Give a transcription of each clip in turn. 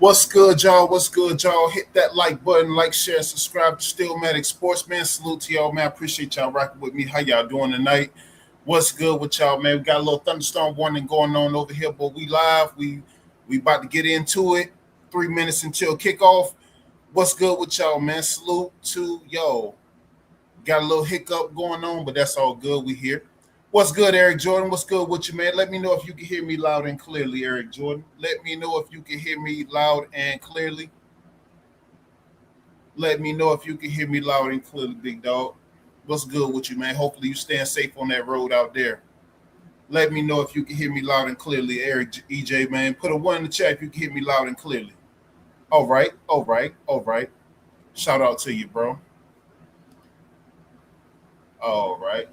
What's good, y'all? What's good, y'all? Hit that like button, like, share, subscribe to Steelmatic Sports, man. Salute to y'all, man. I appreciate y'all rocking with me. How y'all doing tonight? What's good with y'all, man? We got a little thunderstorm warning going on over here, but we live. We about to get into it. 3 minutes until kickoff. What's good with y'all, man? Salute to y'all. Got a little hiccup going on, but that's all good. We here. What's good, Eric Jordan? What's good with you, man? Let me know if you can hear me loud and clearly, Eric Jordan. Let me know if you can hear me loud and clearly. Let me know if you can hear me loud and clearly, big dog. What's good with you, man? Hopefully you staying safe on that road out there. Let me know if you can hear me loud and clearly, Eric EJ, man. Put a 1 in the chat if you can hear me loud and clearly. All right. Shout out to you, bro. All right.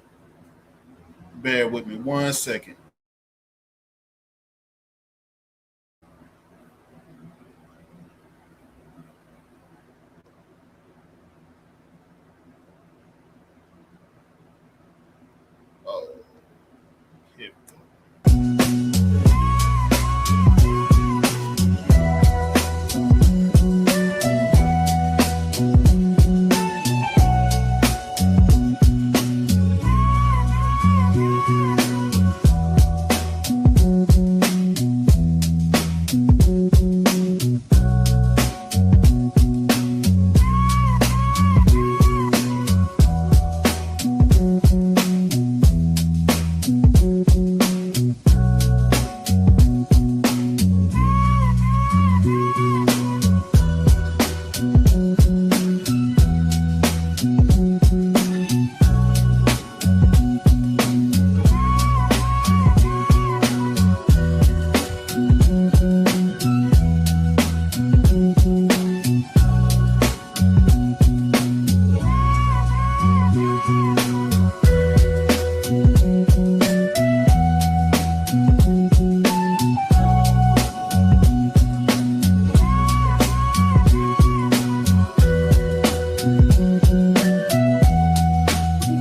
Bear with me 1 second. Oh, here we go.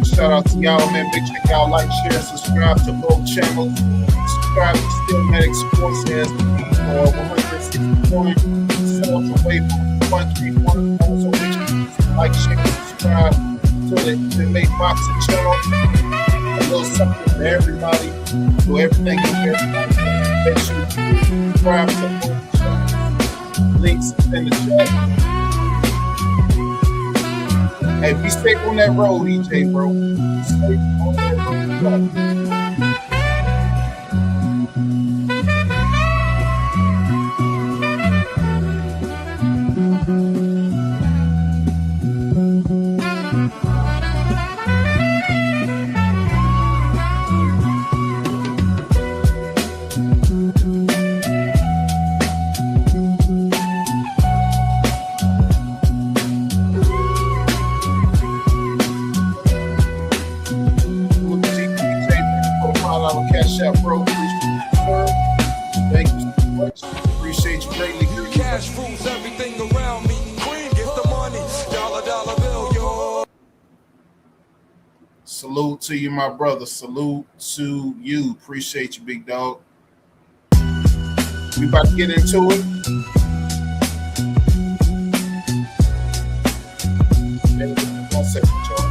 Shout out to y'all, man. Make sure y'all like, share, subscribe to both channels. Subscribe to Steelmatic Sports as we 161 subs away from 131. Also, make sure you like, share, subscribe to the Make Boxing channel. A little something for everybody. Do everything you can. Make sure you subscribe to both channels. Links in the chat. Hey, be safe on that road, EJ, bro. Be safe on that road. Cash out, bro. Thank you so much. Appreciate you greatly. Cash rules everything around me. Queen, get the money. Dollar bill, yo. Salute to you, my brother. Salute to you. Appreciate you, big dog. We about to get into it. One second, y'all.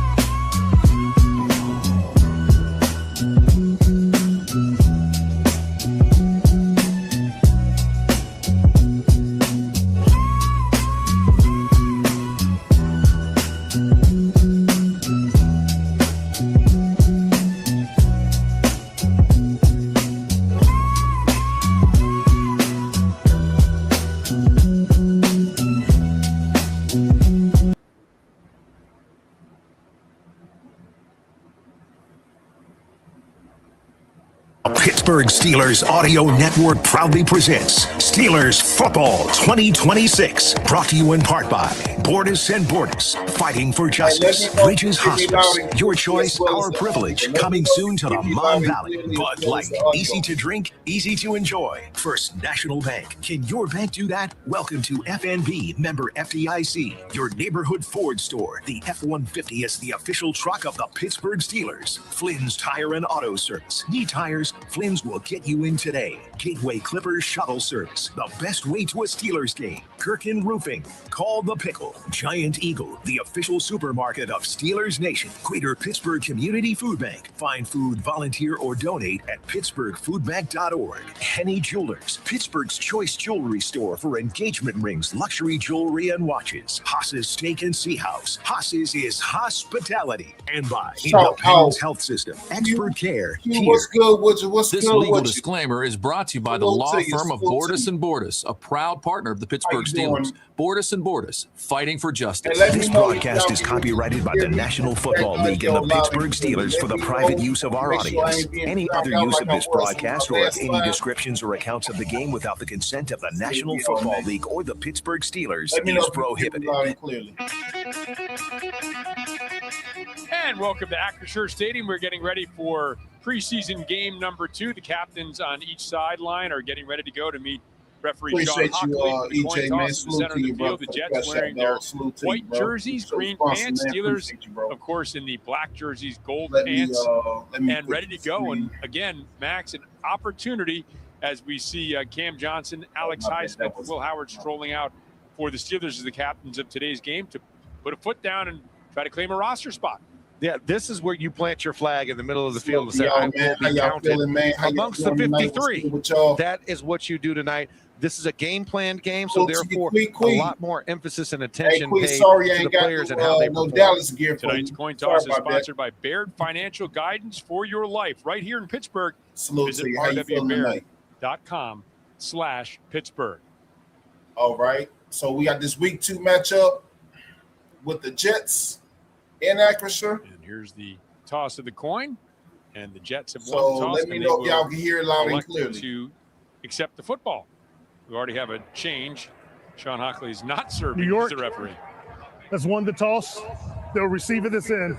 Pittsburgh Steelers Audio Network proudly presents Steelers Football 2026. Brought to you in part by Bordas and Bordas, fighting for justice. Bridges Hospice, your choice, our privilege. Coming soon to the Mon Valley. Bud Light, easy to drink, easy to enjoy. First National Bank. Can your bank do that? Welcome to FNB, member FDIC, your neighborhood Ford store. The F-150 is the official truck of the Pittsburgh Steelers. Flynn's Tire and Auto Service. Need tires? Flynn's reservations will get you in today. Gateway Clippers Shuttle Service, the best way to a Steelers game. Kirkin Roofing, Call the Pickle. Giant Eagle, the official supermarket of Steelers Nation. Greater Pittsburgh Community Food Bank. Find food, volunteer, or donate at pittsburghfoodbank.org. Henny Jewelers, Pittsburgh's choice jewelry store for engagement rings, luxury jewelry, and watches. Haas's Steak and Sea House. Haas's is hospitality. And by Independence Health System. Expert care. What's good with you? This legal disclaimer is brought to you by the law firm of Bordas & Bordas, a proud partner of the Pittsburgh Steelers. Bordas & Bordas, fighting for justice. This broadcast is copyrighted by the National Football League and the Pittsburgh Steelers for the private use of our audience. Any other use of this broadcast or of any descriptions or accounts of the game without the consent of the National Football League or the Pittsburgh Steelers is prohibited. And welcome to Acrisure Stadium. We're getting ready for preseason game number 2. The captains on each sideline are getting ready to go to meet referee Sean Hockley. EJ, man. Salute to you, bro. The Jets wearing their white jerseys, green pants. Steelers, of course, in the black jerseys, gold pants, and ready to go. And again, Max, an opportunity as we see Cam Johnson, Alex Highsmith, Will Howard strolling out for the Steelers as the captains of today's game to put a foot down and try to claim a roster spot. Yeah, this is where you plant your flag in the middle of the field and say, I will be counted amongst the 53. That is what you do tonight. This is a game-planned game, so therefore a lot more emphasis and attention paid to the players and how they perform. Tonight's coin toss is sponsored by Baird Financial Guidance for your life right here in Pittsburgh. Visit rwbaird.com/Pittsburgh. All right, so we got this week 2 matchup with the Jets in Acrisure. And here's the toss of the coin, and the Jets have won the toss. Let me know if y'all can hear it loud and clearly. To accept the football. We already have a change. Sean Hockley is not serving as the referee. Has won the toss. They'll receive it. It's in.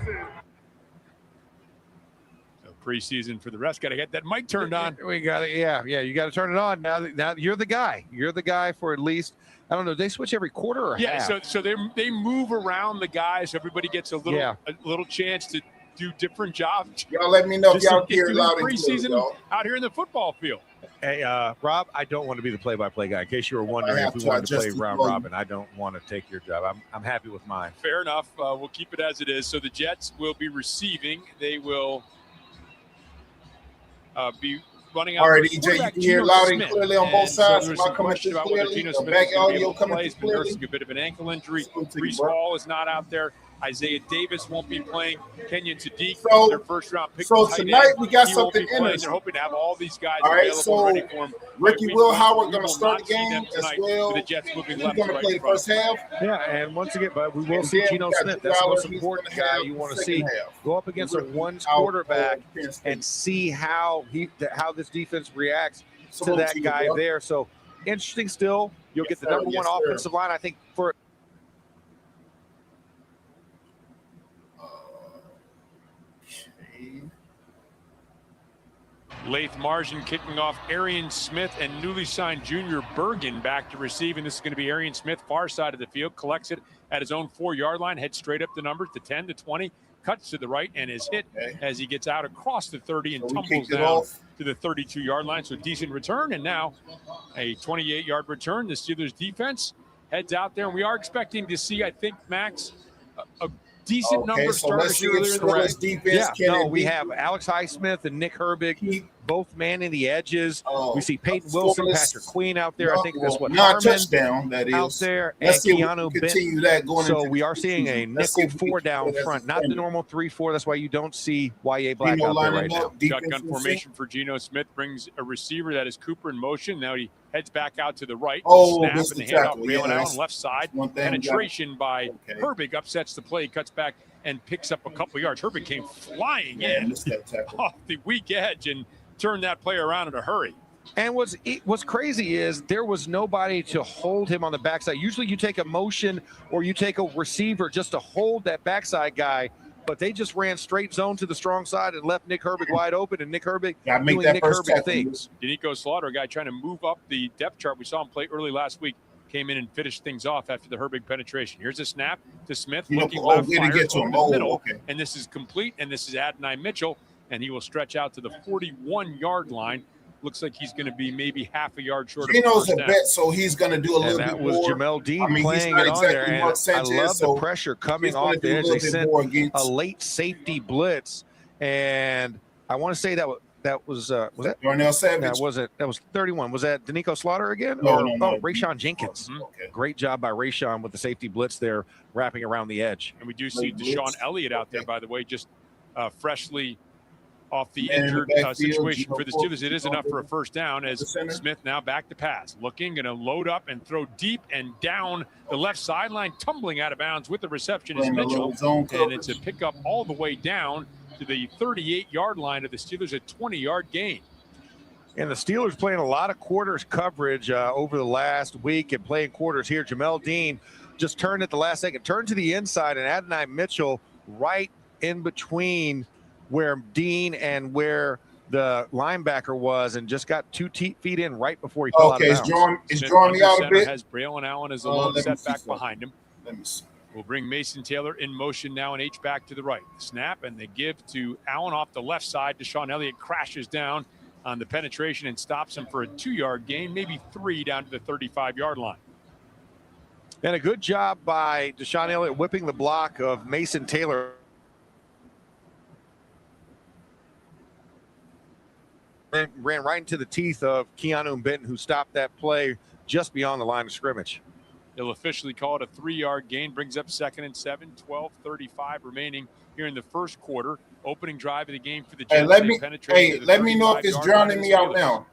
So preseason for the rest. Got to get that mic turned on. We got it. Yeah. You got to turn it on. Now you're the guy. You're the guy for at least, I don't know, they switch every quarter or half? So they move around the guys. Everybody gets a little chance to do different jobs. Y'all let me know if y'all hear it loud and preseason clear, out here in the football field. Hey, Rob, I don't want to be the play-by-play guy. In case you were wondering if we wanted to play round robin, I don't want to take your job. I'm happy with mine. Fair enough. We'll keep it as it is. So the Jets will be receiving. They will be running out. All right, EJ, you can hear loud and clearly on both sides. So there's some question about whether Geno Smith is going to be able to play. He's been nursing a bit of an ankle injury. Breece Hall is not out there. Isaiah Davis won't be playing. Kenyon Sadiq, their first-round pick. So tonight we got something interesting. They're hoping to have all these guys available ready for him. Ricky Will Howard going to start the game as well. The Jets moving He's going to play the first half. Yeah, and once again, but we will see Geno Smith. That's the most important guy you want to see. Go up against a one's quarterback and see how this defense reacts to that guy there. So interesting still. You'll get the number one offensive line, I think, for – Lath Margin kicking off Arian Smith and newly signed Junior Bergen back to receive. And this is going to be Arian Smith, far side of the field, collects it at his own 4-yard line, heads straight up the numbers to 10 to 20, cuts to the right and is hit as he gets out across the 30 and tumbles down to the 32-yard line. So decent return, and now a 28-yard return. The Steelers defense heads out there, and we are expecting to see, I think, Max, a decent number of starters earlier in the red. We have Alex Highsmith and Nick Herbig, both manning the edges. We see Peyton Wilson, Patrick Queen out there. I think that's what not touchdown. That is out there. Let's see continue that going. So we are seeing a nickel 4 down front, not the normal 3-4. That's why you don't see Y.A. Black out there right now. Shotgun formation for Geno Smith brings a receiver that is Cooper in motion. Now he heads back out to the right. Snap and the handoff railing out on left side. Penetration by Herbig upsets the play, cuts back and picks up a couple yards. Herbig came flying in off the weak edge and turned that play around in a hurry. And what's crazy is there was nobody to hold him on the backside. Usually you take a motion or you take a receiver just to hold that backside guy, but they just ran straight zone to the strong side and left Nick Herbig wide open, and Nick Herbig doing Nick Herbig things. Danico Slaughter, a guy trying to move up the depth chart. We saw him play early last week. Came in and finished things off after the Herbig penetration. Here's a snap to Smith, looking left, fires over the middle, and this is complete, and this is Adonai Mitchell. and he will stretch out to the 41-yard line. Looks like he's going to be maybe half a yard short. Geno's of a vet, so he's going to do a little bit more. That was Jamel Dean playing it on there, and I love the pressure coming off the edge. They sent a late safety blitz, and I want to say that was that Darnell Savage? That was 31. Was that Danico Slaughter again? No. Rayshawn Jenkins. Okay. Great job by Rayshawn with the safety blitz there, wrapping around the edge. And we do see Deshaun Elliott out there, by the way, just freshly off the injured situation for the Steelers. It is enough for a first down as Smith now back to pass. Looking, going to load up and throw deep and down the left sideline, tumbling out of bounds with the reception is Mitchell. And it's a pickup all the way down to the 38-yard line of the Steelers, a 20-yard gain. And the Steelers playing a lot of quarters coverage over the last week and playing quarters here. Jamel Dean just turned at the last second, turned to the inside, and Adonai Mitchell right in between where Dean and where the linebacker was, and just got 2 feet in right before he fell out of bounds. It's drawing me out a bit. Has Braylon Allen as a lone setback behind him. Let me see. We'll bring Mason Taylor in motion now, and H-back to the right. Snap, and they give to Allen off the left side. Deshaun Elliott crashes down on the penetration and stops him for a 2-yard gain, maybe 3 down to the 35-yard line. And a good job by Deshaun Elliott whipping the block of Mason Taylor. Ran right into the teeth of Keanu Benton, who stopped that play just beyond the line of scrimmage. They'll officially call it a 3-yard gain, brings up 2nd and 7, 12:35 remaining here in the first quarter. Opening drive of the game for the Jets. Let me know if it's drowning me out now.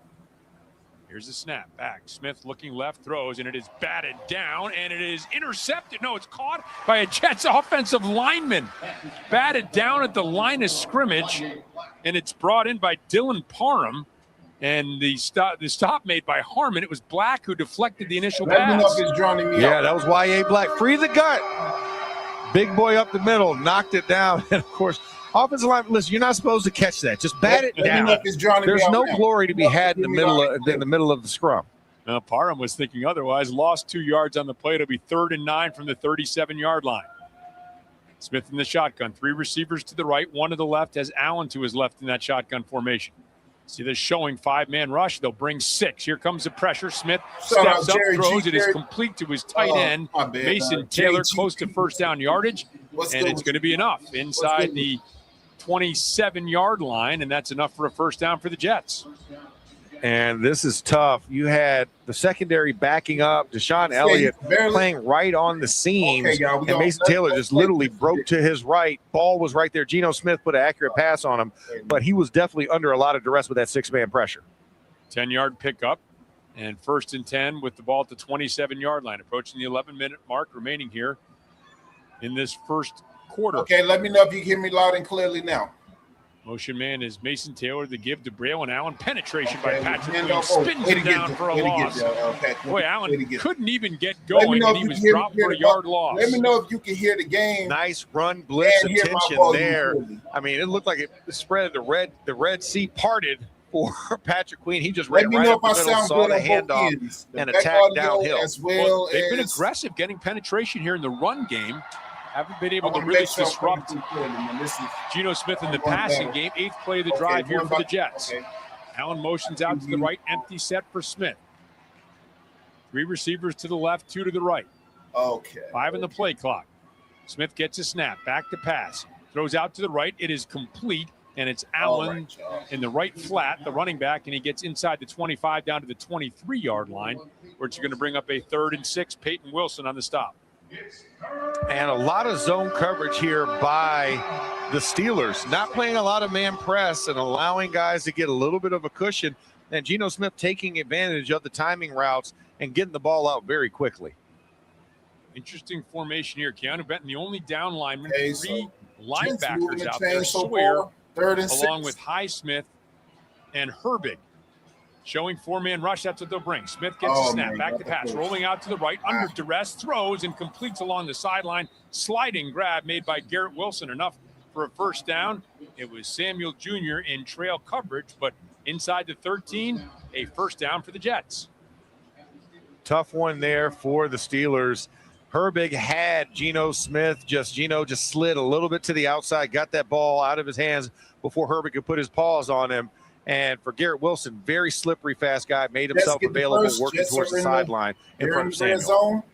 Here's the snap back. Smith looking left, throws, and it is batted down, and it is intercepted. No, it's caught by a Jets offensive lineman. Batted down at the line of scrimmage, and it's brought in by Dylan Parham. And the stop made by Harmon. It was Black who deflected the initial pass. Let me know if it's drowning me out. Yeah, that was Y.A. Black. Free the gut. Big boy up the middle, knocked it down. And, of course, offensive line, listen, you're not supposed to catch that. Just bat it down. There's no glory to be had in the middle of the scrum. Now, Parham was thinking otherwise. Lost 2 yards on the play. It'll be 3rd and 9 from the 37-yard line. Smith in the shotgun. 3 receivers to the right, 1 to the left. Has Allen to his left in that shotgun formation. See this showing 5-man rush. They'll bring 6. Here comes the pressure. Smith steps up, throws. It is complete to his tight end. Mason Taylor close to first down yardage. And it's going to be enough inside the 27-yard line. And that's enough for a first down for the Jets. And this is tough. You had the secondary backing up, Deshaun Elliott playing right on the seams, and Mason Taylor just literally broke to his right. Ball was right there. Geno Smith put an accurate pass on him, but he was definitely under a lot of duress with that 6-man pressure. 10-yard pickup, and 1st and 10 with the ball at the 27-yard line, approaching the 11-minute mark remaining here in this first quarter. Okay, let me know if you can hear me loud and clearly now. Motion man is Mason Taylor to give to Braylon Allen. Penetration by Patrick Queen. Spins him down for a loss. Boy, Allen couldn't even get going, and he was dropped for a yard loss. Let me know if you can hear the game. Nice run, blitz attention there. I mean, it looked like it spread the Red Sea parted for Patrick Queen. He just ran right up the middle, saw the handoff, and attacked downhill. Well, they've been aggressive getting penetration here in the run game. Haven't been able to really disrupt Geno Smith in the passing game. 8th play of the drive here for the Jets. Allen motions out to the right, empty set for Smith. 3 receivers to the left, 2 to the right. 5 in the play clock. Smith gets a snap, back to pass. Throws out to the right, it is complete, and it's Allen in the right flat, the running back, and he gets inside the 25 down to the 23-yard line, where it's going to bring up a 3rd and 6. Peyton Wilson on the stop. And a lot of zone coverage here by the Steelers. Not playing a lot of man press and allowing guys to get a little bit of a cushion. And Geno Smith taking advantage of the timing routes and getting the ball out very quickly. Interesting formation here. Keanu Benton, the only down lineman. 3 linebackers out there. Sawyer, along with Highsmith and Herbig. Showing 4-man rush, that's what they'll bring. Smith gets a snap, back to pass, rolling out to the right, under duress, throws and completes along the sideline. Sliding grab made by Garrett Wilson, enough for a first down. It was Samuel Jr. in trail coverage, but inside the 13, a first down for the Jets. Tough one there for the Steelers. Herbig had Geno Smith. Geno just slid a little bit to the outside, got that ball out of his hands before Herbig could put his paws on him. And for Garrett Wilson, very slippery, fast guy, made himself available, working towards the sideline in front of Samuel.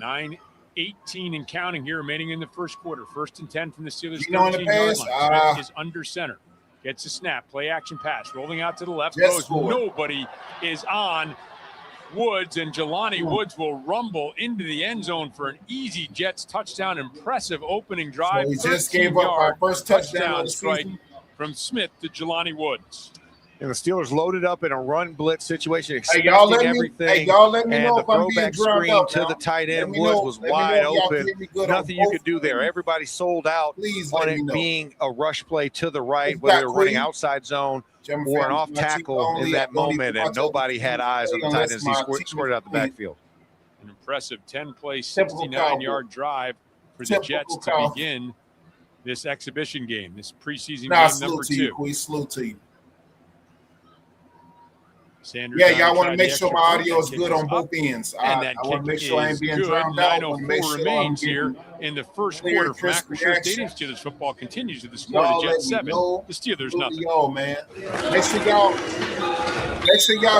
9:18 and counting here remaining in the first quarter. 1st and 10 from the Steelers' 13-yard line. Smith is under center. Gets a snap, play action pass, rolling out to the left. Nobody is on Woods, and Jelani Woods will rumble into the end zone for an easy Jets touchdown. Impressive opening drive. So he just gave up our first touchdown strike from Smith to Jelani Woods. And the Steelers loaded up in a run blitz situation, expecting everything. Y'all let me know and the throwback screen to the tight end Woods was wide open. Nothing you could do there. Everybody sold out on it being a rush play to the right, whether they're running outside zone or an off tackle in that moment, and nobody had eyes on the tight end as he squirted out the backfield. An impressive 10-play, 69-yard drive for the Jets to begin this exhibition game, this preseason game number 2. Salute to you. Sanders y'all want to make sure my audio is good on both ends. I want to make sure I ain't being drowned out. 9:04 remains here in the first quarter. Acrisure Stadium, Steelers football continues to the score. The Jets 7, the Steelers nothing. Man. Make sure y'all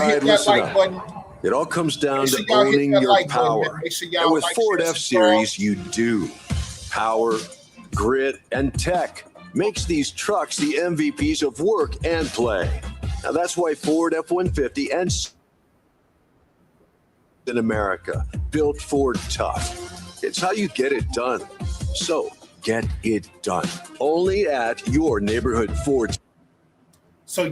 hit that like button. It all comes down to owning your power. And with Ford F-Series, you do. Power, grit, and tech makes these trucks the MVPs of work and play. Now, that's why Ford F-150 and in America built Ford tough. It's how you get it done. So get it done. Only at your neighborhood Ford. So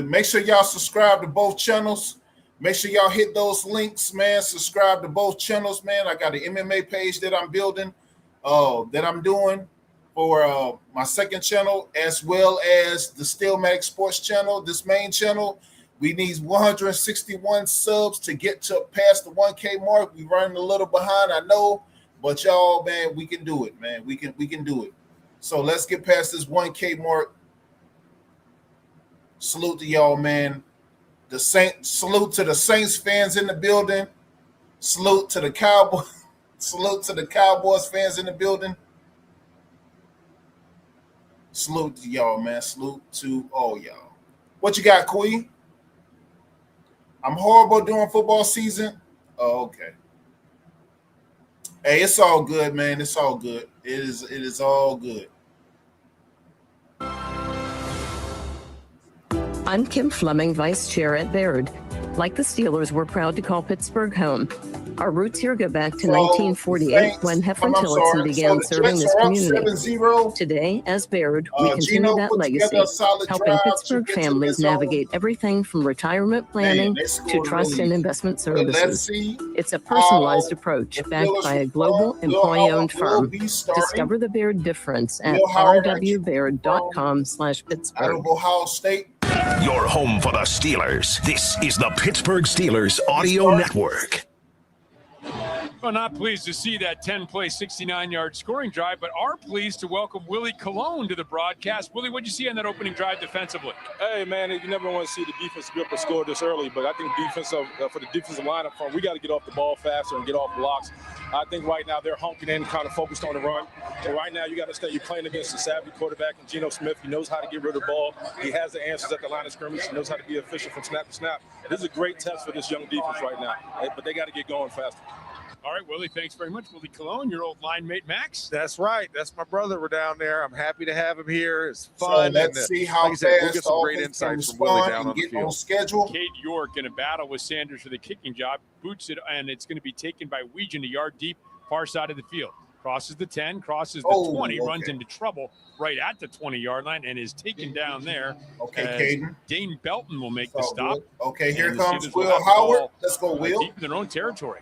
make sure y'all subscribe to both channels. Make sure y'all hit those links, man. Subscribe to both channels, man. I got an MMA page that I'm building, that I'm doing for my second channel, as well as the Steelmatic Sports channel, this main channel. We need 161 subs to get to past the 1K mark. We running a little behind, I know, but y'all, man, we can do it, man. We can do it. So let's get past this 1K mark. Salute to y'all, man. Salute to the Saints fans in the building. Salute to the Cowboys. Salute to the Cowboys fans in the building. Salute to y'all, man. Salute to all y'all. What you got, Queen? I'm horrible during football season. Oh, okay. Hey, it's all good, man. It's all good. It is all good. I'm Kim Fleming, Vice Chair at Baird. Like the Steelers, we're proud to call Pittsburgh home. Our roots here go back to 1948 when Heffron Tillotson began serving this community. Today, as Baird, we continue that legacy, helping Pittsburgh families navigate everything from retirement planning to trust and investment services. It's a personalized approach backed by a global employee-owned firm. Discover the Baird difference at rwbaird.com/Pittsburgh. Ohio State. Your home for the Steelers. This is the Pittsburgh Steelers Audio Network. Well, not pleased to see that 10-play, 69-yard scoring drive, but are pleased to welcome Willie Colon to the broadcast. Willie, what'd you see on that opening drive defensively? Hey, man, you never want to see the defense grip a score this early, but I think for the defensive lineup front, we got to get off the ball faster and get off blocks. I think right now they're hunking in, kind of focused on the run. And right now you got to stay. You're playing against a savvy quarterback in Geno Smith. He knows how to get rid of the ball. He has the answers at the line of scrimmage. He knows how to be efficient from snap to snap. This is a great test for this young defense right now, but they got to get going faster. All right, Willie, thanks very much. Willie Colon, your old line mate, Max. That's right. That's my brother. We're down there. I'm happy to have him here. It's fun. So let's see how fast we'll get some great insights from Willie down on the field. On schedule. Cade York in a battle with Sanders for the kicking job. Boots it, and it's going to be taken by Weegan a yard deep, far side of the field. Crosses the 10, crosses the 20, runs into trouble right at the 20-yard line, and is taken down there. Okay, Caden. Dane Belton will make the stop. Okay, here comes Will Howard. Let's go, Will. Deep in their own territory.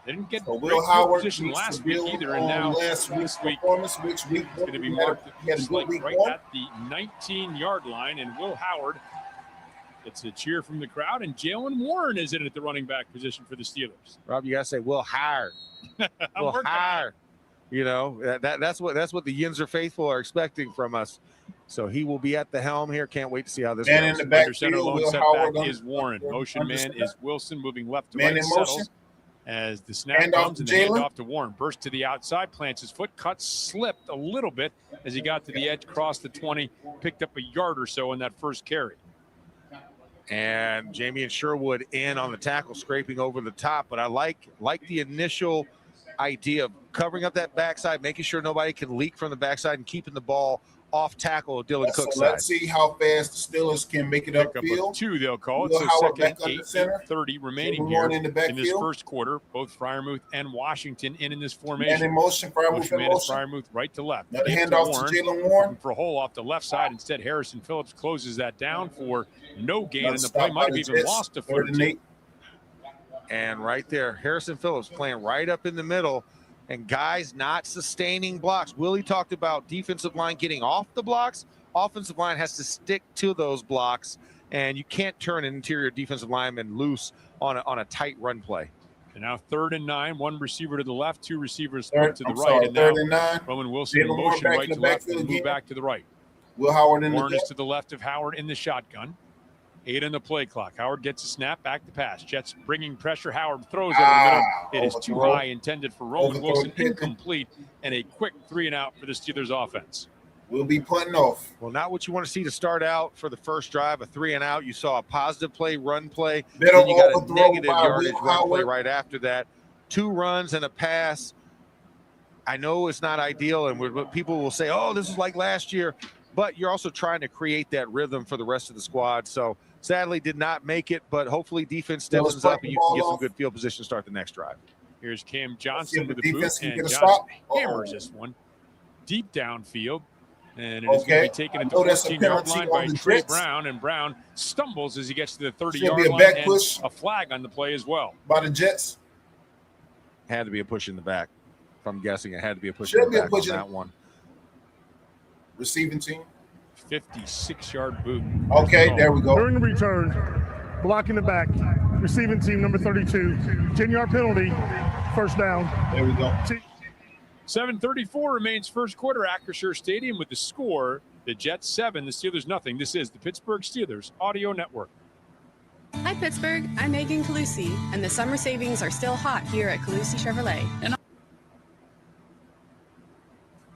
They didn't get Will Howard position last week either, and now last week's performance, which week it's going to be marked right at the 19-yard line, and Will Howard. It's a cheer from the crowd, and Jalen Warren is in at the running back position for the Steelers. Rob, you got to say Will Howard. Will Howard. You know, that's what the Yinzer faithful are expecting from us. So he will be at the helm here. Can't wait to see how this goes. In the backfield, Will Howard is Warren. Motion man is Wilson, moving left to right. Settles. As the snap comes and the handoff to Warren. Burst to the outside, plants his foot, cuts, slipped a little bit as he got to the edge, crossed the 20, picked up a yard or so in that first carry. And Jamie and Sherwood in on the tackle, scraping over the top. But I like the initial idea of covering up that backside, making sure nobody can leak from the backside and keeping the ball off tackle of Dylan Cook's side. Let's see how fast the Steelers can make it upfield. 2, they'll call it. So second and 8:30 remaining here in this first quarter. Both Freiermuth and Washington in this formation. And in motion, Freiermuth right to left. Another handoff to Jalen Warren. For a hole off the left side. Instead, Harrison Phillips closes that down for no gain, and the play might have even lost to 13. And right there, Harrison Phillips playing right up in the middle. And guys not sustaining blocks. Willie talked about defensive line getting off the blocks. Offensive line has to stick to those blocks, and you can't turn an interior defensive lineman loose on a tight run play. And now 3rd and 9, 1 receiver to the left, 2 receivers to the right. And now 3rd and 9. Roman Wilson in motion right to left and move back to the right. Will Howard Warren is to the left of Howard in the shotgun. 8 on the play clock. Howard gets a snap, back to pass. Jets bringing pressure. Howard throws over the middle. It is too high, intended for Roman Wilson, incomplete, and a quick 3 and out for the Steelers offense. We'll be putting off. Well, not what you want to see to start out for the first drive, a 3 and out. You saw a positive play, run play. Then you got a negative yardage run play right after that. 2 runs and a pass. I know it's not ideal, and people will say, oh, this is like last year. But you're also trying to create that rhythm for the rest of the squad. So sadly did not make it, but hopefully defense steps up and you can get some good field position to start the next drive. Here's Cam Johnson with the boot, and Johnson hammers this one deep downfield. And it is going to be taken at the 14-yard line by Trey Brown, and Brown stumbles as he gets to the 30-yard line, and a flag on the play as well. By the Jets. Had to be a push in the back. If I'm guessing, it had to be a push in the back on that one. Receiving team. 56-yard boot. Okay, there we go. During the return, blocking the back, receiving team number 32, 10-yard penalty, first down. There we go. 7:34 remains first quarter, Acrisure Stadium with the score, the Jets 7, the Steelers nothing. This is the Pittsburgh Steelers Audio Network. Hi, Pittsburgh. I'm Megan Calusi, and the summer savings are still hot here at Calusi Chevrolet.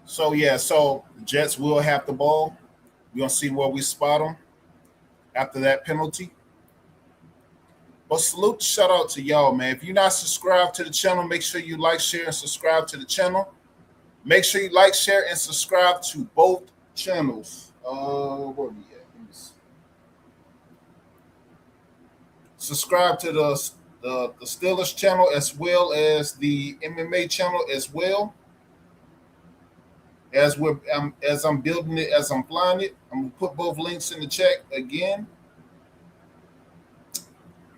So the Jets will have the ball. We're going to see where we spot them after that penalty. But salute, shout out to y'all, man. If you're not subscribed to the channel, make sure you like, share, and subscribe to the channel. Make sure you like, share, and subscribe to both channels. Where are we at? Let me see. Subscribe to the Steelers channel as well as the MMA channel as well. As I'm building it, as I'm flying it, I'm gonna put both links in the chat again.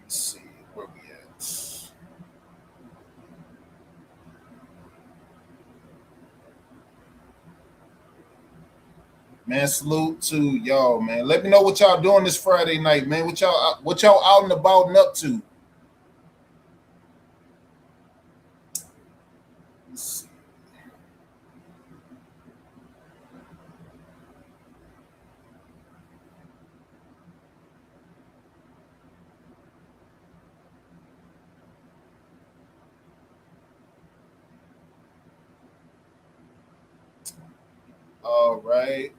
Let's see where we at. Man, salute to y'all, man. Let me know what y'all doing this Friday night, man. What y'all out and about and up to. Let's see. All right.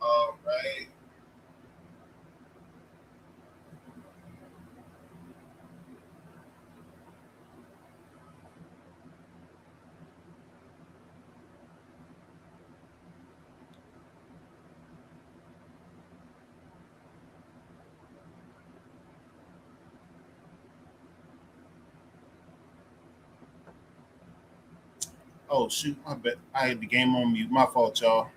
All right. Oh, shoot. I bet I had the game on mute. My fault, y'all.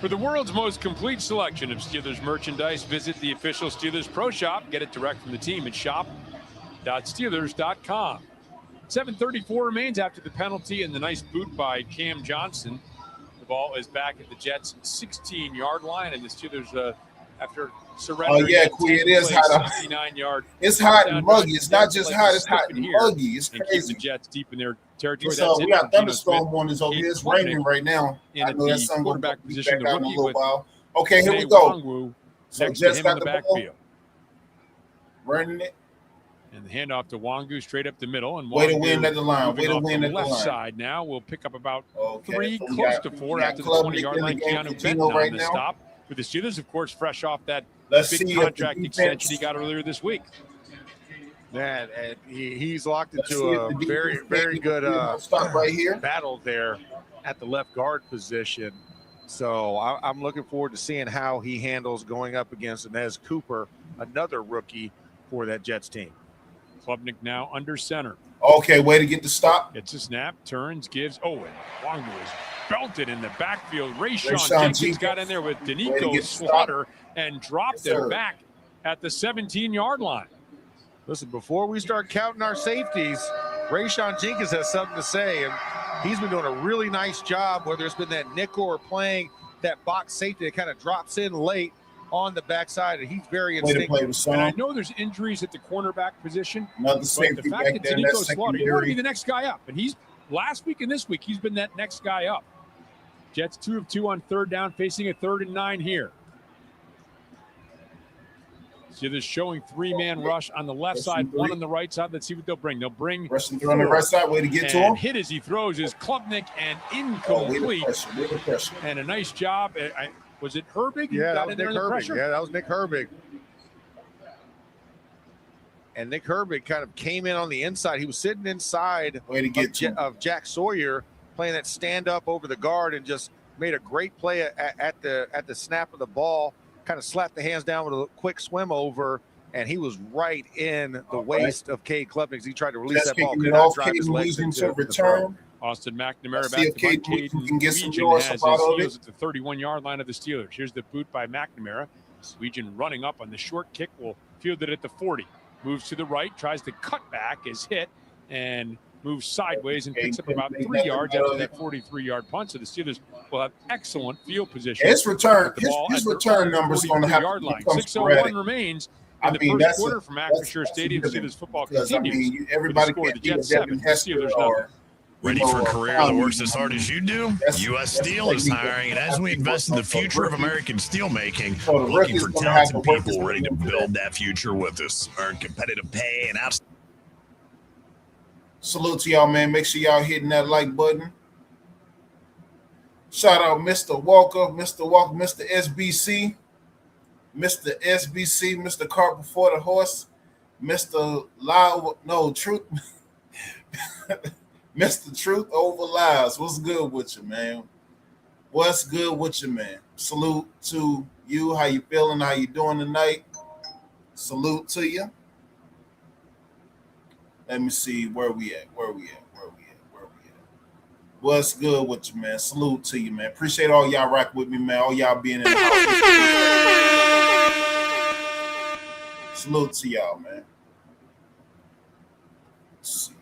For the world's most complete selection of Steelers merchandise, visit the official Steelers Pro Shop. Get it direct from the team at shop.steelers.com. 7:34 remains after the penalty and the nice boot by Cam Johnson. The ball is back at the Jets' 16-yard line, and the Steelers after surrendering. Oh yeah, Queen, it is hot. 69-yard. It's hot and muggy. It's not just hot; it's hot and muggy. It's and crazy. keep the Jets deep in their territory. We got thunderstorm warnings over here. It's raining right now. I know that sun going to be back out in a little while. Okay, here we go. So Jets got the backfield. Running it. And the handoff to Wangu straight up the middle. And way to win at the line. Way to win at the left line. side now. We'll pick up about 3, close to 4 after the 20-yard line. Keanu Benton right on the now. Stop. For the Steelers, of course, fresh off that big contract extension he got earlier this week. Man, and he's locked into a very, very good battle there at the left guard position. So I'm looking forward to seeing how he handles going up against Inez Cooper, another rookie for that Jets team. Klubnik now under center. Okay, way to get the stop. Gets a snap, turns, gives. Oh, and Wangu is belted in the backfield. Rayshawn Jenkins got in there with Danico Slaughter and dropped it back at the 17-yard line. Listen, before we start counting our safeties, Rayshawn Jenkins has something to say, and he's been doing a really nice job, whether it's been that nickel or playing that box safety that kind of drops in late on the backside, and he's very instinctive. And I know there's injuries at the cornerback position. Another safety the fact back that there, Danico Slaughter, you want to be the next guy up. And he's last week and this week, he's been that next guy up. Jets 2 of 2 on third down, facing a 3rd and 9 here. So they're showing 3-man rush on the left side, 1 on the right side. Let's see what they'll bring. They'll bring rushing through on the right side, way to get to him. Hit as he throws is Klubnik and incomplete. And a nice job. Was it Herbig? Yeah, that was Nick Herbig. Yeah, that was Nick Herbig. And Nick Herbig kind of came in on the inside. He was sitting inside of Jack Sawyer, playing that stand up over the guard, and just made a great play at the snap of the ball. Kind of slapped the hands down with a quick swim over, and he was right in the waist of Cade Klubnik as he tried to release that ball. Could not drive his legs into return. Austin McNamara back to Caden Legion has his heels at the 31-yard line of the Steelers. Here's the boot by McNamara. Legion running up on the short kick will field it at the 40. Moves to the right, tries to cut back, is hit, and moves sideways and picks up about 3 yards after that 43-yard punt. So the Steelers will have excellent field position. His return numbers on the yard line. 6:01 remains in the first quarter from Acrisure Stadium. Steelers football continues. Everybody score the Jets 7, Steelers 0. Ready for a career that works as hard as you do? U.S. Steel is hiring, and as we invest in the future of American steelmaking, we're looking for talented people ready to build that future with us. Earn competitive pay and outstanding. Salute to y'all, man. Make sure y'all hitting that like button. Shout out Mr. Walker, Mr. SBC, Mr. Cart Before the Horse, Mr. Truth. Mr. Truth Over Lies. What's good with you, man? What's good with you, man? Salute to you. How you feeling? How you doing tonight? Salute to you. Let me see where we at. What's good with you, man? Salute to you, man. Appreciate all y'all rocking with me, man. All y'all being in the house. Salute to y'all, man. Let's see.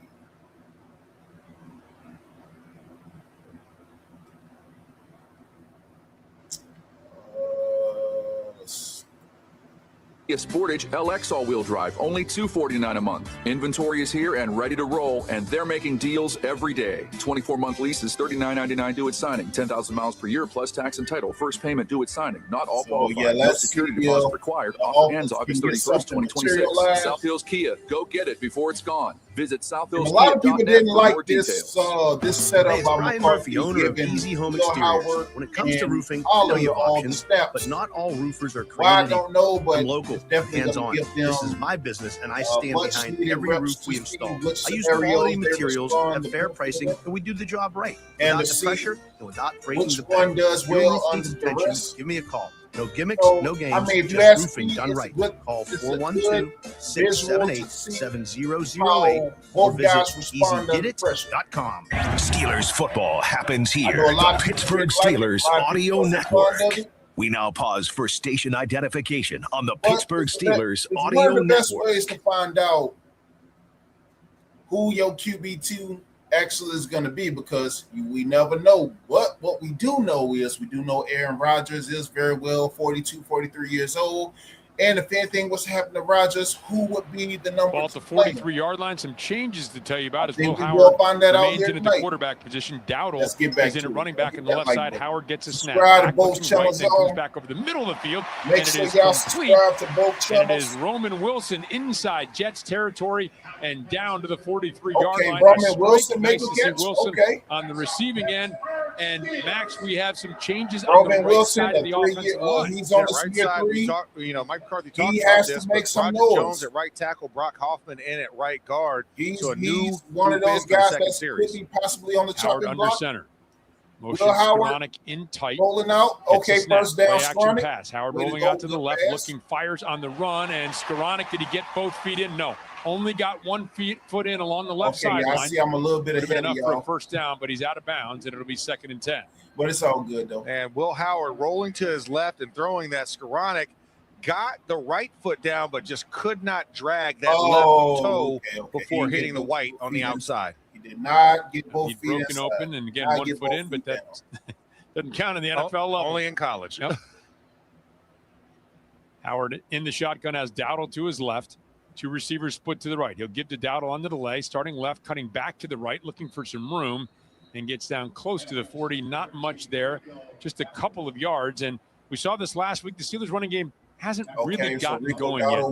Sportage LX all-wheel drive, only $249 a month. Inventory is here and ready to roll, and they're making deals every day. 24-month lease is $39.99 due at signing. 10,000 miles per year plus tax and title. First payment due at signing. Not all qualified. No security deposit required. Offer ends August 31st, 2026. South Hills Kia. Go get it before it's gone. Visit Southhillskia.net. A lot of people didn't like this setup. Hey, Brian Murphy, owner of Easy Home Exteriors. When it comes to roofing, I know you have options, but not all roofers are created. I don't know, but local, hands-on. This is my business, and I stand behind every roof we install. I use quality materials at fair pricing, and we do the job right. Without the pressure and without breaking the bank. One does well under the give me a call. No gimmicks, no games, just roofing done right. Call 412-678-7008 or visit EasyGetIt.com. Steelers football happens here. The Pittsburgh Steelers Audio Network. We now pause for station identification on the Pittsburgh Steelers Audio Network. One of the best ways to find out who your QB2 actually is going to be, because we never know what But what we do know is Aaron Rodgers is very well 42, 43 years old. And if anything was to happen to Rodgers, who would be the number ball at the 43-yard line? Some changes to tell you about as Will Howard remains in at the quarterback position. Dowdle is in at running back on the left side. Howard gets a snap. Back looking right, then comes back over the middle of the field. Make sure y'all subscribe to both channels. And it is Roman Wilson inside Jets territory and down to the 43-yard line. Roman Wilson nice to see Wilson on the receiving end. And Max, we have some changes on the right side of the offensive line. He's on the right side. Mike McCarthy talked about this, but Broderick Jones at right tackle, Brock Hoffman in at right guard. He's one of those guys that's could be possibly on the chopping under block. Center. Motion Skoranek in tight. Rolling out. Okay, first down. Action pass. Howard rolling out to the left, looking, fires on the run, and Skoranek, did he get both feet in? No. Only got 1 foot in along the left sideline. I see I'm a little bit ahead enough for a first down, but he's out of bounds, and it'll be 2nd and 10. But it's all good, though. And Will Howard rolling to his left and throwing that. Skoranek got the right foot down, but just could not drag that left toe before hitting the white on the outside. He did not get both feet broken open, and again, 1 foot in, but that doesn't count in the NFL level. Only in college. Yep. Howard in the shotgun has Dowdle to his left. 2 receivers split to the right. He'll give to Dowdle on the delay, starting left, cutting back to the right, looking for some room, and gets down close to the 40. Not much there, just a couple of yards. And we saw this last week. The Steelers running game hasn't really gotten going yet,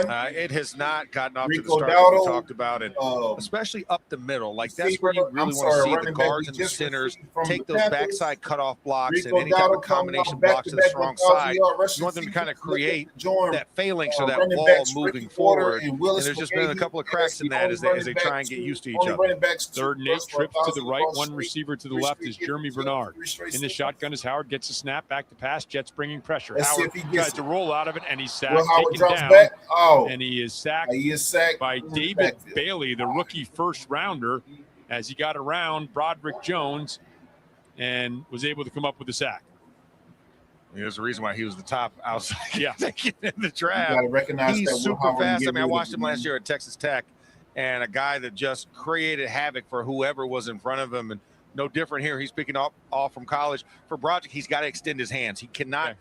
Max. It has not gotten off to the start that we talked about it, especially up the middle. Like, that's where you really want to see the guards and the centers take those backside cutoff blocks and any type of combination blocks to the strong side. You want them to kind of create that phalanx or that wall moving forward. And there's just been a couple of cracks in that as they try and get used to each other. 3rd and 8, trips to the right, 1 receiver to the left is Jeremy Bernard. In the shotgun as Howard gets a snap, back to pass, Jets bringing pressure. Howard tries to roll out of it, and he's sacked, taken down, and he is sacked by David Bailey, the rookie first rounder, as he got around Broderick Jones and was able to come up with a sack. There's a reason why he was the top outside in the draft. He's super fast. I mean, I watched him last year at Texas Tech, and a guy that just created havoc for whoever was in front of him. And no different here. He's picking off from college. For Broderick, he's got to extend his hands. He cannot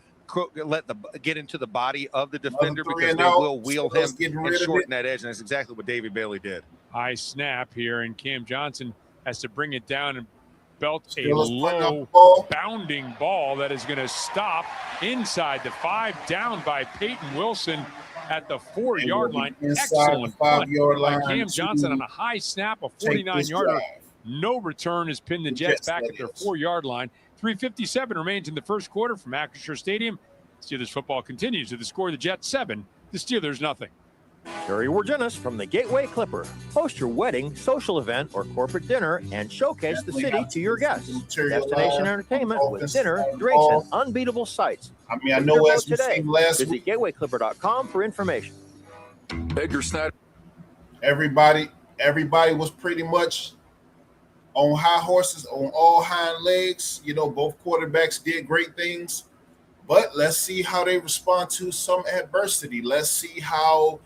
get into the body of the defender because they will wheel him and shorten that edge, and that's exactly what David Bailey did. High snap here, and Cam Johnson has to bring it down and belt a low bounding ball that is going to stop inside the 5, down by Peyton Wilson at the 4-yard line. Excellent punt by Cam Johnson on a high snap, a 49-yarder. No return has pinned the Jets back at their 4-yard line. 3:57 remains in the first quarter from Acrisure Stadium. Steelers football continues to the score. The Jets 7, the Steelers nothing. Terry Wargenis from the Gateway Clipper. Host your wedding, social event, or corporate dinner and showcase the city to your guests. Destination entertainment with dinner, drinks, and unbeatable sights. I mean, I know as we seen last week. Visit gatewayclipper.com for information. Edgar Snyder. Everybody was pretty much on high horses, on all hind legs. You know, both quarterbacks did great things. But let's see how they respond to some adversity. Let's see how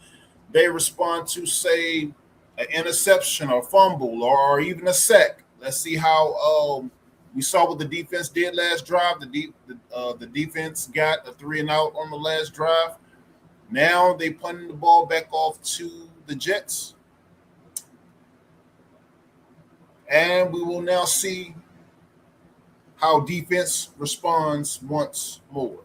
they respond to, say, an interception or fumble or even a sack. Let's see how we saw what the defense did last drive. The defense got a 3-and-out on the last drive. Now they punting the ball back off to the Jets. And we will now see how defense responds once more.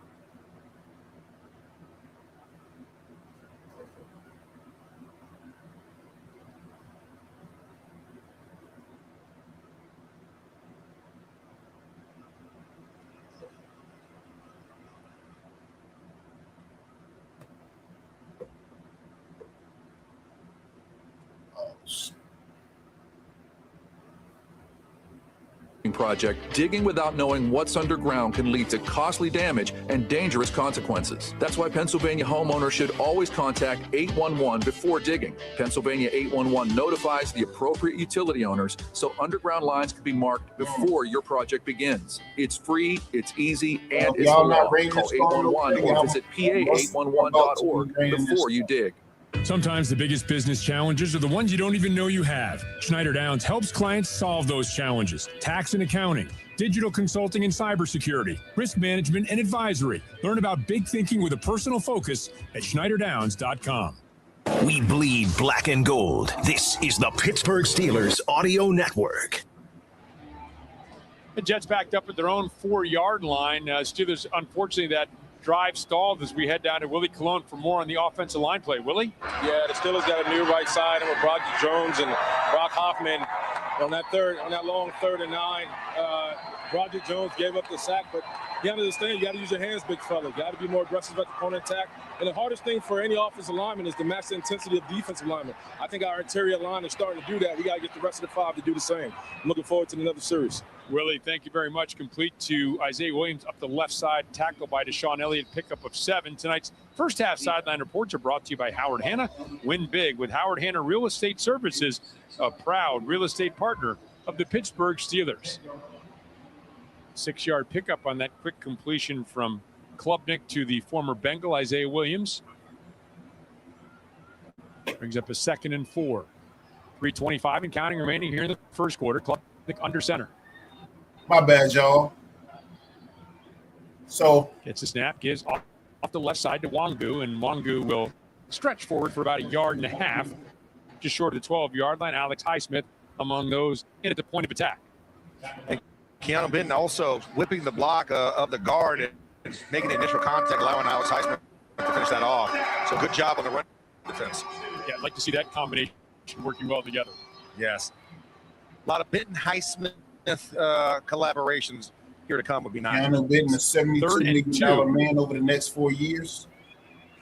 Project, digging without knowing what's underground can lead to costly damage and dangerous consequences. That's why Pennsylvania homeowners should always contact 811 before digging. Pennsylvania 811 notifies the appropriate utility owners so underground lines can be marked before your project begins. It's free, it's easy, and it's the law. Call 811 or visit pa811.org before you dig. Sometimes the biggest business challenges are the ones you don't even know you have. Schneider Downs helps clients solve those challenges. Tax and accounting, digital consulting and cybersecurity, risk management and advisory. Learn about big thinking with a personal focus at schneiderdowns.com. We bleed black and gold. This is the Pittsburgh Steelers Audio Network. The Jets backed up at their own 4-yard line. Steelers, unfortunately, that drive stalled as we head down to Willie Colon for more on the offensive line play. Willie? Yeah, the Steelers got a new right side with Brock Jones and Brock Hoffman on that long 3rd and 9. Broderick Jones gave up the sack, but you got to understand, you got to use your hands, big fella. You got to be more aggressive at the corner attack. And the hardest thing for any offensive lineman is to match the intensity of defensive linemen. I think our interior line is starting to do that. We got to get the rest of the 5 to do the same. I'm looking forward to another series. Willie, thank you very much. Complete to Isaiah Williams up the left side, tackled by Deshaun Elliott, pickup of 7. Tonight's first half sideline reports are brought to you by Howard Hanna. Win big with Howard Hanna Real Estate Services, a proud real estate partner of the Pittsburgh Steelers. 6-yard pickup on that quick completion from Klubnik to the former Bengal, Isaiah Williams. Brings up a 2nd and 4. 3:25 and counting remaining here in the first quarter. Klubnik under center. My bad, y'all. So gets a snap, gives off the left side to Wangu, and Wangu will stretch forward for about 1.5 yards, just short of the 12-yard line. Alex Highsmith among those in at the point of attack. And Keanu Benton also whipping the block of the guard and making the initial contact, allowing Alex Highsmith to finish that off. So good job on the run defense. Yeah, I'd like to see that combination working well together. Yes. A lot of Benton Highsmith collaborations here to come would be nice. Keanu Benton, a $72 million man over the next 4 years.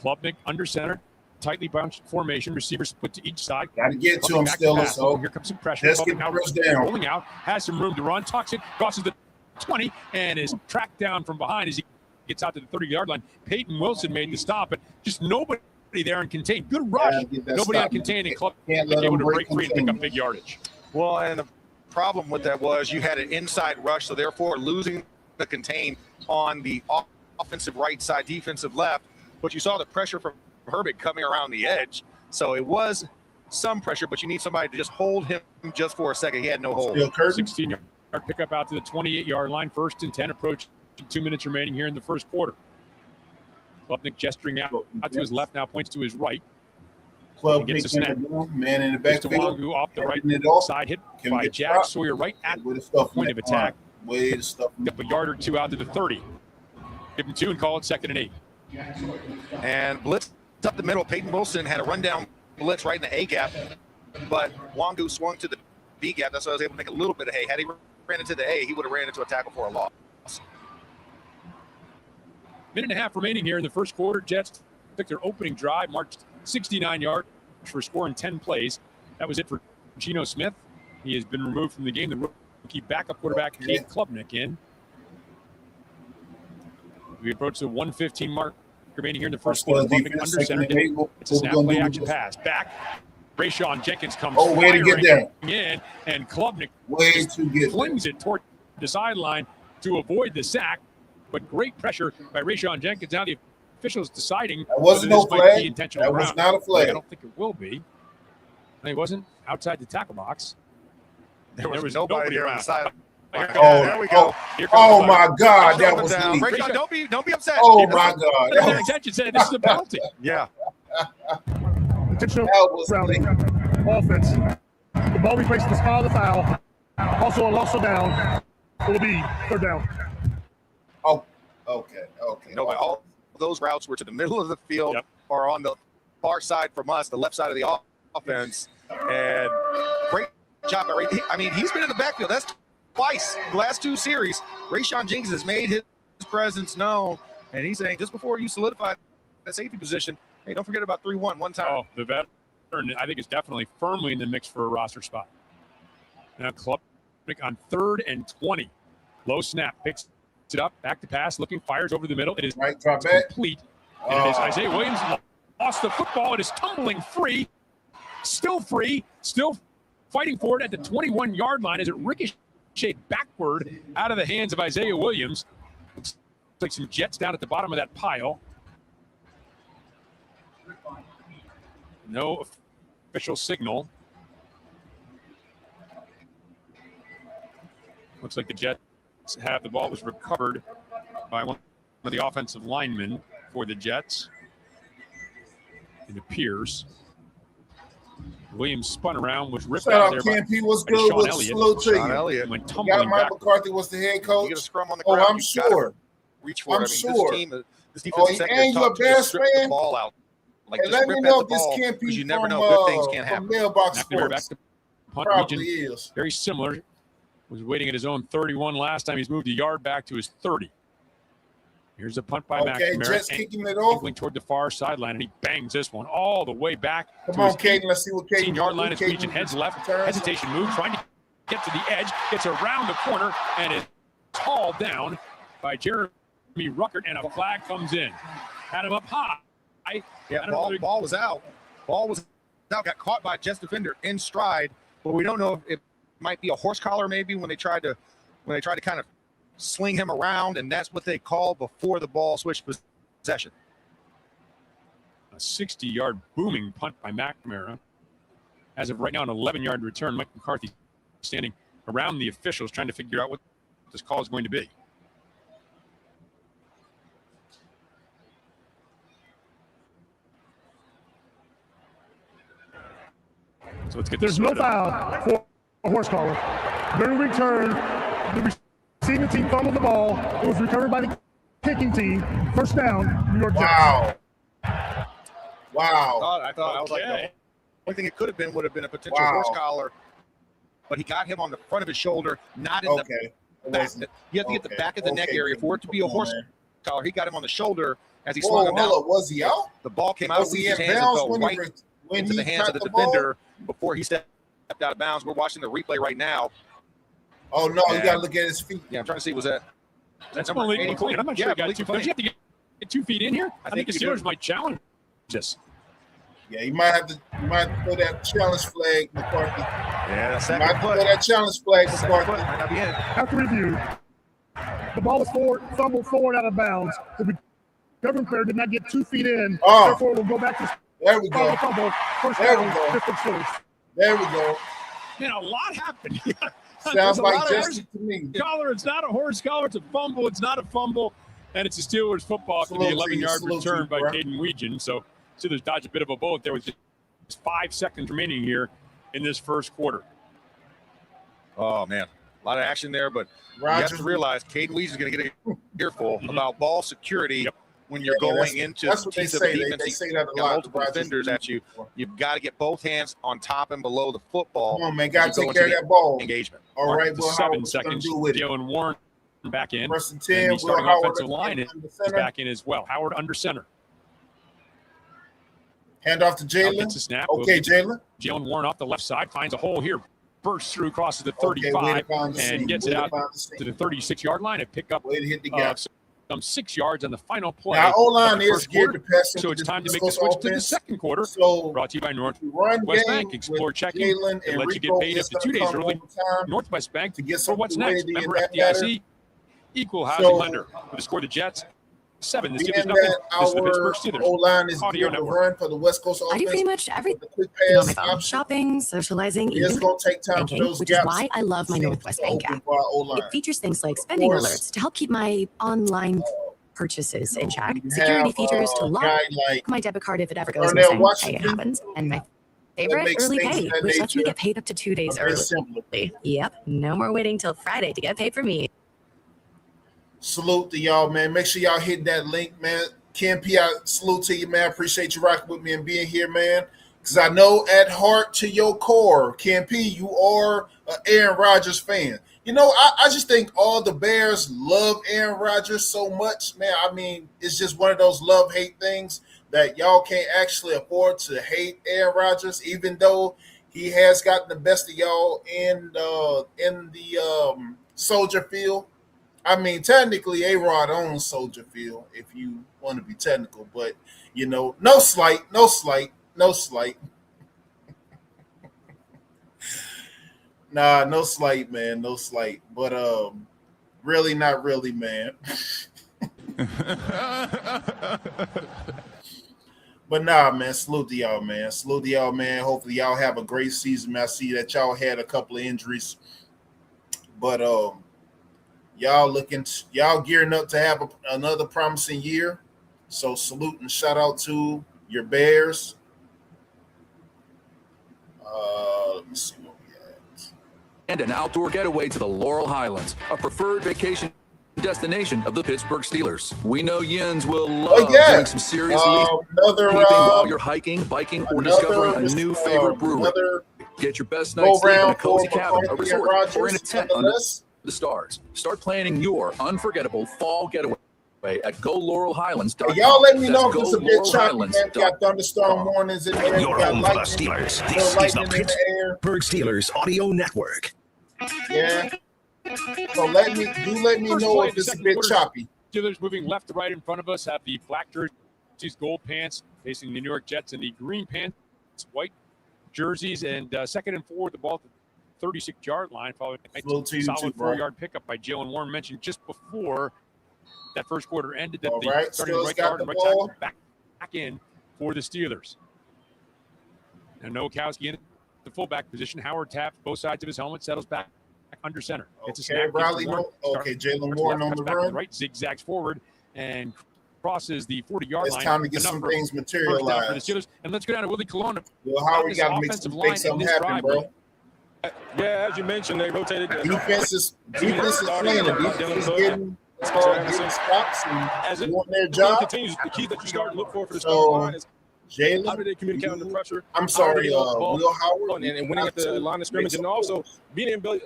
Klubnik under center, tightly bunched formation. Receivers split to each side. Got to get to him still. So here comes some pressure. Let's get pressed down. Rolling out, has some room to run, tucks it, crosses the 20, and is tracked down from behind as he gets out to the 30-yard line. Peyton Wilson made the stop, but just nobody there and contained. Good rush. Nobody on contained, and Klubnik able to break free and pick up big yardage. Well, and the problem with that was you had an inside rush, so therefore losing the contain on the offensive right side, defensive left. But you saw the pressure from Herbig coming around the edge. So it was some pressure, but you need somebody to just hold him just for a second. He had no hold. 16-yard pickup out to the 28-yard line. 1st and 10, approaching 2 minutes remaining here in the first quarter. Klubnik gesturing out to his left, now points to his right. Gets a snap. Man in the backfield. Off the right side, hit by Jack Sawyer right at the point of attack. Up a yard or 2 out to the 30. Give him 2 and call it 2nd and 8. And blitz up the middle. Peyton Wilson had a rundown blitz right in the A gap, but Wangu swung to the B gap. That's why I was able to make a little bit of hay. Had he ran into the A, he would have ran into a tackle for a loss. 1.5 minutes remaining here in the first quarter. Jets took their opening drive, marched 69 yards for scoring 10 plays. That was it for Geno Smith. He has been removed from the game. The rookie backup quarterback, Nate Klubnik, in. We approach the 1:15 mark remaining here in the first quarter. Klubnik under center. It's a snap play action pass. Back. Rayshawn Jenkins comes way to get there. In, and Klubnik flings it toward the sideline to avoid the sack. But great pressure by Rayshawn Jenkins. Now the officials deciding that wasn't no flag. That was not a flag. I don't think it will be. And it wasn't outside the tackle box. There was nobody there on the side. There we go. Oh my God, that was down. Don't be upset. Oh my God. Their attention said this is a penalty. Yeah. Intentional grounding. Offense. The ball we placed the spot of the foul. Also a loss of down. It will be 3rd down. Oh, okay. No, all those routes were to the middle of the field or on the far side from us, the left side of the offense. And great job by Ray. I mean, he's been in the backfield. That's twice the last 2 series. Rayshawn Jenkins has made his presence known, and he's saying just before you solidify that safety position, hey, don't forget about 3-1 one time. Oh, the veteran, I think, is definitely firmly in the mix for a roster spot. Now Klubnik on 3rd and 20. Low snap, picks it up, back to pass, looking, fires over the middle. It is right, drop back. Complete. And it is Isaiah Williams lost the football. It is tumbling free, still fighting for it at the 21-yard line as it ricocheted backward out of the hands of Isaiah Williams. Looks like some Jets down at the bottom of that pile. No official signal. Looks like the Jets Jets have the ball. It was recovered by one of the offensive linemen for the Jets. It appears Williams spun around, was ripped out there. KMP was good. Sean Elliott. Salute to Sean you. Elliott Went tumbling Mike back. McCarthy was the head coach. You get a scrum on the ground. I'm sure. Reach for it. I'm sure. This defensive sector is you're a tough to Bears strip fan? the ball out. Like, And just let me rip know at if the this ball, can't be because you never from, know. Good things can't happen. Mailbox McNamara back Sports. to punt Probably region. is. Very similar. Was waiting at his own 31 last time. He's moved a yard back to his 30. Here's a punt by McNamara. Jets kicking it off. Going toward the far sideline, and he bangs this one all the way back. Come on, Caden. Let's see what Caden 18-yard line is reaching. Heads left. Hesitation move. Trying to get to the edge. Gets around the corner, and is hauled down by Jeremy Ruckert, and a flag comes in. Had him up high. Yeah, ball was out. Ball was out. Got caught by a Jets defender in stride, but we don't know if it might be a horse collar maybe when they tried to kind of sling him around, and that's what they call before the ball switched possession. A 60-yard booming punt by McNamara. As of right now, an 11-yard return. Mike McCarthy standing around the officials trying to figure out what this call is going to be. So let's get There's no foul for a horse collar. During return, the receiving team fumbled the ball. It was recovered by the kicking team. First down, New York Jets. Wow. I was like, the only thing it could have been would have been a potential horse collar, but he got him on the front of his shoulder, not in the back. You have to get the back of the neck area for it to be a horse collar. He got him on the shoulder as he swung him out. Was he out? The ball came out of his hands and fell right into the hands of the defender before he stepped out of bounds. We're watching the replay right now. Oh, no, you got to look at his feet. Yeah, I'm trying to see, was that number 80? I'm not sure he got 2 feet. Does he have to get 2 feet in here? I think the Steelers might challenge this. Yeah, you might have to throw that challenge flag, McCarthy. Yeah, you might have to throw that challenge flag, McCarthy. After review, the ball was fumbled forward out of bounds. The recovery player did not get 2 feet in. Therefore, we'll go back to there we go. There we go. There we go. Man, a lot happened. Sounds like Jesse to me. Collar, it's not a horse collar. It's a fumble. It's not a fumble. And it's a Steelers football after the 11-yard return by Caden Weegan. So Steelers dodged a bit of a bullet there with just 5 seconds remaining here in this first quarter. Oh, man. A lot of action there, but you have to realize Caden Weegan is going to get an earful about ball security when you're going into the piece of the defense. They say that a lot. Multiple defenders at you. You've got to get both hands on top and below the football. Come on, man. Got to take care of that ball. Engagement. All right, well, 7 seconds. Jalen Warren back in. First and 10. And the starting offensive line is back in as well. Howard under center. Hand off to Jalen. Gets a snap. Okay, Jalen. Jalen Warren off the left side finds a hole here. Bursts through, crosses the 35, and gets it out to the 36-yard line and pick up way to hit the gap. Some 6 yards on the final play. Now, O-line is geared to pass. So it's time to make the switch to the second quarter. So brought to you by Northwest Bank. Explore checking and let you get paid up to 2 days early. Northwest Bank to get for what's next. Member FDIC, equal housing lender. With the score, the Jets 7. The Steelers nothing. This is the Pittsburgh Steelers. O-line is geared to run for the West Coast offense. I do pretty much everything on my phone. Shopping, socializing, it's going to take time banking, which is why I love my Northwest Bank app. It features things like spending alerts to help keep my online purchases in check, security features to lock my debit card if it ever goes missing. Hey, it happens. And my favorite, early pay, which lets me get paid up to 2 days early. Yep, no more waiting till Friday to get paid for me. Salute to y'all, man. Make sure y'all hit that link, man. KMP, I salute to you, man. Appreciate you rocking with me and being here, man. Because I know at heart to your core, KMP, you are an Aaron Rodgers fan. You know, I just think all the Bears love Aaron Rodgers so much, man. I mean, it's just one of those love-hate things that y'all can't actually afford to hate Aaron Rodgers, even though he has gotten the best of y'all in the Soldier Field. I mean, technically, A-Rod owns Soldier Field, if you want to be technical. But, you know, no slight. Nah, no slight, man. No slight. But really, not really, man. But nah, man, salute to y'all, man. Salute to y'all, man. Hopefully y'all have a great season, man. I see that y'all had a couple of injuries. But y'all gearing up to have another promising year. So salute and shout out to your Bears. Let me see what we have. And an outdoor getaway to the Laurel Highlands, a preferred vacation destination of the Pittsburgh Steelers. We know Yins will love doing some serious leaping while you're hiking, biking, or discovering a new favorite brewery. Get your best night's sleep in a cozy cabin, a resort, or in a tent under the stars. Start planning your unforgettable fall getaway at GoLaurelHighlands.com. Y'all let me know if it's a bit choppy, man. We got thunderstorm warnings in there. Your home for the Steelers. This is the Pittsburgh Steelers Audio Network. Yeah. So let me know if it's a bit choppy. Steelers moving left to right in front of us have the black jerseys, gold pants facing the New York Jets, and the green pants, white jerseys. And 2nd and 4, the ball at the 36-yard line, following a solid 4-yard pickup by Jalen Warren, mentioned just before that first quarter ended. That the starting right guard and right tackle back in for the Steelers. And Nowakowski in the fullback position. Howard taps both sides of his helmet, settles back under center. It's a snap. Jalen Warren on the run. Right, zigzags forward and crosses the 40-yard line. It's time to get some things materialized. For the Steelers. And let's go down to Willie Colon. Well, Howard got to make something happen, bro. Yeah, as you mentioned, they rotated. Defense is playing. The defense is getting stops and doing their job. Continues. The key that you start to look for the starting line is Jalen. How do they communicate under pressure? I'm sorry, Will Howard. And winning at the line of scrimmage, and also being able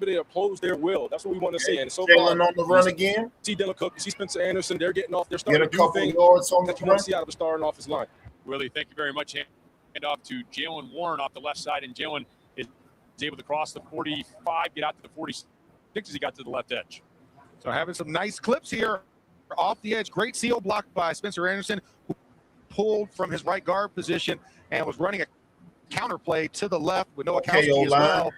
to oppose their will. That's what we want to see. And so Jalen on the run again. See Dylan Cook, see Spencer Anderson. They're getting off. They're starting to do things that you want to see out of a starting offensive line. Willie, thank you very much. Hand off to Jalen Warren off the left side, and Jalen is able to cross the 45, get out to the 46 as he got to the left edge. So having some nice clips here off the edge. Great seal block by Spencer Anderson, who pulled from his right guard position and was running a counter play to the left with Nowakowski as well.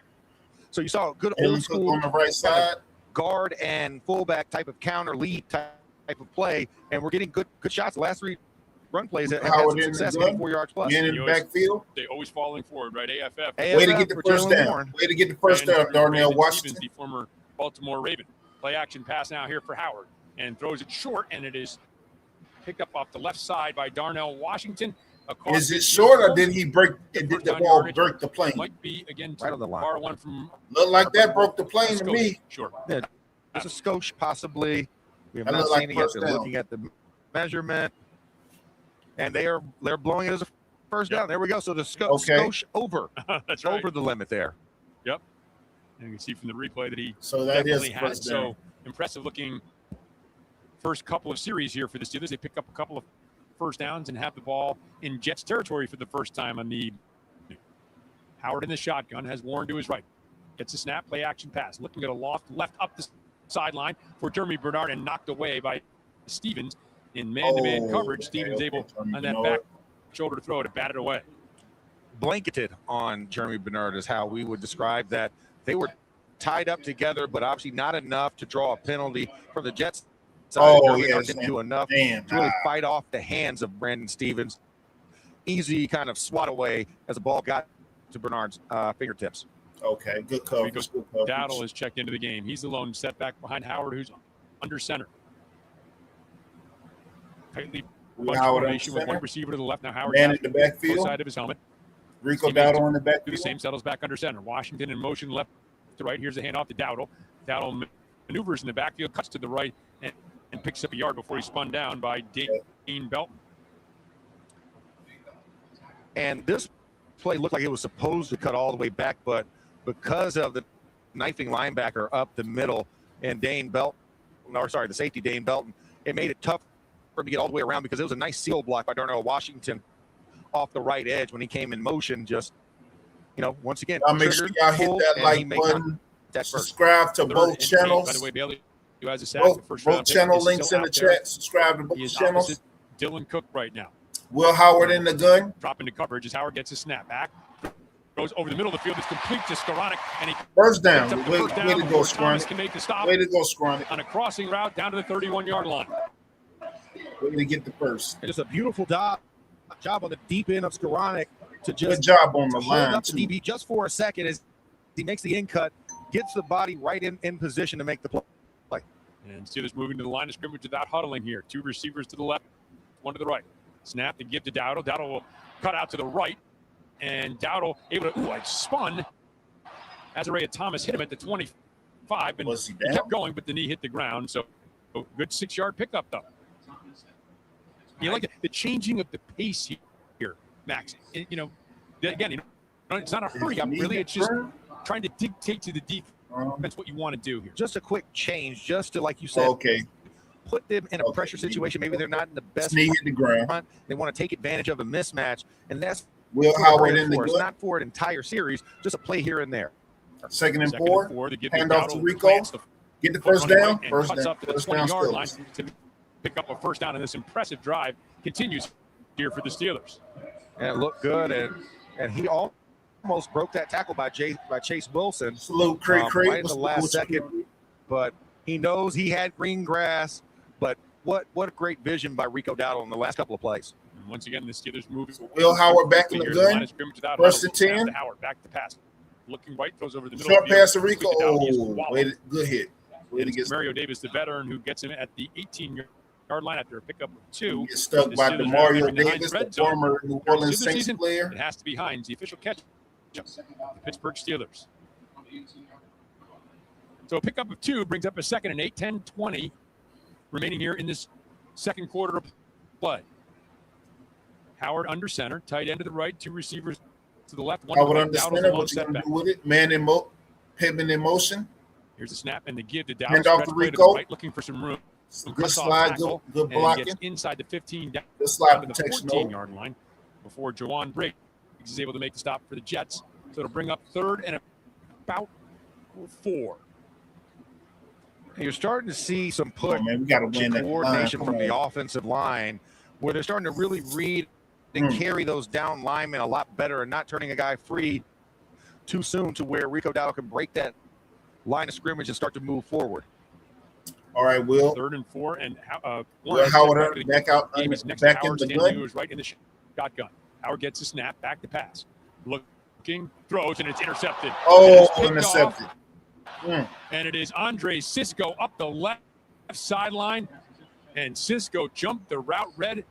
So you saw a good old school on the right side guard and fullback type of counter lead type of play, and we're getting good shots. The last 3 run plays that have had some success, getting 4 yards plus. In the backfield. They always falling forward, right? AFF. Way to get the first down. Way to get the first down, Darnell Washington. The former Baltimore Raven. Play action pass now here for Howard, and throws it short, and it is picked up off the left side by Darnell Washington. Is it short, or did he break? Did the ball break the plane? Might be again right on the line. Far one from. Looked like that broke the plane to me. Sure. Yeah, it's a skosh possibly. We have not seen it yet. They're looking at the measurement, and they're blowing it as a first down. There we go. So the skosh over. That's right. Over the limit there. Yep. And you can see from the replay that he definitely has. So impressive looking first couple of series here for the Steelers. They pick up a couple of first downs and have the ball in Jets territory for the first time on the Howard in the shotgun, has Warren to his right. Gets a snap, play action pass. Looking at a loft left up the sideline for Jeremy Bernard and knocked away by Stevens in man-to-man coverage. Stevens able on that back shoulder throw to bat it away. Blanketed on Jeremy Bernard is how we would describe that. They were tied up together, but obviously not enough to draw a penalty from the Jets. Didn't do enough to really fight off the hands of Brandon Stevens. Easy kind of swat away as the ball got to Bernard's fingertips. Okay, good coverage. Dowdle is checked into the game. He's the lone setback behind Howard, who's under center. Tightly bunched formation with one receiver to the left. Now Howard man in the backfield, side of his helmet. Rico Dowdle in the backfield. Do the same, settles back under center. Washington in motion left to right. Here's a handoff to Dowdle. Dowdle maneuvers in the backfield, cuts to the right, and picks up a yard before he's spun down by Dean Belton. And this play looked like it was supposed to cut all the way back, but because of the knifing linebacker up the middle and the safety Dane Belton, it made it tough for him to get all the way around because it was a nice seal block by Darnell Washington off the right edge when he came in motion. Just, once again, make sure y'all hit that like button. Subscribe to both channels. By the way, Bailey, who has a sack, both channel links in the chat. Subscribe to both channels. Dylan Cook right now. Will Howard in the gun. Drop into coverage as Howard gets a snap back. Goes over the middle of the field. It's complete to Skoranek. And he first down. Way to go, Skoranek. Can make the stop. Way to go, Skoranek. On a crossing route down to the 31-yard line. Way to get the first. Just a beautiful job on the deep end of Skoranek to just good job on the line up the DB just for a second as he makes the in cut, gets the body right in position to make the play. And Steelers moving to the line of scrimmage without huddling here. 2 receivers to the left, 1 to the right. Snap to give to Dowdle. Dowdle will cut out to the right. And Dowdle able to, I spun. Azariah Thomas hit him at the 25. And he kept going, but the knee hit the ground. So good 6-yard pickup, though. You like the changing of the pace here, Max. Again, it's not a hurry up, really. It's just trying to dictate to the defense what you want to do here. Just a quick change, just to, like you said, put them in a pressure situation. Maybe they're not in the best knee hit the ground. They want to take advantage of a mismatch, and that's Will Howard in the good. Not for an entire series, just a play here and there. Second and 4. Hand off to Rico. Get the first down. First down. Up to the 20-yard line to pick up a first down, and this impressive drive continues here for the Steelers. And it looked good, and he almost broke that tackle by Chase Wilson. Salute, right in the last second. But he knows he had green grass. But what a great vision by Rico Dowdle in the last couple of plays. And once again, the Steelers moving. Will Howard back in the gun. First and 10. Howard back to pass. Looking right, throws over the middle. Short pass to Rico. Good hit. Mario Davis, the veteran, who gets him at the 18-yard line after a pickup of 2. Gets stuck by Mario Davis, the former New Orleans Saints player. It has to be Hines, the official catch. The Pittsburgh Steelers. So a pickup of 2 brings up a 2nd and 8, 10, 20 remaining here in this second quarter of play. Howard under center, tight end to the right, 2 receivers to the left. Howard under center, what you gonna do with it? Man in Pittman in motion. Here's the snap and the give to Dallas. Hand off to Rico. Right, looking for some room. Good slide, good blocking. Gets inside the 15 down slide to the 14-yard line before Jawan Briggs is able to make the stop for the Jets. So it'll bring up 3rd and about 4. You're starting to see some push, we gotta win that coordination from the offensive line, where they're starting to really read and carry those down linemen a lot better and not turning a guy free too soon to where Rico Dowdle can break that line of scrimmage and start to move forward. All right, Will. 3rd and 4, and Howard back out, back in the gun. He was right in the shotgun. Howard gets a snap, back to pass. Looking, throws, and it's intercepted. Intercepted. And it is Andre Cisco up the left sideline, and Cisco jumped the route, read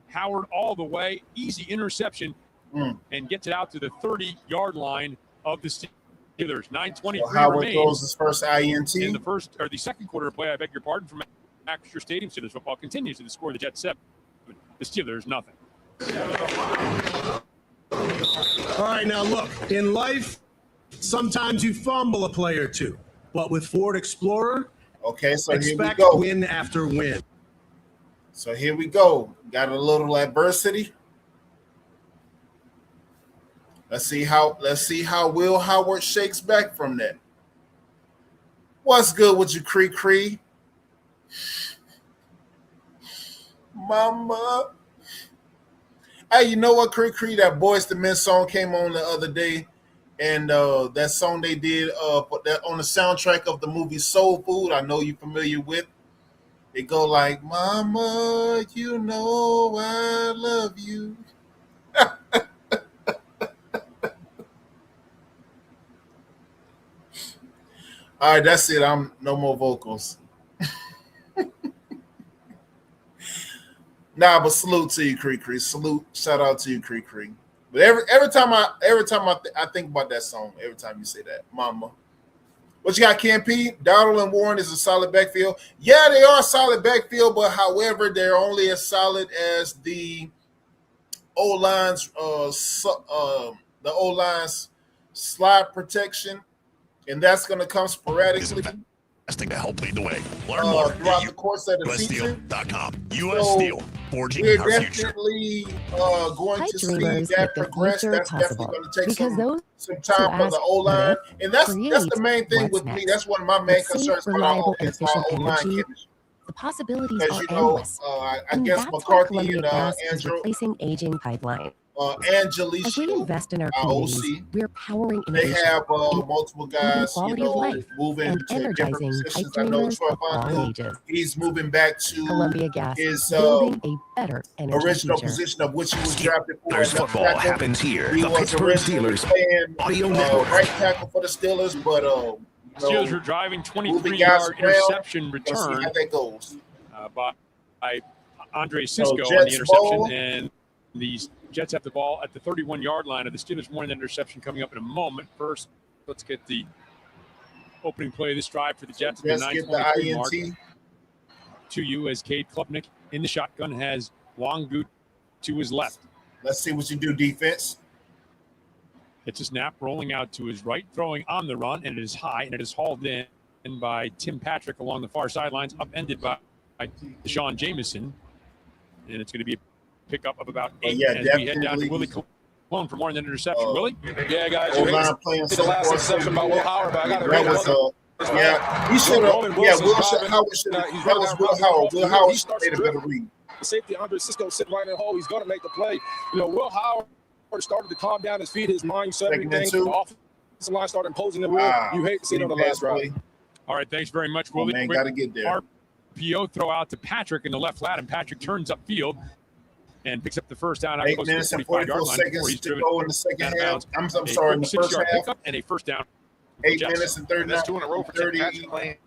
Howard all the way, easy interception, and gets it out to the 30-yard line of the Steelers. 9:23 Howard remains. throws his first INT. In the second quarter of play, I beg your pardon, from Acrisure Stadium. Steelers football continues to the score of the Jets 7. The Steelers nothing. All right, now look, in life, sometimes you fumble a play or two, but with Ford Explorer, so expect here we go. Win after win. So here we go. Got a little adversity. Let's see how Will Howard shakes back from that. What's good with you, Cree? Mama. Hey, you know what, Cree? That Boyz II Men song came on the other day, and that song they did put that on the soundtrack of the movie Soul Food. I know you're familiar with. It go like, Mama, you know I love you. All right, that's it. I'm no more vocals. Nah, but salute to you, Cree. Salute, shout out to you, Cree. But every time I think about that song, every time you say that, Mama. What you got, KMP? Dowdle and Warren is a solid backfield. Yeah, they are a solid backfield, but however, they're only as solid as the O-line's slide protection, and that's going to come sporadically. Investing to help lead the way. Learn more throughout the course of the season. USSteel.com. US Steel, forging our future. We're definitely going to see that progress. That's definitely going to take some time for the O-line. And that's the main thing with me. That's one of my main concerns for our offense, our O-line chemistry. The possibilities As are you know, endless. I guess McCarthy and Andrew, replacing aging pipeline. Angelique, as we invest in our communities, we're powering they innovation, have multiple guys, quality of life, moving and to different energizing positions. pipe I know dreamers of all Troy ages. He's moving back to Columbia Gas, his building a better energy original future. position of which he was drafted for. Steelers football happens here. He The was Pittsburgh originally Steelers playing audio network. right tackle for the Steelers, but Steelers are driving 23-yard interception return how that goes. By Andre Cisco on the interception, ball. and the Jets have the ball at the 31-yard line of the Steelers. More than interception coming up in a moment. First, let's get the opening play of this drive for the Jets. Let's get the mark. INT. To you as Cade Klubnik in the shotgun has Longoot to his left. Let's see what you do, defense. It's a snap rolling out to his right, throwing on the run, and it is high, and it is hauled in by Tim Patrick along the far sidelines, upended by Deshaun Jameson. And it's going to be a pickup of about 8 as we head down to Willie Cologne for more than an interception. Willie? Yeah, guys. Playing the last interception by Will Howard, but I got to he should have. Will Howard. Will Howard made a better read. The safety Andre Cisco sitting right in the hole. He's going to make the play. Will Howard started to calm down his feet, his mindset, everything. The offensive line started imposing the will. You hate to see it on the last drive. All right, thanks very much, Willie. Man, got to get there. RPO throw out to Patrick in the left flat, and Patrick turns upfield and picks up the first down. 8 minutes and 44 seconds to go in the second half. I'm sorry, in the first half. And a first down. 8 minutes and 39. That's 2 in a row for 35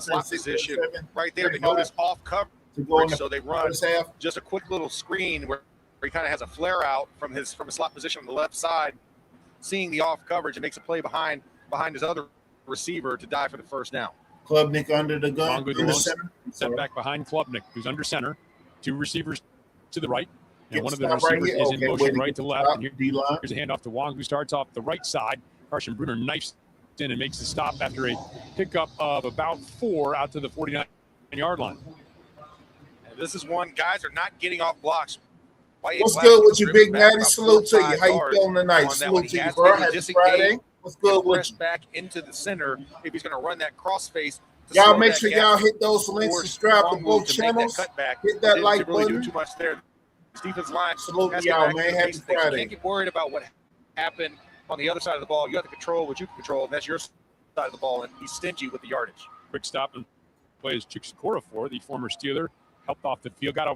slot position right there. They notice off coverage, so they run just a quick little screen where he kind of has a flare out from his slot position on the left side, seeing the off coverage and makes a play behind his other receiver to die for the first down. Klubnik under the gun in the center. Set back behind Klubnik, who's under center. 2 receivers to the right. And one of the receivers is in motion right to left. And here's a handoff to Wong, who starts off the right side. Carson Bruner knifes in and makes the stop after a pickup of about 4 out to the 49-yard line. And this is one, guys are not getting off blocks. What's good with you, Big Natty? Salute to you. How you feeling tonight? Salute to you, bro. Happy Friday. What's good with you? Back into the center if he's going to run that cross face. Y'all make sure y'all hit those links, subscribe to both channels. Hit that like really button. Do too much there. Steven's line. Salute to y'all, man. Happy Friday. You can't get worried about what happened on the other side of the ball. You have to control what you can control, and that's your side of the ball, and he's stingy with the yardage. Quick stop and plays Chicks for the former Steeler. Helped off the field, got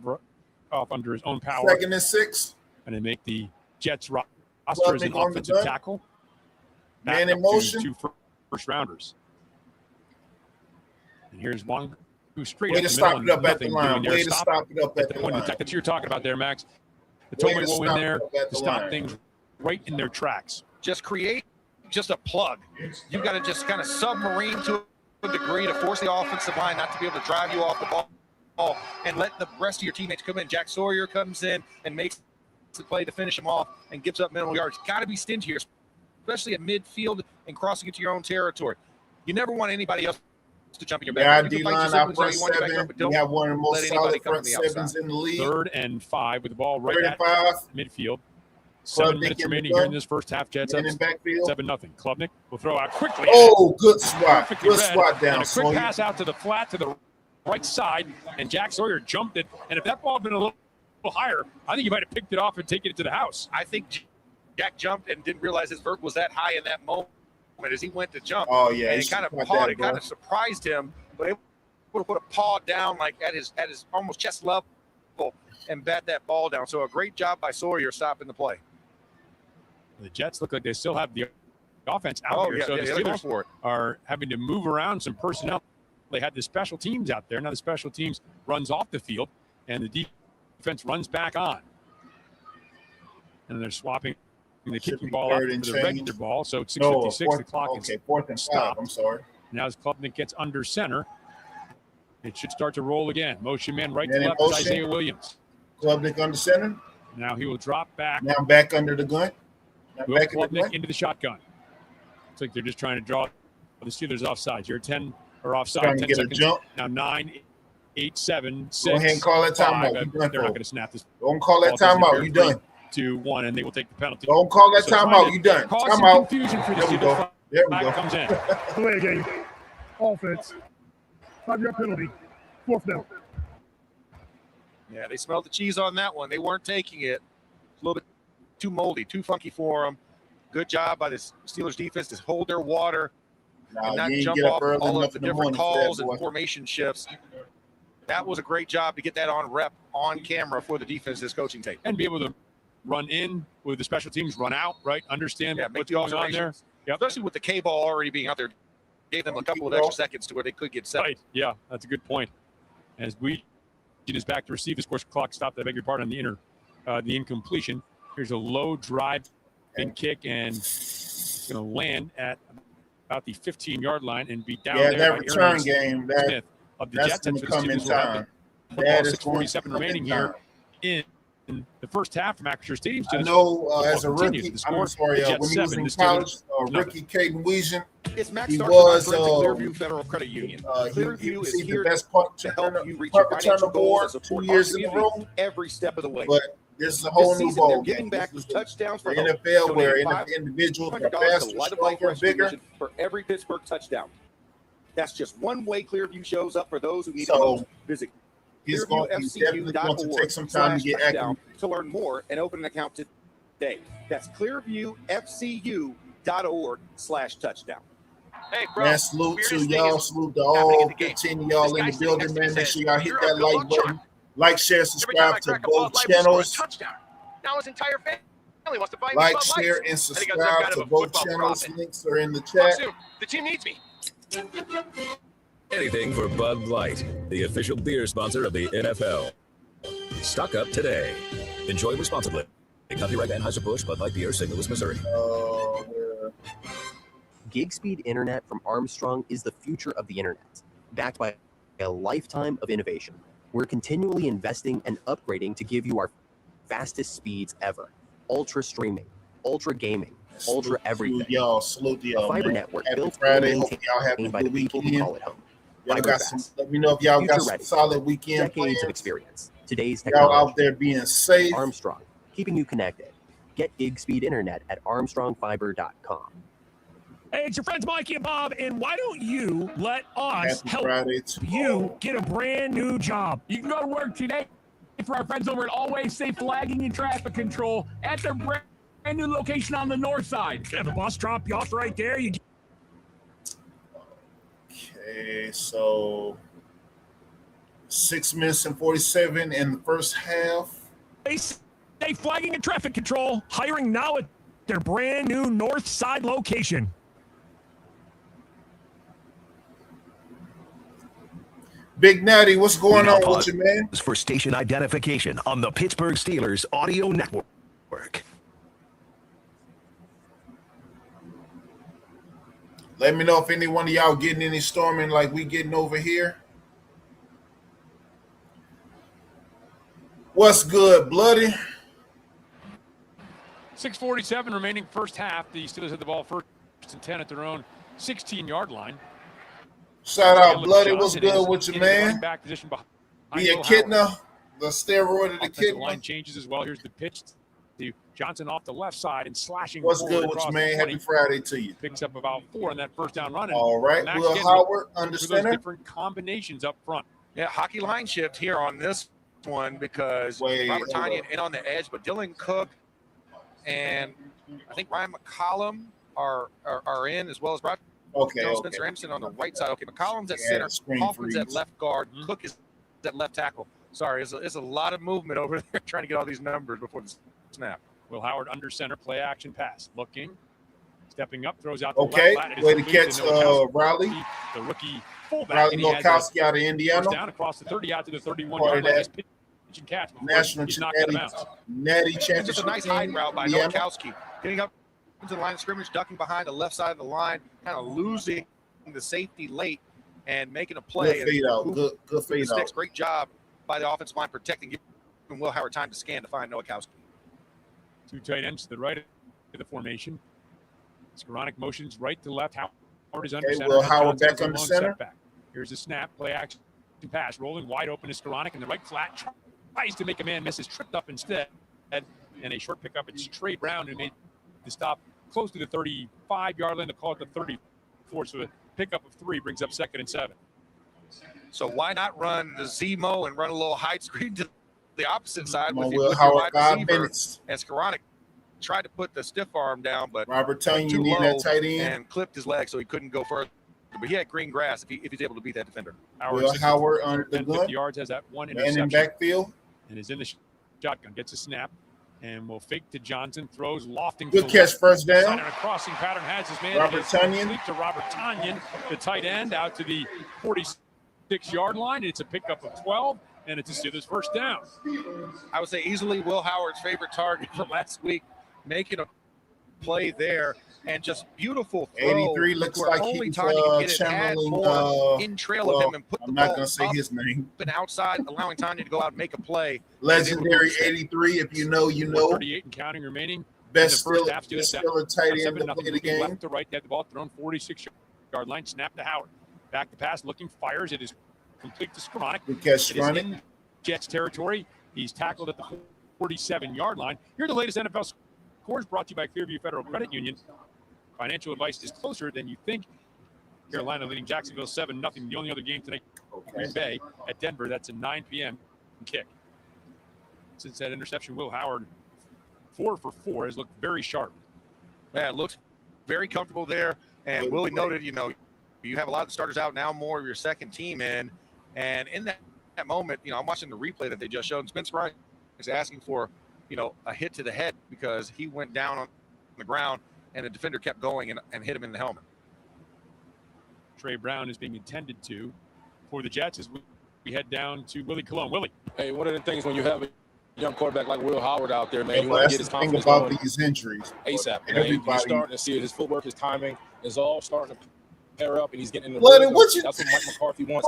off under his own power. 2nd and 6. And they make the Jets roster as an offensive tackle. Man in motion. 2 first rounders. And here's Wong, who's straight Way to stop it up at the line. Way to stop it up at the line. That's what you're talking about there, Max. The Tobin will in there to stop things right in their tracks. Just create just a plug. You've got to just kind of submarine to a degree to force the offensive line not to be able to drive you off the ball and let the rest of your teammates come in. Jack Sawyer comes in and makes the play to finish him off and gives up minimal yards. Got to be stingy here, especially at midfield and crossing into your own territory. You never want anybody else to jump in your back. Yeah, D-line, our front 7. We have one of the most solid front 7s in the league. 3rd and 5 with the ball right at midfield. 7 minutes remaining here in this first half. Jets up 7-0. Klubnik will throw out quickly. Oh, good swat. Good swat down. And a quick pass out to the flat to the right side, and Jack Sawyer jumped it. And if that ball had been a little higher, I think he might have picked it off and taken it to the house. I think Jack jumped and didn't realize his vert was that high in that moment as he went to jump. Oh, yeah. And he kind of pawed. It kind of surprised him, but it would have put a paw down like at his almost chest level and bat that ball down. So a great job by Sawyer stopping the play. The Jets look like they still have the offense out here. So the Steelers are having to move around some personnel. They had the special teams out there. Now the special teams runs off the field, and the defense runs back on. And they're swapping the kicking ball out for the regular ball. So it's 6:56. The clock is 4th and 5. I'm sorry. Now as Klubnik gets under center, it should start to roll again. Motion man right to left is Isaiah Williams. Klubnik under center. Now he will drop back. Now back under the gun. Klubnik into the shotgun. It's like they're just trying to draw the Steelers offside. You're 10 or offside. Trying 10 to get seconds. A jump. Now 9, 8, 7, 6. Go ahead and call that timeout. They're not going to snap this. Don't call that timeout. You done. 2-1, and they will take the penalty. Don't call that timeout. You done. Timeout. Confusion for the There we go. There we go. Comes in. Play game. Offense. 5-yard penalty. 4th down. Yeah, they smelled the cheese on that one. They weren't taking it. A little bit too moldy, too funky for them. Good job by the Steelers defense to hold their water and not jump off all of the different calls and formation shifts. That was a great job to get that on rep, on camera for the defense's coaching tape. And be able to run in with the special teams, run out, right? Understand what's going on there. Yep. Especially with the K-ball already being out there gave them a couple of extra seconds to where they could get set. Right. Yeah, that's a good point. As we is back to receive, of course, clock stopped. I beg your pardon on the incompletion. Here's a low drive and kick, and it's going to land at about the 15-yard line and be down there. That return game, Smith of the that's going to come in time. That is 6:47 remaining here in the first half from Acrisure Stadium. I know as a rookie, I'm sorry, when he was in college, rookie Caden Weesion, he was Clearview Federal Credit Union. Clearview is here the best punt to help you reach your financial goals and 2 years in a row every step of the way. But this is a whole new ball game. Giving back with touchdowns for the NFL, where individuals are faster, stronger, bigger for every Pittsburgh touchdown. That's just one way Clearview shows up for those who need to visit. He's definitely going to take some time to get accurate. To learn more and open an account today. That's clearviewfcu.org/touchdown. Hey, bro. Man, salute to y'all. Salute to all 15 of y'all in the building, man. Make sure y'all hit that like button. Like, share, subscribe to both channels. Now his entire family wants to buy like, share, and subscribe to both channels. Links are in the chat. The team needs me. Anything for Bud Light, the official beer sponsor of the NFL. Stock up today. Enjoy responsibly. Copyright Anheuser-Busch, Bud Light Beer, St. Louis, Missouri. Gig speed internet from Armstrong is the future of the internet, backed by a lifetime of innovation. We're continually investing and upgrading to give you our fastest speeds ever. Ultra streaming, ultra gaming, ultra everything. Salute y'all, fiber man. network Happy built Friday. and Hope y'all have a by good the people who weekend. call it home. Y'all got some, let me know if y'all got some solid weekend decades plans. of experience. Today's Y'all technology. out there being safe. Armstrong, keeping you connected. Get gig speed internet at armstrongfiber.com. Hey, it's your friends Mikey and Bob, and why don't you let us Happy help Friday you get a brand new job? You can go to work today for our friends over at Always Safe Flagging and Traffic Control at their brand new location on the north side. Yeah, the bus drop you off right there. Okay, so 6 minutes and 47 in the first half. Safe Flagging and Traffic Control, hiring now at their brand new north side location. Big Natty, what's going on with you, man? For station identification on the Pittsburgh Steelers audio network. Let me know if any one of y'all getting any storming like we getting over here. What's good, Bloody? 6:47 remaining first half. The Steelers had the ball first and 10 at their own 16-yard line. Shout out, Bloody. What's good with you, man? Back position behind The echidna, the steroid of the echidna. Line changes as well. Here's the pitch to Johnson off the left side and slashing. What's good with you, man? Happy Friday to you. Picks up about 4 on that first down run. All right, Will Howard, under center. Different combinations up front. Yeah, hockey line shift here on this one because Robert Tanya in on the edge, but Dylan Cook and I think Ryan McCollum are in, as well as Roger Spencer Anderson on the right side. Okay, McCollum's at center, Hoffman's at left guard, Cook is at left tackle. Sorry, there's a lot of movement over there trying to get all these numbers before the snap. Will Howard under center, play action pass, looking, stepping up, throws out. Okay, way to catch Riley. The rookie fullback. Riley Nowakowski out of Indiana. Down across the 30 out to the 31-yard line. Pitch and catch. National Natty Championship. Just a nice hide route by Nowakowski. Getting up into the line of scrimmage, ducking behind the left side of the line, kind of losing the safety late and making a play. Good fade out. Good fade out. Great job by the offensive line protecting, giving Will Howard time to scan to find Nowakowski. 2 tight ends to the right of the formation. Skoranek motions right to left. Howard is under center. Will Howard back under center. Setback. Here's a snap, play action pass, rolling wide open to Skoranek in the right flat. Tries to make a man miss, is tripped up instead. And a short pickup. It's Trey Brown who made the stop close to the 35-yard line. They call it the 34. So a pickup of 3 brings up 2nd and 7. So why not run the Zemo and run a little hide screen to the opposite side with Will your Howard, wide 5 receiver? minutes. And Skoranek tried to put the stiff arm down, but Robert Tonyan, too you need low that tight end. and clipped his leg, so he couldn't go further. But he had green grass if he's able to beat that defender. Will Howard under the gun. 50 yards, has that one Man interception. in backfield. And is in the shotgun, gets a snap, And will fake to Johnson, throws lofting. Good catch, first down. And a crossing pattern has his man. Robert Tonyan. To Robert Tonyan, the tight end, out to the 46-yard line. It's a pickup of 12, and it's a Steelers first down. I would say easily Will Howard's favorite target from last week, making a play there, and just beautiful throw. 83 looks like only time you can get it, add more in trail of him and put the I'm ball not going to say his name. and outside, allowing Tanya to go out and make a play. Legendary 83, if you know, you know. 38 and counting remaining. Best Steelers tight end to play the game. Left to right, they had the ball thrown 46-yard line, snap to Howard. Back to pass, looking, fires. It is complete to Skronik. Good catch, Skronik. In Jets territory. He's tackled at the 47-yard line. Here are the latest NFL scores brought to you by Clearview Federal Credit Union. Financial advice is closer than you think. Carolina leading Jacksonville 7-0. The only other game tonight, Green Bay at Denver. That's a 9 p.m. kick. Since that interception, Will Howard, 4 for 4, has looked very sharp. Yeah, it looks very comfortable there. And Willie noted, you have a lot of starters out now, more of your second team in. And in that moment, I'm watching the replay that they just showed. And Spencer Rice is asking for, a hit to the head because he went down on the ground and the defender kept going and hit him in the helmet. Trey Brown is being attended to for the Jets as we head down to Willie Colon. Willie. Hey, one of the things when you have a young quarterback like Will Howard out there, man, you want That's to get his the thing confidence about going these injuries. ASAP. You're starting to see it. His footwork, his timing is all starting to pair up, and he's getting in the Bloody, rhythm. what you, That's what Mike McCarthy wants.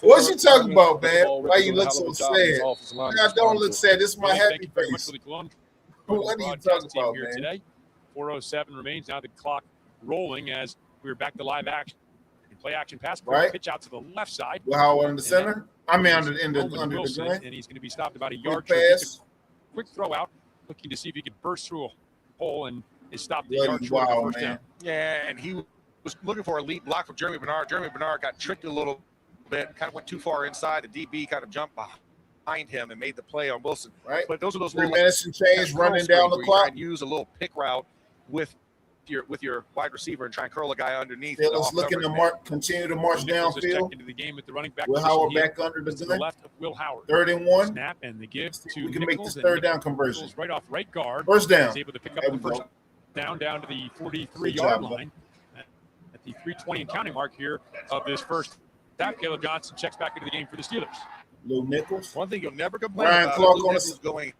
What you talking about, man? Why you look so sad? I don't look sad. This is my happy face. What are you talking about, man? Today, 4:07 remains. Now the clock rolling as we're back to live action. Play action pass, right? Pitch out to the left side. Will Howard in the center. I mean, under the gun. And he's going to be stopped about a yard. Pass. Quick throw out, looking to see if he could burst through a hole and is stopped the yard short of the first down. Yeah, and he was looking for a lead block from Jeremy Bernard. Jeremy Bernard got tricked a little bit, kind of went too far inside. The DB kind of jumped behind him and made the play on Wilson. Right. But those are those 3 minutes and change running down the clock. And use a little pick route with your wide receiver and try and curl a guy underneath. Phillips looking to continue to march downfield. Into the game with the running back. Will Howard back under the gun. Left of Will Howard. 3rd and 1. Snap and the give to we can make this 3rd down conversion. Right off right guard. First down. He's able to pick up the first down to the 43-yard line. At the 3:20 and counting mark here of this first half, Caleb Johnson checks back into the game for the Steelers. Lou Nichols. One thing you'll never complain Ryan about Clark Lou Nichols going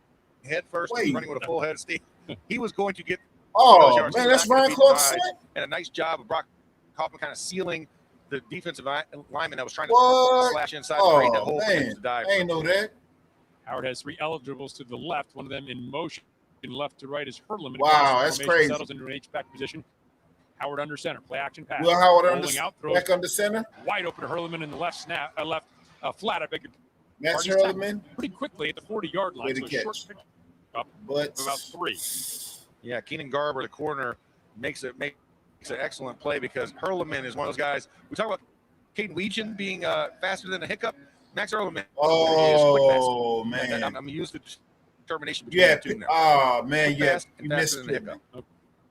head first and running with a full head of steam. He was going to get man, that's Ryan Clark's son. And a nice job of Brock Hoffman kind of sealing the defensive lineman that was trying to slash inside the grade that hole for him to dive. I ain't know that. Howard has 3 eligibles to the left, one of them in motion. Left to right is Hurlman. Wow, that's crazy. Settles into an H-back position. Howard under center. Play action pass. Will Howard back under center. Wide open to Hurlman in the left snap. Left flat. I beg your That's Hurlman. Pretty quickly at the 40-yard line. So short pick up but about 3. Yeah, Keenan Garber, the corner, makes an excellent play because Hurlman is one of those guys. We talk about Caden Weegan being faster than a hiccup. Max Hurlman. Oh, is quick, man. I'm used to determination between the two now. Oh, man, yeah. You missed it.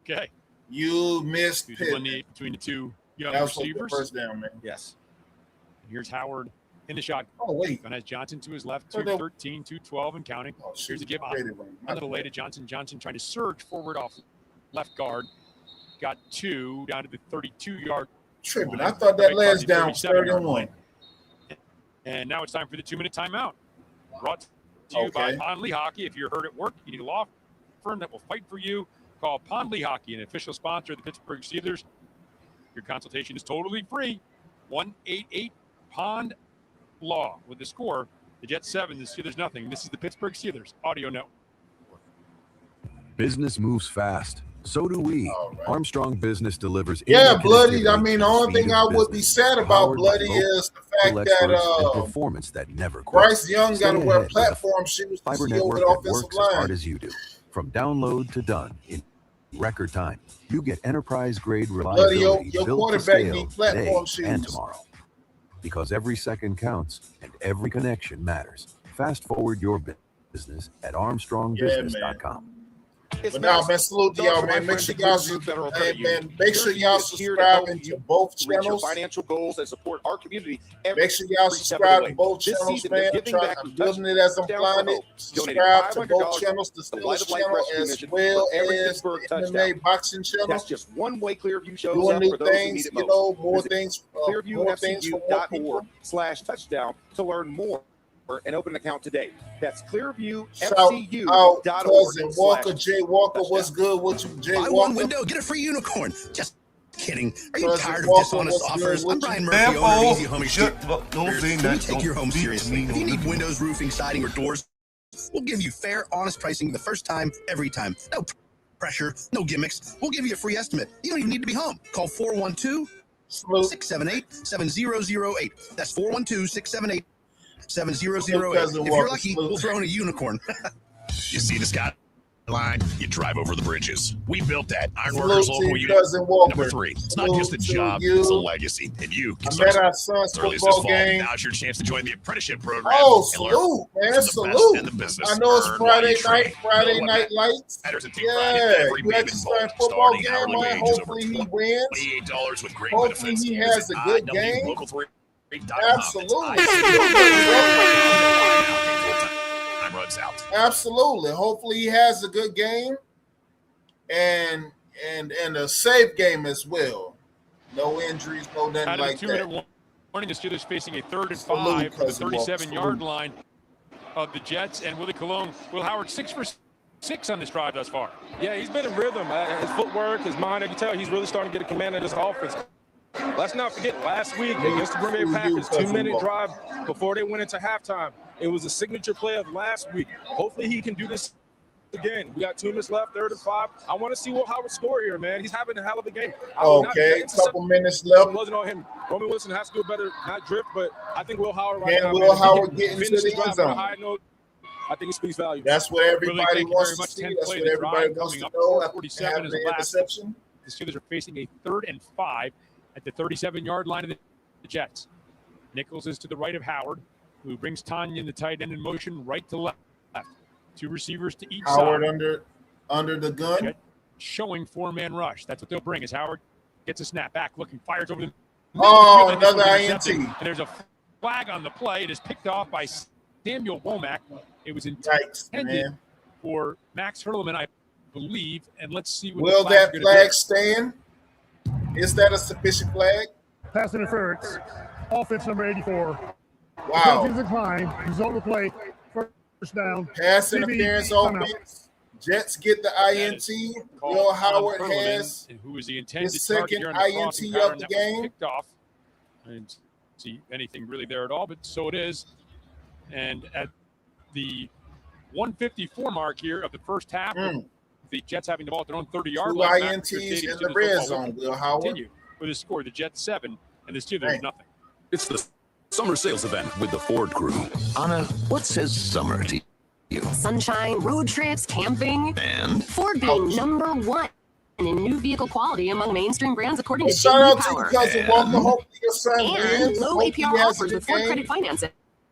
Okay. You missed it. Between the two young receivers. First down, man. Yes. Here's Howard in the shot. Oh, wait. And has Johnson to his left, 213, 212 and counting. Here's a give off. A little late to Johnson. Johnson trying to surge forward off left guard. Got 2 down to the 32-yard. Tripping. I thought that last down was 31. And now it's time for the 2-minute timeout. Brought to you by Pond Lee Hockey. If you're hurt at work, you need a law firm that will fight for you. Call Pond Lee Hockey, an official sponsor of the Pittsburgh Steelers. Your consultation is totally free. 1-888-POND-LAW. With the score, the Jets 7, the Steelers nothing. This is the Pittsburgh Steelers Audio Network. Business moves fast. So do we. Armstrong Business delivers. Yeah, Bloody. I mean, the only thing I would be sad about, Bloody, is the fact that performance that never Bryce Young got to wear platform shoes to see over the offensive line. As hard as you do. From download to done in record time, you get enterprise-grade reliability your built quarterback to scale need platform today and shoes. tomorrow. Because every second counts and every connection matters. Fast forward your business at ArmstrongBusiness.com. But now, man, salute to y'all, man. Make sure y'all subscribing to both channels. Financial goals that support our community. Make sure y'all subscribe to both channels, man. I'm building it as I'm flying it. Subscribe to both channels, the Steelers channel as well as the MMA boxing channel. That's just one way Clearview shows doing up new for those things, who need it you know, most. more Visit things for more people. clearviewfcu.org/touchdown to learn more and open an account today. That's Shout clearviewfcu.org. out Cousin Walker, Jay Walker. What's good with you, Jay Walker? Buy one window, get a free unicorn. Just kidding. Are you tired of dishonest offers? I'm Brian Murphy, owner of Easy Home Exchange. Can we take your home seriously? If you need windows, roofing, siding, or doors, we'll give you fair, honest pricing the first time, every time. No pressure, no gimmicks. We'll give you a free estimate. You don't even need to be home. Call 412-678-7008. That's 412-678-7008. If you're lucky, we'll throw in a unicorn. You see the skyline, you drive over the bridges. We built that. Ironworkers Local Unit number 3. It's not just a job, it's a legacy. And you can start our son's early this football fall. game. Now's your chance to join the apprenticeship program. Oh, and learn salute, man, from the salute. best in the business. I know it's Earn while you Friday train. night lights. Matters at Yeah, every you baby exercise bowl. football Starting game, hourly man. wages over Hopefully he wins. $28 with great Hopefully benefits. he has a good game. Absolutely. Runs out. Absolutely. Hopefully he has a good game and a safe game as well. No injuries, no nothing Out of like the that. 2-minute warning, the Steelers facing a 3rd and 5 from the 37-yard line of the Jets, and Willie Colon, Will Howard 6 for 6 on this drive thus far. Yeah, he's been in rhythm. His footwork, his mind, I can tell he's really starting to get a command of this offense. Let's not forget, last week against the Green Bay Packers, 2-minute drive before they went into halftime. It was a signature play of last week. Hopefully he can do this again. We got 2 minutes left, 3rd and 5. I want to see Will Howard score here, man. He's having a hell of a game. Okay, a couple minutes left. It wasn't on him. Roman Wilson has to do better, not drift, but I think Will Howard right now. Will Howard get into the end zone? I think it speaks volume. That's what everybody wants to see. That's what everybody wants to know. After 47 is the interception. The Steelers are facing a 3rd and 5 at the 37-yard line of the Jets. Nichols is to the right of Howard, who brings Tanya in the tight end in motion right to left. 2 receivers to each Howard side. under the gun. Showing 4-man rush. That's what they'll bring as Howard gets a snap back, looking, fires over the Oh, another INT. And there's a flag on the play. It is picked off by Samuel Womack. It was intended for Max Hurleman, I believe. And let's see what will that flag stand? Is that a sufficient flag? Pass interference. Offense number 84. Wow. Decline. Result of the play. First down. Pass interference offense. Jets get the INT. Will Howard has who is the intended his second INT of the game. Picked off. And see anything really there at all, but so it is. And at the 154 mark here of the first half, the Jets having the ball at their own 30-yard line. 2 INTs in the red zone, Will Howard. Continue with a score, the Jets 7 and the Steelers nothing. It's the summer sales event with the Ford crew. Anna, what says summer to you? Sunshine, road trips, camping. And? Ford being number 1 in new vehicle quality among mainstream brands according to Shout out J.D. to Power. you, Cousin Walker. Hopefully your son And wins. low Hope he APR has a offers good with Ford game. credit financing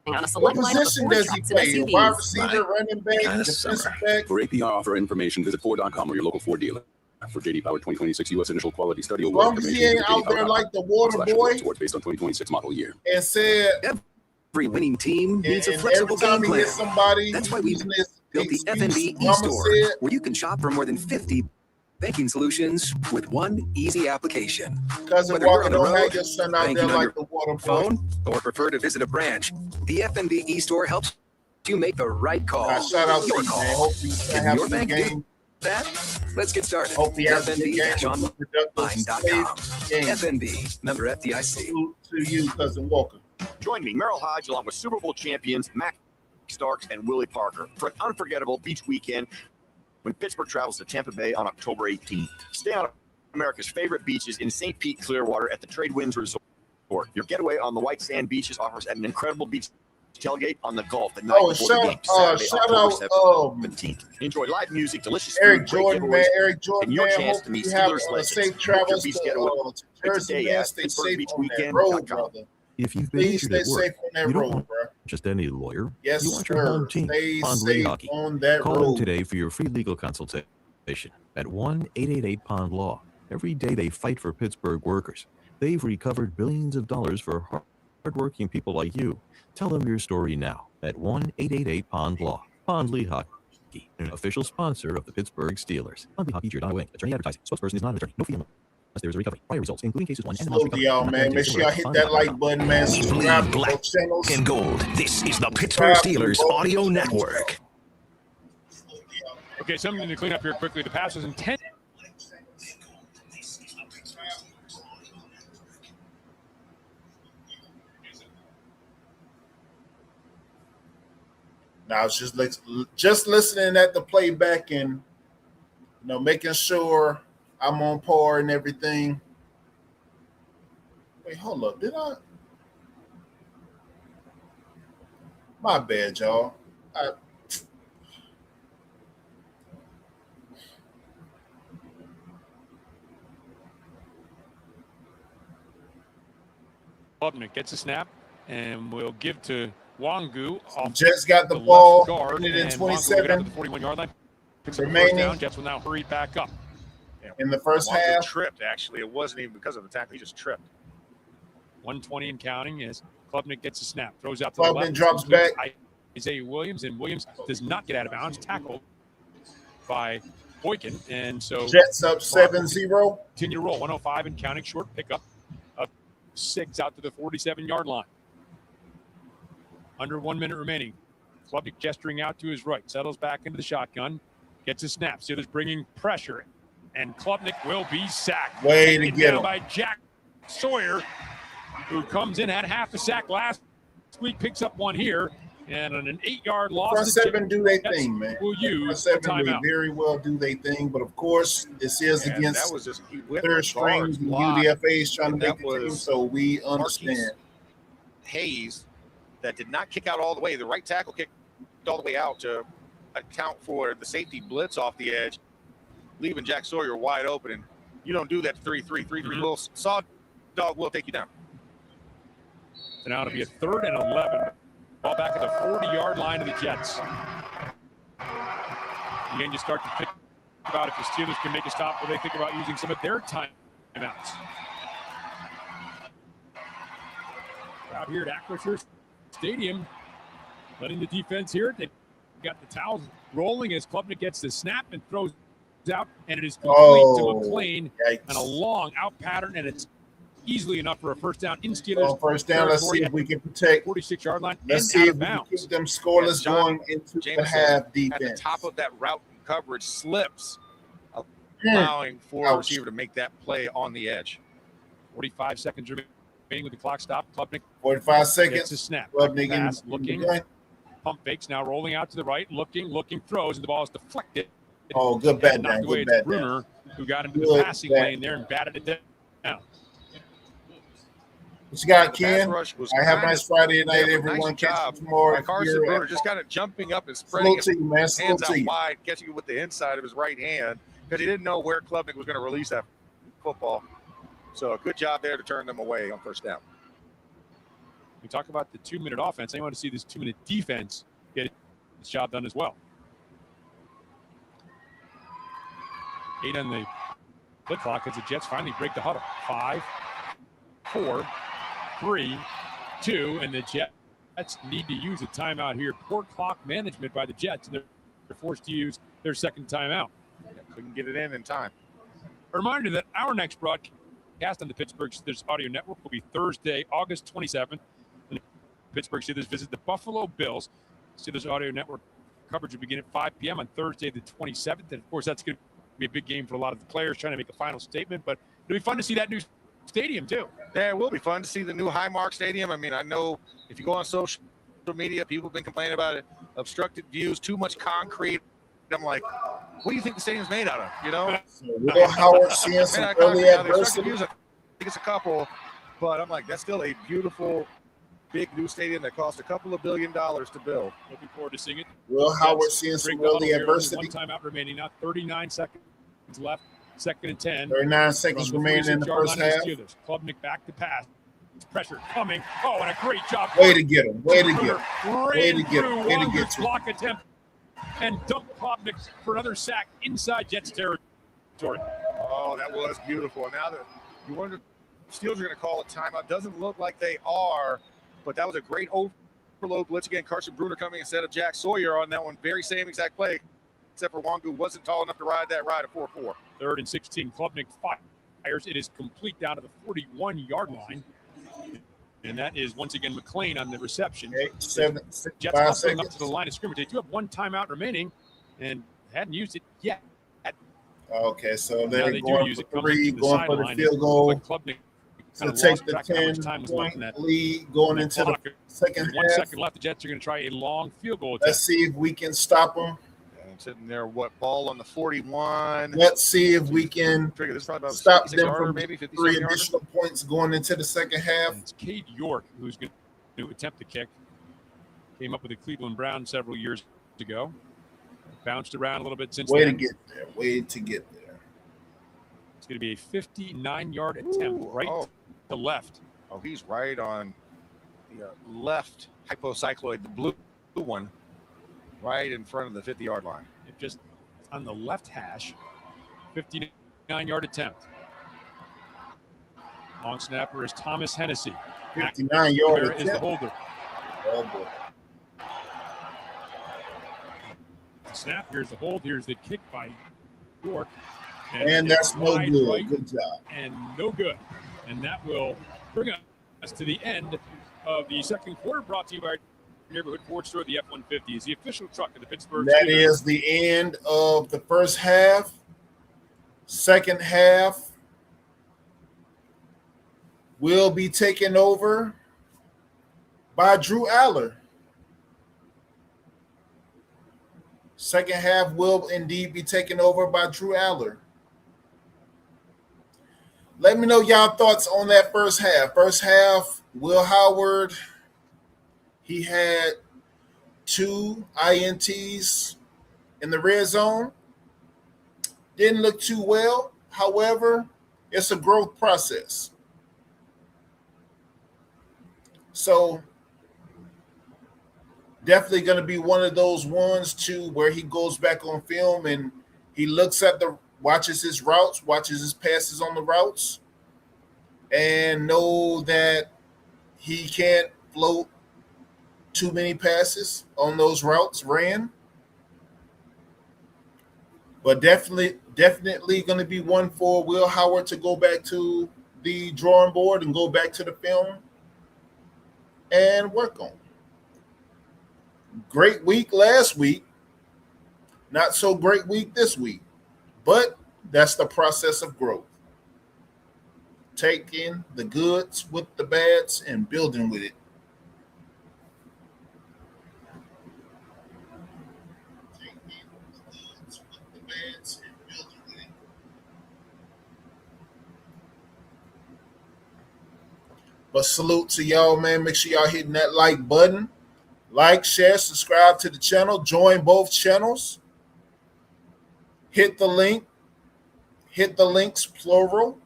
on a What select line of position Ford does he trucks and play? SUVs. Wide receiver, running back, defensive back. For APR offer information, visit Ford.com or your local Ford dealer. For JD Power 2026 U.S. Initial Quality Study As Award long as he ain't out there like the water boy Award based on 2026 model year. and said Every winning team needs a and flexible every time game he hits plan. somebody, That's why we he's using his built the excuse. FNB Mama e-store, said, where you can shop for more than 50 banking solutions with one easy application. Cousin Whether you're Walker, on the don't have road, your son out banking there on like your the water boy. phone, or prefer to visit a branch, the FNB e-store helps you make the right call. Shout out to Your you, call. man. Hopefully you Can have your a good bank do game. that? Let's get started. Hope he has a good game. FNB-online.com. Game. FNB, member FDIC. Salute to you, Cousin Walker. Join me, Merrill Hodge, along with Super Bowl champions Mac Starks and Willie Parker for an unforgettable beach weekend when Pittsburgh travels to Tampa Bay on October 18th. Stay on America's favorite beaches in St. Pete, Clearwater at the Trade Winds Resort. Your getaway on the white sand beaches offers an incredible beach tailgate on the Gulf the night before the game, Saturday, October 17th. Enjoy live music, delicious Eric food, great Jordan, man. giveaways, Eric Jordan, and your man. chance Hope to meet you have Steelers a legends. safe Book your travels beach to getaway Jersey, today man. at Stay safe on that PittsburghBeachWeekend.com. road, brother. If you've been Please injured stay at work, safe on that you don't road, want bro. just any lawyer. Yes, You want your sir. home team. Stay Pond League safe Hockey. on that Call road. in today for your free legal consultation. at 1-888-POND-LAW. Every day they fight for Pittsburgh workers. They've recovered billions of dollars for hardworking people like you. Tell them your story now at 1-888-POND-LAW. Pond Lead Hockey, an official sponsor of the Pittsburgh Steelers. Pond Lead Hockey, Wing. Attorney advertising. Spokesperson is not an attorney. No fee unless there is a recovery. Prior results, including cases 1 and Slow y'all, man. Make sure y'all hit that like button, man. Subscribe to both channels. And gold. This is the Pittsburgh Steelers Audio Network. Okay, something to clean up here quickly. The pass was intended. Now I was just listening at the playback and making sure I'm on par and everything. Wait, hold up. Did I? My bad, y'all. Klubnik gets a snap and will give to Wangu. Jets got the ball. Guard, in and 27. The 41-yard line. Remaining. Down. Jets will now hurry back up. In the first Wangu half. Tripped, actually. It wasn't even because of the tackle. He just tripped. 120 and counting as Klubnik gets a snap. Throws out to Klubnik the left. drops back. Isaiah Williams, and Williams does not get out of bounds. Tackled by Boykin. And so Jets up 7-0. Continue to roll. 105 and counting. Short pickup of 6 out to the 47-yard line. Under 1 minute remaining. Klubnik gesturing out to his right. Settles back into the shotgun. Gets a snap. Steelers bringing pressure. And Klubnik will be sacked. Way to get him. By Jack Sawyer, who comes in at half a sack last week, picks up one here. And on an 8-yard loss. Front seven do their thing, man. Will use front seven they very well do their thing. But, of course, this is against that was just, third strings and UDFAs trying to make the team, so we understand. Hayes that did not kick out all the way. The right tackle kicked all the way out to account for the safety blitz off the edge, leaving Jack Sawyer wide open. And you don't do that to 3-3. 3-3 will Saw Dog will take you down. So now it'll be a 3rd and 11. Ball back at the 40-yard line of the Jets. Again, you start to think about if the Steelers can make a stop, or they think about using some of their timeouts. Out here at Acrisure Stadium, letting the defense hear it. They've got the towels rolling as Klubnik gets the snap and throws out, and it is complete to McLean and a long out pattern, and it's easily enough for a first down in Steelers. First down, let's see if we can protect 46-yard line. Let's see if we can keep them scoreless going into the half defense. At the top of that route coverage slips, allowing for a receiver to make that play on the edge. 45 seconds remaining with the clock stopped. Klubnik 45 seconds. Gets a snap. Klubnik pass, looking. Pump fakes, now rolling out to the right, looking, throws, and the ball is deflected. Oh, good bat down. Good bat Bruner, who got into the passing lane there and batted it down. What you got, Ken? I have a nice Friday night, everyone. Catch you tomorrow. Carson Bruner just kind of jumping up and spreading his hands out you. wide, catching it with the inside of his right hand because he didn't know where Klubnik was going to release that football. So a good job there to turn them away on first down. We talk about the 2-minute offense. I want to see this 2-minute defense get its job done as well. 8 on the play clock as the Jets finally break the huddle. 5, 4, 3, 2, and the Jets need to use a timeout here. Poor clock management by the Jets, and they're forced to use their second timeout. Couldn't get it in time. A reminder that our next broadcast on the Pittsburgh Steelers Audio Network will be Thursday, August 27th. And the Pittsburgh Steelers visit the Buffalo Bills. Steelers Audio Network coverage will begin at 5 p.m. on Thursday, the 27th. And, of course, that's going to be a big game for a lot of the players trying to make a final statement. But it'll be fun to see that new stadium, too. Yeah, it will be fun to see the new Highmark Stadium. I mean, I know if you go on social media, people have been complaining about it. Obstructed views, too much concrete. I'm like, what do you think the stadium's made out of? You know? Will Howard seeing some early adversity? I think it's a couple, but I'm like, that's still a beautiful, big new stadium that cost $2 billion to build. Looking forward to seeing it. Will Howard seeing some early adversity? One timeout remaining now, 39 seconds left. 2nd and 10. 39 seconds remaining in the first half. Klubnik back to pass. Pressure coming. Oh, and a great job. Way to get him. Way to get him. Way to get him. Way to get him. Block attempt and dump Klubnik for another sack inside Jets territory. Oh, that was beautiful. Now that you wonder if Steelers are going to call a timeout. Doesn't look like they are, but that was a great overload blitz again. Carson Bruner coming instead of Jack Sawyer on that one. Very same exact play, except for Wangu wasn't tall enough to ride that ride at 4-4. 3rd and 16. Klubnik fires. It is complete down to the 41-yard line. And that is once again McLean on the reception. 8, 7, 6, Jets 5 up seconds. to the line of scrimmage. They do have one timeout remaining and hadn't used it yet. Okay, so they're they going for 3, going for the field goal. So take the 10-point lead going into the second half. 1 second left. The Jets are going to try a long field goal attempt. Let's see if we can stop them. And sitting there, ball on the 41. Let's see if we can stop them from maybe 3 additional points going into the second half. It's Cade York who's going to attempt the kick. Came up with the Cleveland Browns several years ago. Bounced around a little bit since Way then. to get there. Way to get there. It's going to be a 59-yard attempt to left. Oh, he's right on the left hypocycloid, the blue one, right in front of the 50-yard line. It just on the left hash, 59-yard attempt. Long snapper is Thomas Hennessy. 59-yard attempt. Is the holder. Oh, boy. The snap, here's the hold, here's the kick by York. And that's no good. Right, good job. And no good. And that will bring us to the end of the second quarter, brought to you by Neighborhood Ford Store. The F-150 is the official truck of the Pittsburgh That Steelers. is the end of the first half. Second half will be taken over by Drew Aller. Second half will indeed be taken over by Drew Aller. Let me know y'all thoughts on that first half. First half, Will Howard, he had 2 INTs in the red zone. Didn't look too well. However, it's a growth process. So definitely going to be one of those ones too where he goes back on film and he looks at watches his routes, watches his passes on the routes, and know that he can't float too many passes on those routes ran. But definitely going to be one for Will Howard to go back to the drawing board and go back to the film and work on. Great week last week. Not so great week this week. But that's the process of growth. Taking the goods with the bads and building with it. But salute to y'all, man. Make sure y'all hitting that like button. Like, share, subscribe to the channel. Join both channels. Hit the link. Hit the links, plural.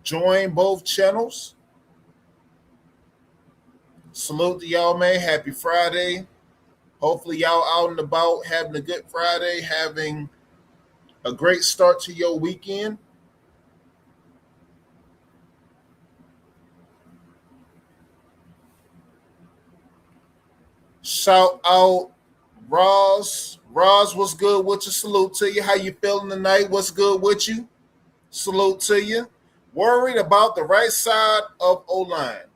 Join both channels. Salute to y'all, man. Happy Friday. Hopefully y'all out and about having a good Friday, having a great start to your weekend. Shout out Roz. Roz, what's good with you? Salute to you. How you feeling tonight? What's good with you? Salute to you. Worried about the right side of O-line.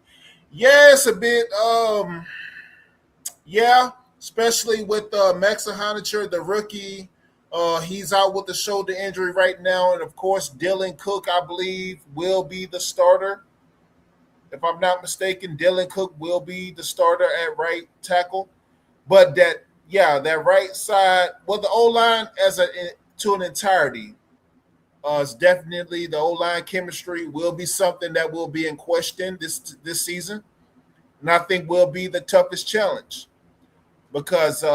Yeah, it's a bit, especially with Max Honicher, the rookie. He's out with the shoulder injury right now. And, of course, Dylan Cook, I believe, will be the starter. If I'm not mistaken, Dylan Cook will be the starter at right tackle. But that right side, the O-line to an entirety is definitely the O-line chemistry will be something that will be in question this season. And I think will be the toughest challenge because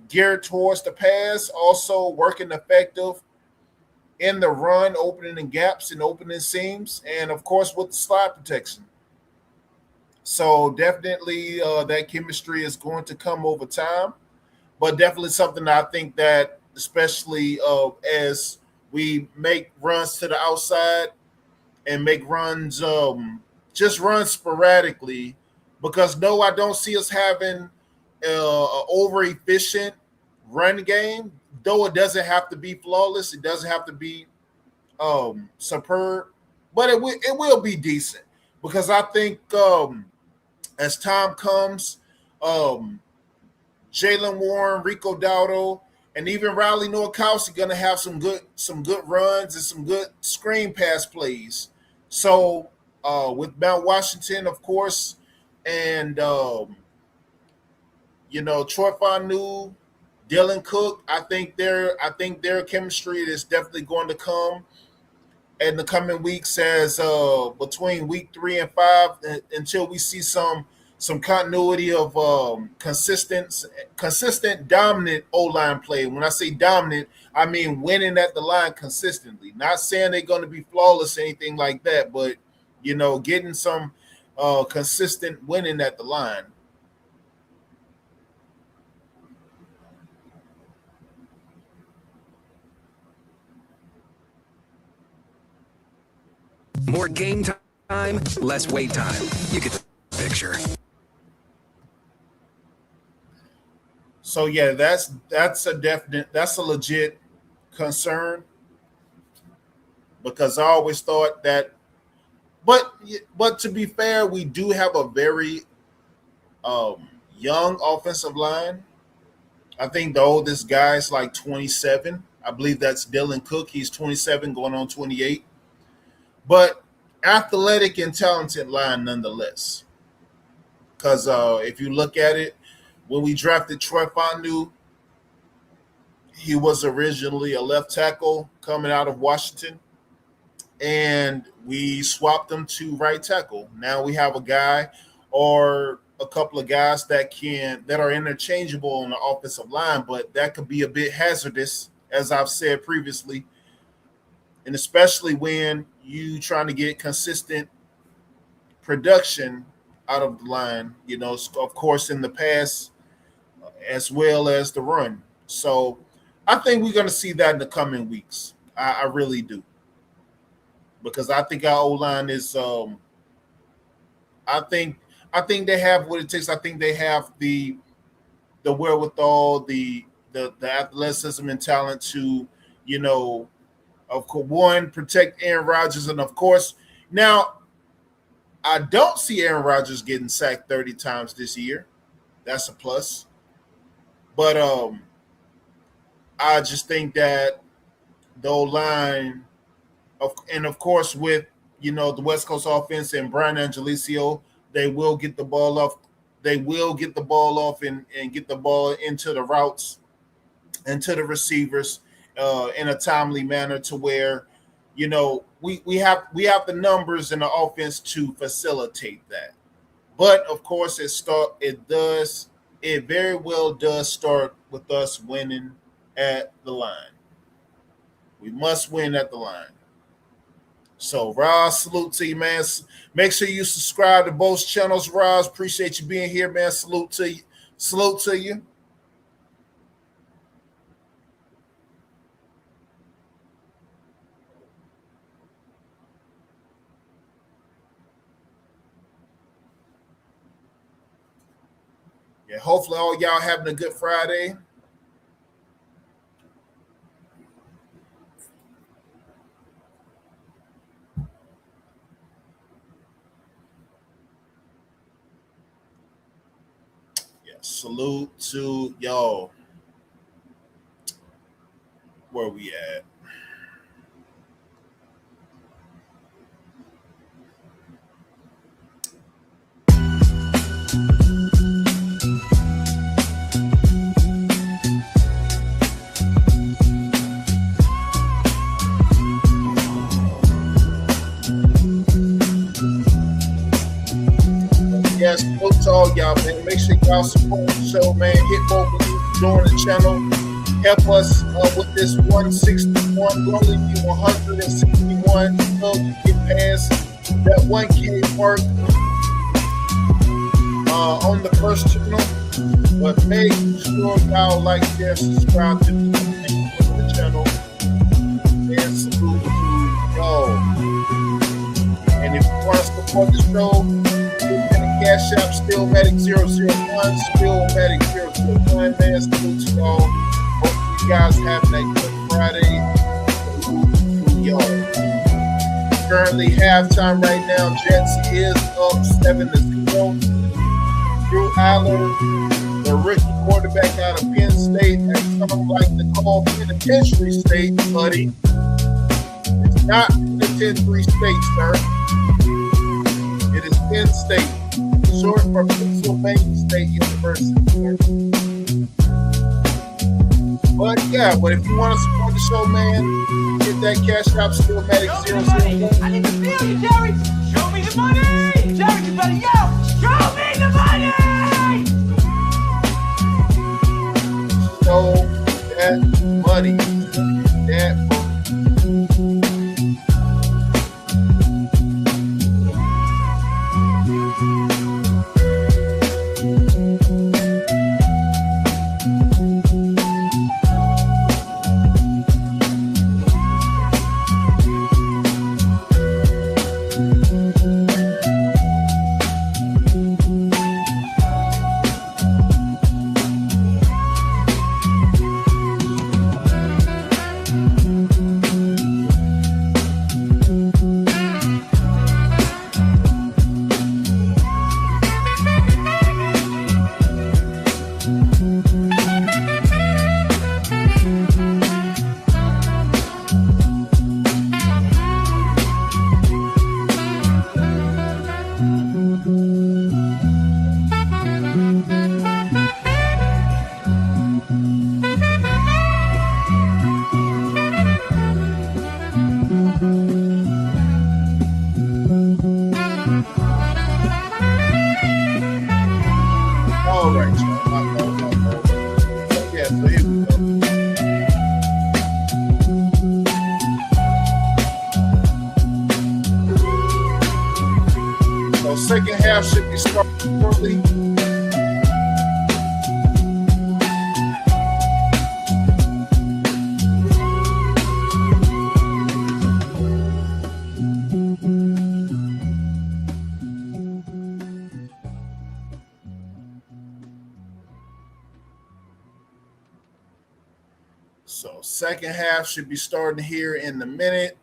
geared towards the pass, also working effective in the run, opening the gaps and opening seams, and, of course, with the slide protection. So definitely that chemistry is going to come over time. but definitely something that I think that, especially as we make runs to the outside and make runs, just run sporadically, because no, I don't see us having an over efficient run game. Though it doesn't have to be flawless, it doesn't have to be superb, but it will be decent, because I think as time comes, Jalen Warren, Rico Dowdle, and even Riley Nowakowski going to have some good runs and some good screen pass plays. So with Mount Washington, of course, and Troy Fanu, Dylan Cook, I think their chemistry is definitely going to come in the coming weeks, as between week 3 and 5, until we see some continuity of consistent dominant O-line play. When I say dominant, I mean winning at the line consistently. Not saying they're going to be flawless or anything like that, but getting some consistent winning at the line. More game time, less wait time. You get the picture. So yeah, that's a legit concern, because I always thought that, but to be fair, we do have a very young offensive line. I think the oldest guy is like 27. I believe that's Dylan Cook. He's 27 going on 28. But athletic and talented line nonetheless. Because if you look at it, when we drafted Troy Fanu, he was originally a left tackle coming out of Washington, and we swapped him to right tackle. Now we have a guy or a couple of guys that are interchangeable on the offensive line, but that could be a bit hazardous, as I've said previously, and especially when you trying to get consistent production out of the line, of course, in the pass as well as the run. So I think we're going to see that in the coming weeks. I really do, because I think our O-line is I think they have what it takes. I think they have the wherewithal, the athleticism and talent to, of course, one, protect Aaron Rodgers, and of course, now I don't see Aaron Rodgers getting sacked 30 times this year. That's a plus. But I just think that the O-line, and of course with the West Coast offense and Brian Angelicio, they will get the ball off. They will get the ball off and get the ball into the routes and to the receivers in a timely manner, to where we have the numbers in the offense to facilitate that. But of course, it very well does start with us winning at the line. We must win at the line. So, Roz, salute to you, man. Make sure you subscribe to both channels, Roz. Appreciate you being here, man. Salute to you. Salute to you. Yeah, hopefully all y'all having a good Friday. Yeah, salute to y'all. Where we at? Yes, salute to all y'all, man. Make sure y'all support the show, man. Hit both of you, join the channel. Help us with this 161. We'll only be 161 until you get past that 1K mark on the first channel. But make sure y'all like, share, subscribe to the channel, and salute to y'all. And if you want to support the show, Cash App, Steelmatic 001, Steelmatic 001, man, salute to y'all. Hope you guys having a good Friday. Y'all. Currently halftime right now, Jets is up 7-0. Drew Aller, the rookie quarterback out of Penn State, and some like to call Penitentiary State, buddy. It's not Penitentiary State, sir. It is Penn State, short for Pennsylvania State University. But yeah, but if you want to support the show, man, hit that Cash App, Steelmatic 001. I need to feel you, Jerry. Show me the money. Jerry, you better yell. Show me the money. Show that money. That money. Second half should be starting shortly. So second half should be starting here in a minute.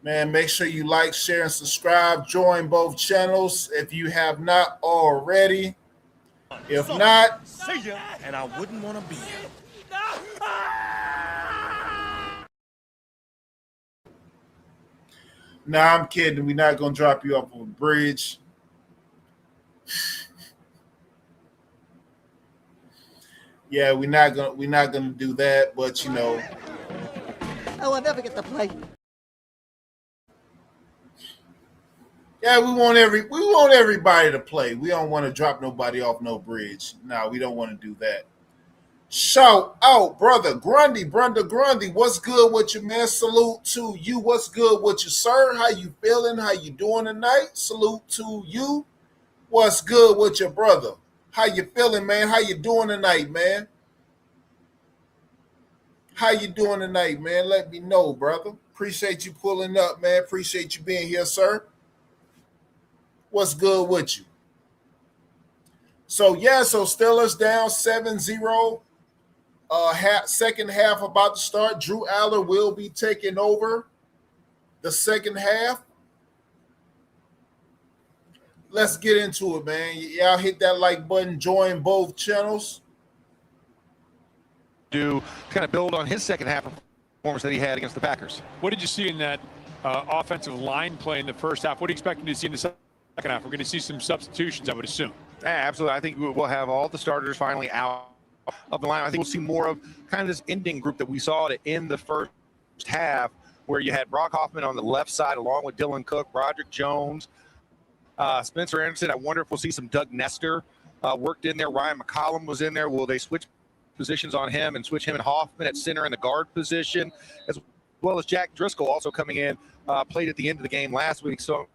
Man, make sure you like, share, and subscribe. Join both channels if you have not already. If not, see ya. And I wouldn't want to be here. nah, I'm kidding. We're not gonna drop you off of a bridge. Yeah, we're not gonna do that. But you know, I will never get to play. yeah, we want everybody to play. We don't want to drop nobody off no bridge. No, we don't want to do that. Shout out, brother Grundy. What's good with you, man? Salute to you. What's good with you, sir? How you feeling? How you doing tonight? Salute to you. What's good with your brother? How you feeling, man? How you doing tonight, man? How you doing tonight, man? Let me know, brother. Appreciate you pulling up, man. Appreciate you being here, sir. What's good with you? So, yeah, so Steelers down 7-0. Second half about to start. Drew Aller will be taking over the second half. Let's get into it, man. Y'all hit that like button. Join both channels. To kind of build on his second half performance that he had against the Packers. What did you see in that offensive line play in the first half? What are you expecting to see in the second half? We're going to see some substitutions, I would assume. Yeah, absolutely. I think we'll have all the starters finally out of the line. I think we'll see more of kind of this ending group that we saw to end the first half, where you had Brock Hoffman on the left side along with Dylan Cook, Broderick Jones, Spencer Anderson. I wonder if we'll see some Doug Nestor worked in there. Ryan McCollum was in there. Will they switch positions on him and switch him and Hoffman at center in the guard position, as well as Jack Driscoll also coming in, played at the end of the game last week. So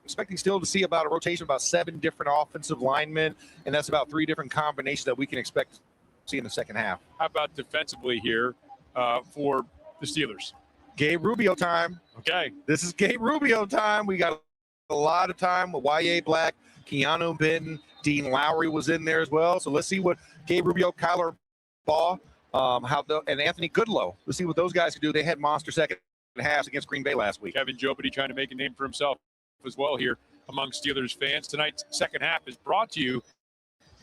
expecting still to see about a rotation, about 7 different offensive linemen, and that's about 3 different combinations that we can expect to see in the second half. How about defensively here for the Steelers? Gabe Rubio time. Okay. This is Gabe Rubio time. We got a lot of time with Y.A. Black, Keanu Benton, Dean Lowry was in there as well. So let's see what Gabe Rubio, Kyler Baugh, and Anthony Goodlow. Let's see what those guys can do. They had monster second halves against Green Bay last week. Kevin Jobity trying to make a name for himself as well here among Steelers fans. Tonight's second half is brought to you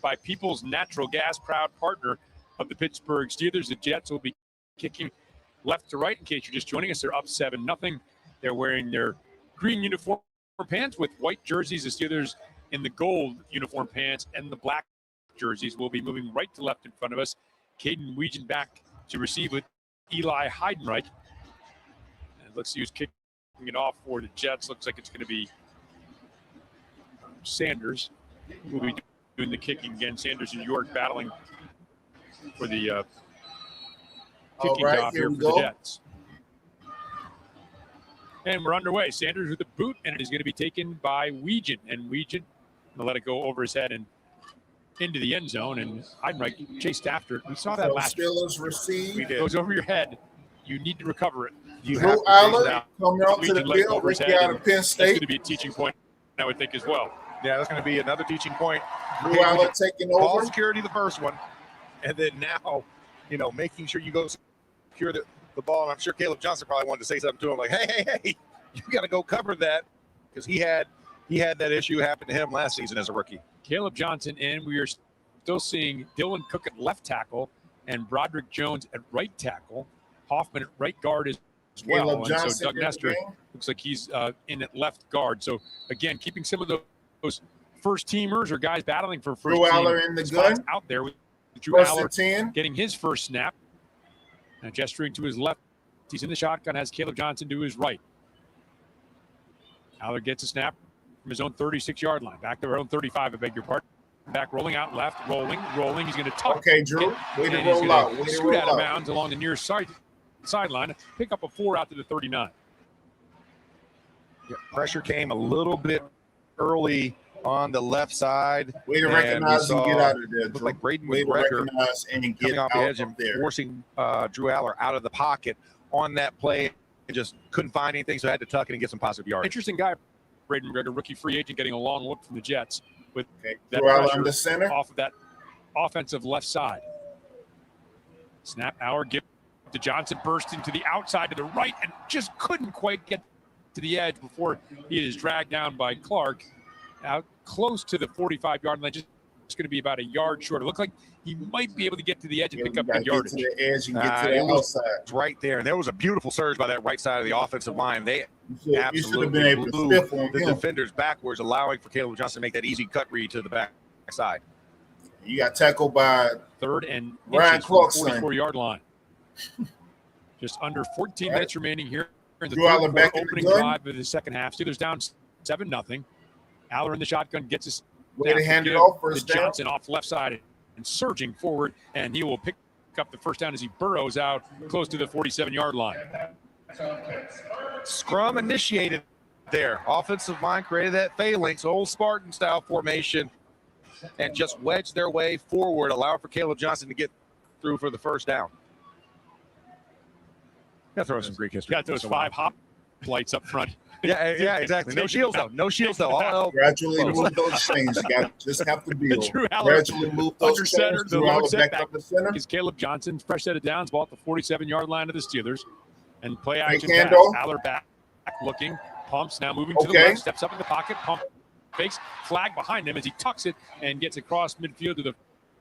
by People's Natural Gas, proud partner of the Pittsburgh Steelers. The Jets will be kicking left to right in case you're just joining us. They're up 7-0. They're wearing their green uniform pants with white jerseys. The Steelers in the gold uniform pants and the black jerseys will be moving right to left in front of us. Caden Weegan back to receive with Eli Heidenreich. And let's see who's kicking it off for the Jets. Looks like it's going to be Sanders who will be doing the kicking again. Sanders and York battling for the kicking job here for the Jets. And we're underway. Sanders with the boot, and it is going to be taken by Weegan. And Weegan will let it go over his head and into the end zone. And Heidenreich chased after it. We saw that last year. Steelers receive. It goes over your head. You need to recover it. Drew Allen coming out to the field. Ricky out of Penn State. That's going to be a teaching point, I would think, as well. Yeah, that's going to be another teaching point. Drew Allen taking over. Ball security, the first one. And then now, making sure you go secure the ball. And I'm sure Caleb Johnson probably wanted to say something to him like, hey, you got to go cover that, because he had that issue happen to him last season as a rookie. Caleb Johnson in. We are still seeing Dylan Cook at left tackle and Broderick Jones at right tackle. Hoffman at right guard as well. Caleb Johnson, and so Doug Nestor looks like he's in at left guard. So, again, keeping some of those first-teamers or guys battling for first-team spots out there with Drew Aller getting his first snap. Now gesturing to his left. He's in the shotgun, has Caleb Johnson to his right. Aller gets a snap from his own 36-yard line. Back to their own 35, I beg your pardon. Back rolling out left, rolling. He's going to tuck. Okay, Drew. Way to roll out. Scoot out of bounds along the near sideline. Pick up a 4 out to the 39. Yeah, pressure came a little bit early on the left side. Way to recognize and get out of there, Drew. Like Braden Way to recognize and get coming off out the edge and there. forcing Drew Aller out of the pocket on that play. And just couldn't find anything, so had to tuck it and get some positive yards. Interesting guy, Braden McGregor, rookie free agent, getting a long look from the Jets with that Drew Aller pressure on the center off of that offensive left side. Snap, Aller give to Johnson, burst into the outside to the right, and just couldn't quite get to the edge before he is dragged down by Clark. Out close to the 45-yard line, just it's going to be about a yard short. It looked like he might be able to get to the edge and pick up the yardage. Get to the edge and get to the outside. Right there. And there was a beautiful surge by that right side of the offensive line. They absolutely been able to blew stiff on the him. defenders backwards, allowing for Caleb Johnson to make that easy cut read to the back side. You got tackled by third and Ryan Clarkson. 44-yard line. Just under 14 minutes remaining here in the Drew Aller third back quarter, in the opening gun. drive of the second half. Steelers down 7-0. Aller in the shotgun gets his way to hand it off first to down. Johnson off left side and surging forward, and he will pick up the first down as he burrows out close to the 47-yard line. Scrum initiated there. Offensive line created that phalanx, old Spartan-style formation, and just wedged their way forward, allowing for Caleb Johnson to get through for the first down. Got to throw some Greek history. Got those 5 hop lights up front. Yeah, exactly. No shields, though. No shields, though. Gradually move those chains. You just have to build. Gradually move those under center, chains. the Drew long Aller back setback up the center. is Caleb Johnson. Fresh set of downs, ball at the 47-yard line of the Steelers. And play Fake action pass. handoff. Aller back looking. Pumps now moving to the left. Steps up in the pocket. Pump fakes. Flag behind him as he tucks it and gets across midfield to the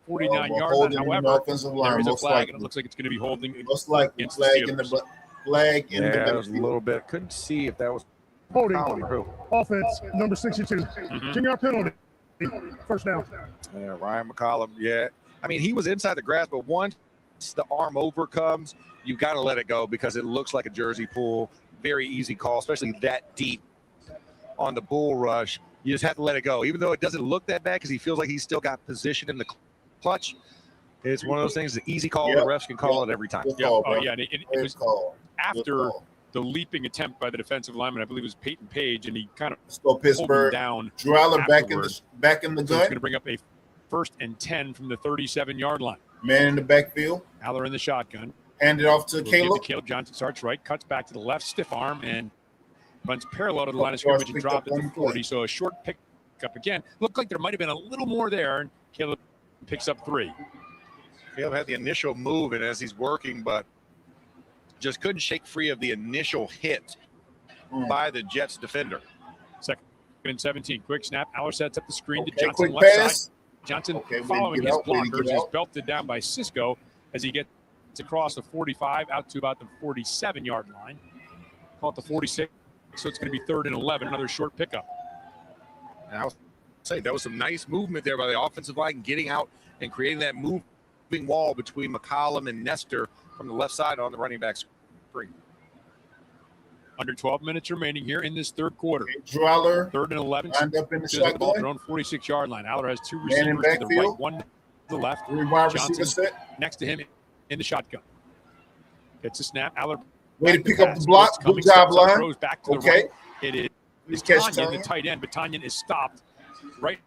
49-yard line. However, there is a flag, and it looks like it's going to be holding against the Steelers. Flag in Yeah, the it was a little bit. Couldn't see if that was Holding. Who? Offense, number 62. 10-yard penalty. First down. Yeah, Ryan McCollum. Yeah. I mean, he was inside the grasp, but once the arm overcomes, you got to let it go because it looks like a jersey pull. Very easy call, especially that deep on the bull rush. You just have to let it go, even though it doesn't look that bad because he feels like he's still got position in the clutch. It's one of those things, the easy call. The refs can call it every time. Good call, and it was call. after the leaping attempt by the defensive lineman. I believe it was Peyton Page, and he kind of pulled him down. Drew Aller back in the gun. So it's going to bring up a 1st and 10 from the 37-yard line. Man in the backfield. Aller in the shotgun. Hand it off to Caleb. Caleb Johnson starts right, cuts back to the left, stiff arm, and runs parallel to the line of scrimmage and dropped at the 40. So a short pickup again. Looked like there might have been a little more there, and Caleb picks up 3. Caleb had the initial move, and as he's working, but just couldn't shake free of the initial hit by the Jets defender. 2nd and 17. Quick snap. Aller sets up the screen to Johnson left side. Johnson following his blockers is belted down by Cisco as he gets across the 45 out to about the 47-yard line. Call it the 46. So it's going to be 3rd and 11. Another short pickup. And I'll say that was some nice movement there by the offensive line, getting out and creating that moving wall between McCollum and Nestor from the left side on the running back screen. Under 12 minutes remaining here in this 3rd quarter. Drew Aller 3rd and 11. Lined up in the shotgun. Their own 46-yard line. Aller has 2 receivers to the right, 1 to the left. 3 wide Johnson receivers set next to him in the shotgun. Gets a snap. Aller way to pick up the block. Good job, line. Throws back to the right. It is Tanyan, the tight end, but Tanyan is stopped right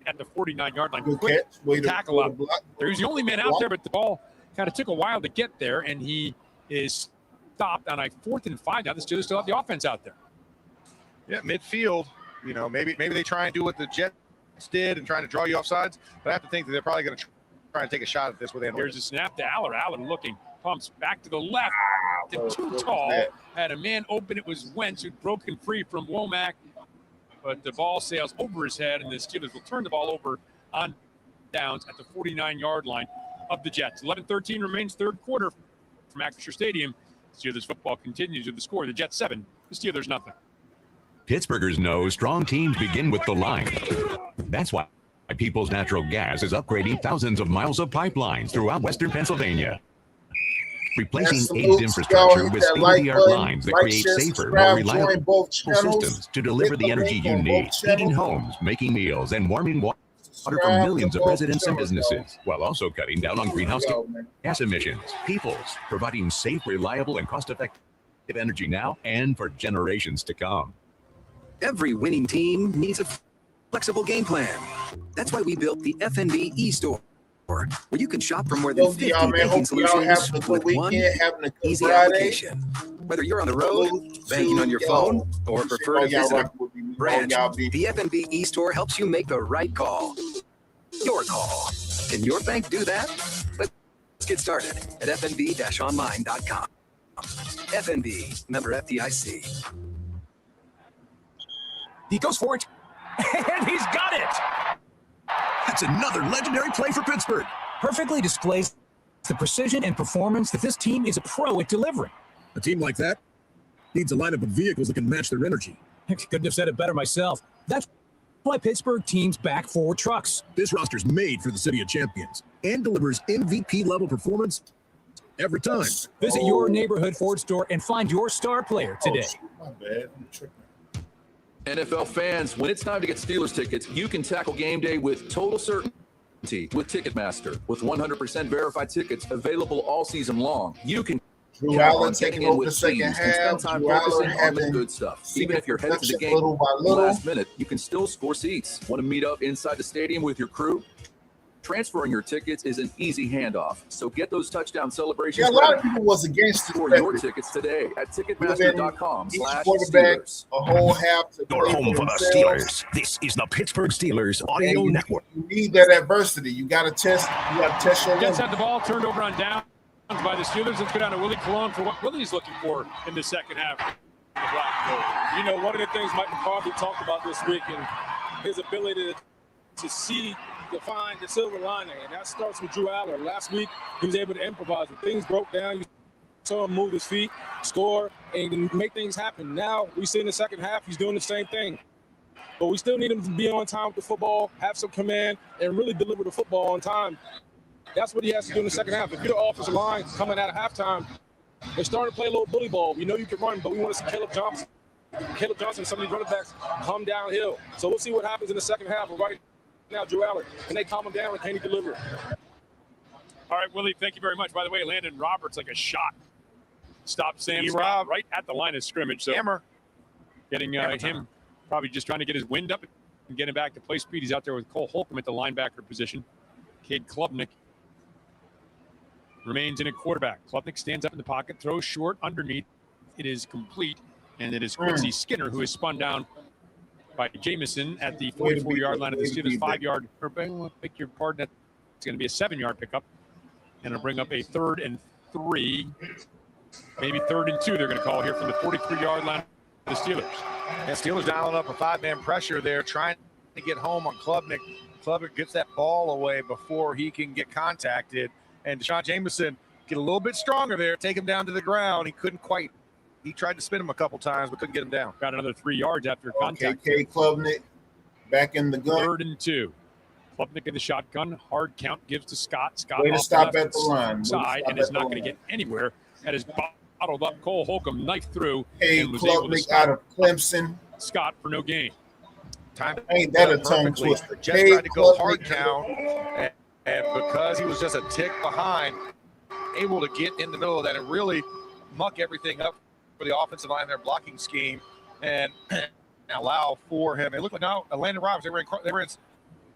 at the 49-yard line. Quick tackle up. He was the only man out there, but the ball kind of took a while to get there, and he is stopped on a 4th and 5. Now the Steelers still have the offense out there. Yeah, midfield. You know, maybe they try and do what the Jets did and trying to draw you off sides, but I have to think that they're probably going to try and take a shot at this with Here's a snap to Aller. Aller looking, pumps back to the left. Too tall. Had a man open. It was Wentz who'd broken free from Womack, but the ball sails over his head, and the Steelers will turn the ball over on downs at the 49-yard line of the Jets. 11-13 remains 3rd quarter from Acrisure Stadium. Steelers football continues with the score. The Jets 7, the Steelers nothing. Pittsburghers know strong teams begin with the line. That's why People's Natural Gas is upgrading thousands of miles of pipelines throughout Western Pennsylvania. Replacing aged infrastructure with state-of-the-art lines that create safer, more reliable systems to deliver the energy you need, heating homes, making meals, and warming water for millions of residents and businesses, while also cutting down on greenhouse gas emissions. People's, providing safe, reliable, and cost-effective energy now and for generations to come. Every winning team needs a flexible game plan. That's why we built the FNB e-store, where you can shop for more than 50 banking solutions with one easy application. Whether you're on the road, banking on your phone, or prefer to visit a branch, the FNB e-store helps you make the right call. Your call. Can your bank do that? Let's get started at fnb-online.com. FNB, member FDIC. He goes for it, and he's got it! That's another legendary play for Pittsburgh. Perfectly displays the precision and performance that this team is a pro at delivering. A team like that needs a lineup of vehicles that can match their energy. Couldn't have said it better myself. That's why Pittsburgh teams back 4 trucks. This roster's made for the City of Champions and delivers MVP-level performance every time. Visit your neighborhood Ford store and find your star player today. My bad. I'm tripping. NFL fans, when it's time to get Steelers tickets, you can tackle game day with total certainty with Ticketmaster. With 100% verified tickets available all season long, you can Drew Aller taking over the second half. and spend time focusing on the good stuff. Even if you're headed to the game last minute, you can still score seats. Want to meet up inside the stadium with your crew? Transferring your tickets is an easy handoff, so get those touchdown celebrations. Yeah, a lot of people was against for your tickets today at Ticketmaster.com/Steelers. A whole half to your home for the Steelers. This is the Pittsburgh Steelers Audio Network. You need that adversity. You got to test. You got to test your. Jets had the ball turned over on downs by the Steelers. Let's go down to Willie Colon for what Willie's looking for in the second half. You know, one of the things Mike McCarthy talked about this week and his ability to see. To find the silver lining, and that starts with Drew Aller. Last week, he was able to improvise. When things broke down, you saw him move his feet, score, and make things happen. Now, we see in the second half, he's doing the same thing. But we still need him to be on time with the football, have some command, and really deliver the football on time. That's what he has to do in the second half. If you're the offensive line coming out of halftime, they're starting to play a little bully ball. You know you can run, but we want to see Caleb Johnson, some of these running backs come downhill. So we'll see what happens in the second half. But right now, Drew Aller, can they calm him down, or can he deliver? All right, Willie, thank you very much. By the way, Landon Roberts like a shot. Stop Sam Scott right at the line of scrimmage. So getting him probably just trying to get his wind up and get him back to play speed. He's out there with Cole Holcomb at the linebacker position. Cade Klubnik remains in a quarterback. Klubnik stands up in the pocket, throws short underneath. It is complete, and it is Quincy Skinner who is spun down by Jamison at the 44-yard line of the Steelers. 5-yard, or beg your pardon, it's going to be a 7-yard pickup. And it'll bring up a 3rd and 3, maybe 3rd and 2 they're going to call here from the 43-yard line of the Steelers. And Steelers dialing up a 5-man pressure there, trying to get home on Klubnik. Klubnik gets that ball away before he can get contacted. And Deshaun Jamison get a little bit stronger there, take him down to the ground. He couldn't quite. He tried to spin him a couple times, but couldn't get him down. Got another 3 yards after contact. Okay, Klubnik back in the gun. 3rd and 2. Klubnik in the shotgun. Hard count gives to Scott. Scott way to stop at the line. Side and is not going to get anywhere. That is bottled up. Cole Holcomb knifed through. Hey, Klubnik out of Clemson. Scott for no gain. Ain't that a tongue twister? Just tried to go hard count, and because he was just a tick behind, able to get in the middle of that and really muck everything up for the offensive line, their blocking scheme, and allow for him. It looked like now Landon Roberts, they were in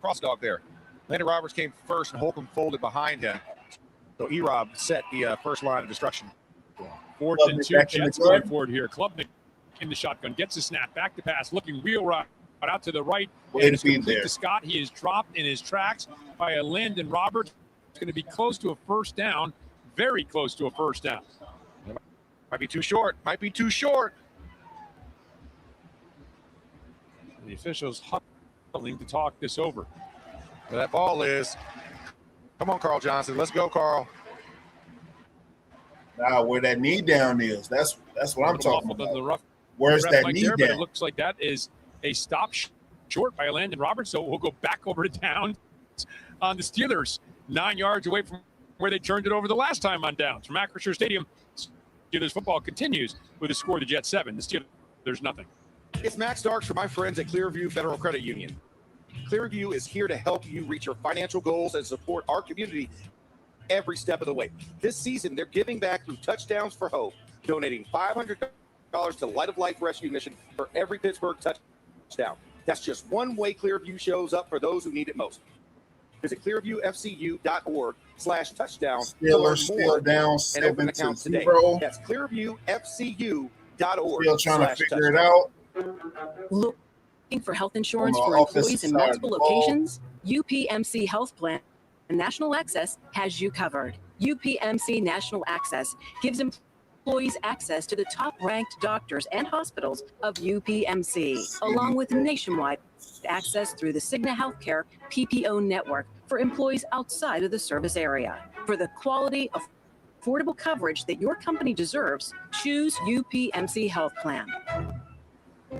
cross dog there. Landon Roberts came first, and Holcomb folded behind him. So E-Rob set the first line of destruction. 4th and 2, Jets going forward here. Klubnik in the shotgun, gets a snap, back to pass, looking wheel right out to the right. And it's complete to Scott. He is dropped in his tracks by a Landon Roberts. It's going to be close to a first down, very close to a first down. Might be too short. Might be too short. The officials huddling to talk this over. Where that ball is. Come on, Carl Johnson. Let's go, Carl. Now, where that knee down is, that's what I'm talking about. Where's that knee down? It looks like that is a stop short by Landon Roberts, so we'll go back over to down on the Steelers, 9 yards away from where they turned it over the last time on downs. From Acrisure Stadium, Steelers football continues with a score: the Jets 7, the Steelers nothing. It's Max Starks for my friends at Clearview Federal Credit Union. Clearview is here to help you reach your financial goals and support our community every step of the way. This season, they're giving back through Touchdowns for Hope, donating $500 to Light of Life Rescue Mission for every Pittsburgh touchdown. That's just one way Clearview shows up for those who need it most. Visit clearviewfcu.org/touchdown. Steelers still down 7-0. That's clearviewfcu.org. Still trying to figure it out. Looking for health insurance for employees in multiple locations? UPMC Health Plan and National Access has you covered. UPMC National Access gives employees access to the top-ranked doctors and hospitals of UPMC, along with nationwide access through the Cigna Healthcare PPO network for employees outside of the service area. For the quality, affordable coverage that your company deserves, choose UPMC Health Plan.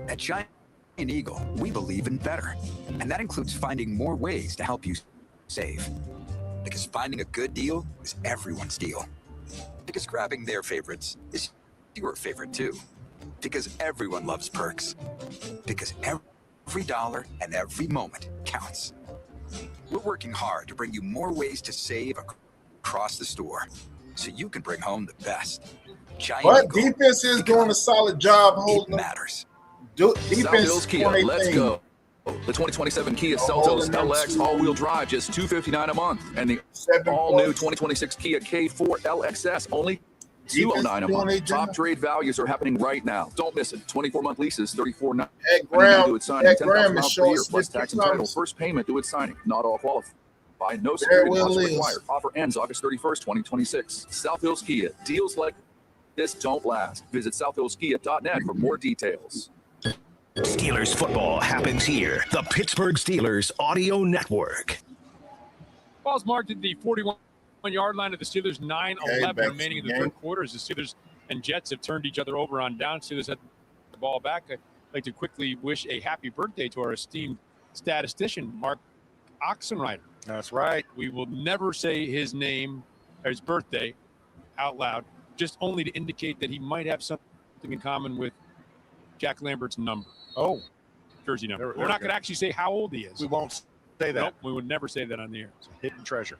At Giant Eagle, we believe in better, and that includes finding more ways to help you save. Because finding a good deal is everyone's deal. Because grabbing their favorites is your favorite too. Because everyone loves perks. Because every dollar and every moment counts. We're working hard to bring you more ways to save across the store, so you can bring home the best. But defense is doing a solid job holding. It matters. Defense Kia, let's go. The 2027 Kia Seltos LX all-wheel drive, just $259 a month, and the all-new 2026 Kia K4 LXS only $209 a month. Top trade values are happening right now. Don't miss it. 24-month leases, $34.99. Do it signing, $10,000 per year plus tax and title. First payment do it signing. Not all qualify. No security deposit required. Offer ends August 31st, 2026. South Hills Kia. Deals like this don't last. Visit southhillskia.net for more details. Steelers football happens here. The Pittsburgh Steelers Audio Network. Ball's marked at the 41-yard line of the Steelers. 9:11 remaining in the third quarter as the Steelers and Jets have turned each other over on down. Steelers had the ball back. I'd like to quickly wish a happy birthday to our esteemed statistician, Mark Oxenreiter. That's right. We will never say his name or his birthday out loud, just only to indicate that he might have something in common with Jack Lambert's number. Oh, jersey number. We're not going to actually say how old he is. We won't say that. Nope, we would never say that on the air. It's a hidden treasure.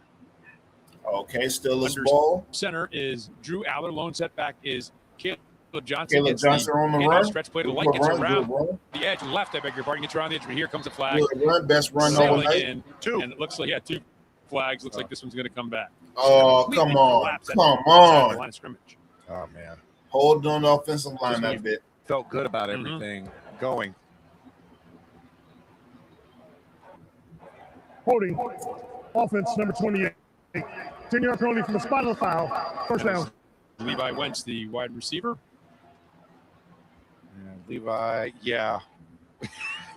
Okay, still a ball. Center is Drew Aller. Lone setback is Caleb Johnson on the run. Stretch play to the light, gets around the edge left. I beg your pardon, gets around the edge, but here comes a flag. Good run, best run all night. And it looks like, 2 flags. Looks like this one's going to come back. Oh, come on. Come on. Line of scrimmage. Oh, man. Hold on the offensive line that bit. Felt good about everything going. Holding. Offense number 28. 10-yard penalty from the spot of the foul. First down. Levi Wentz, the wide receiver. And Levi, yeah.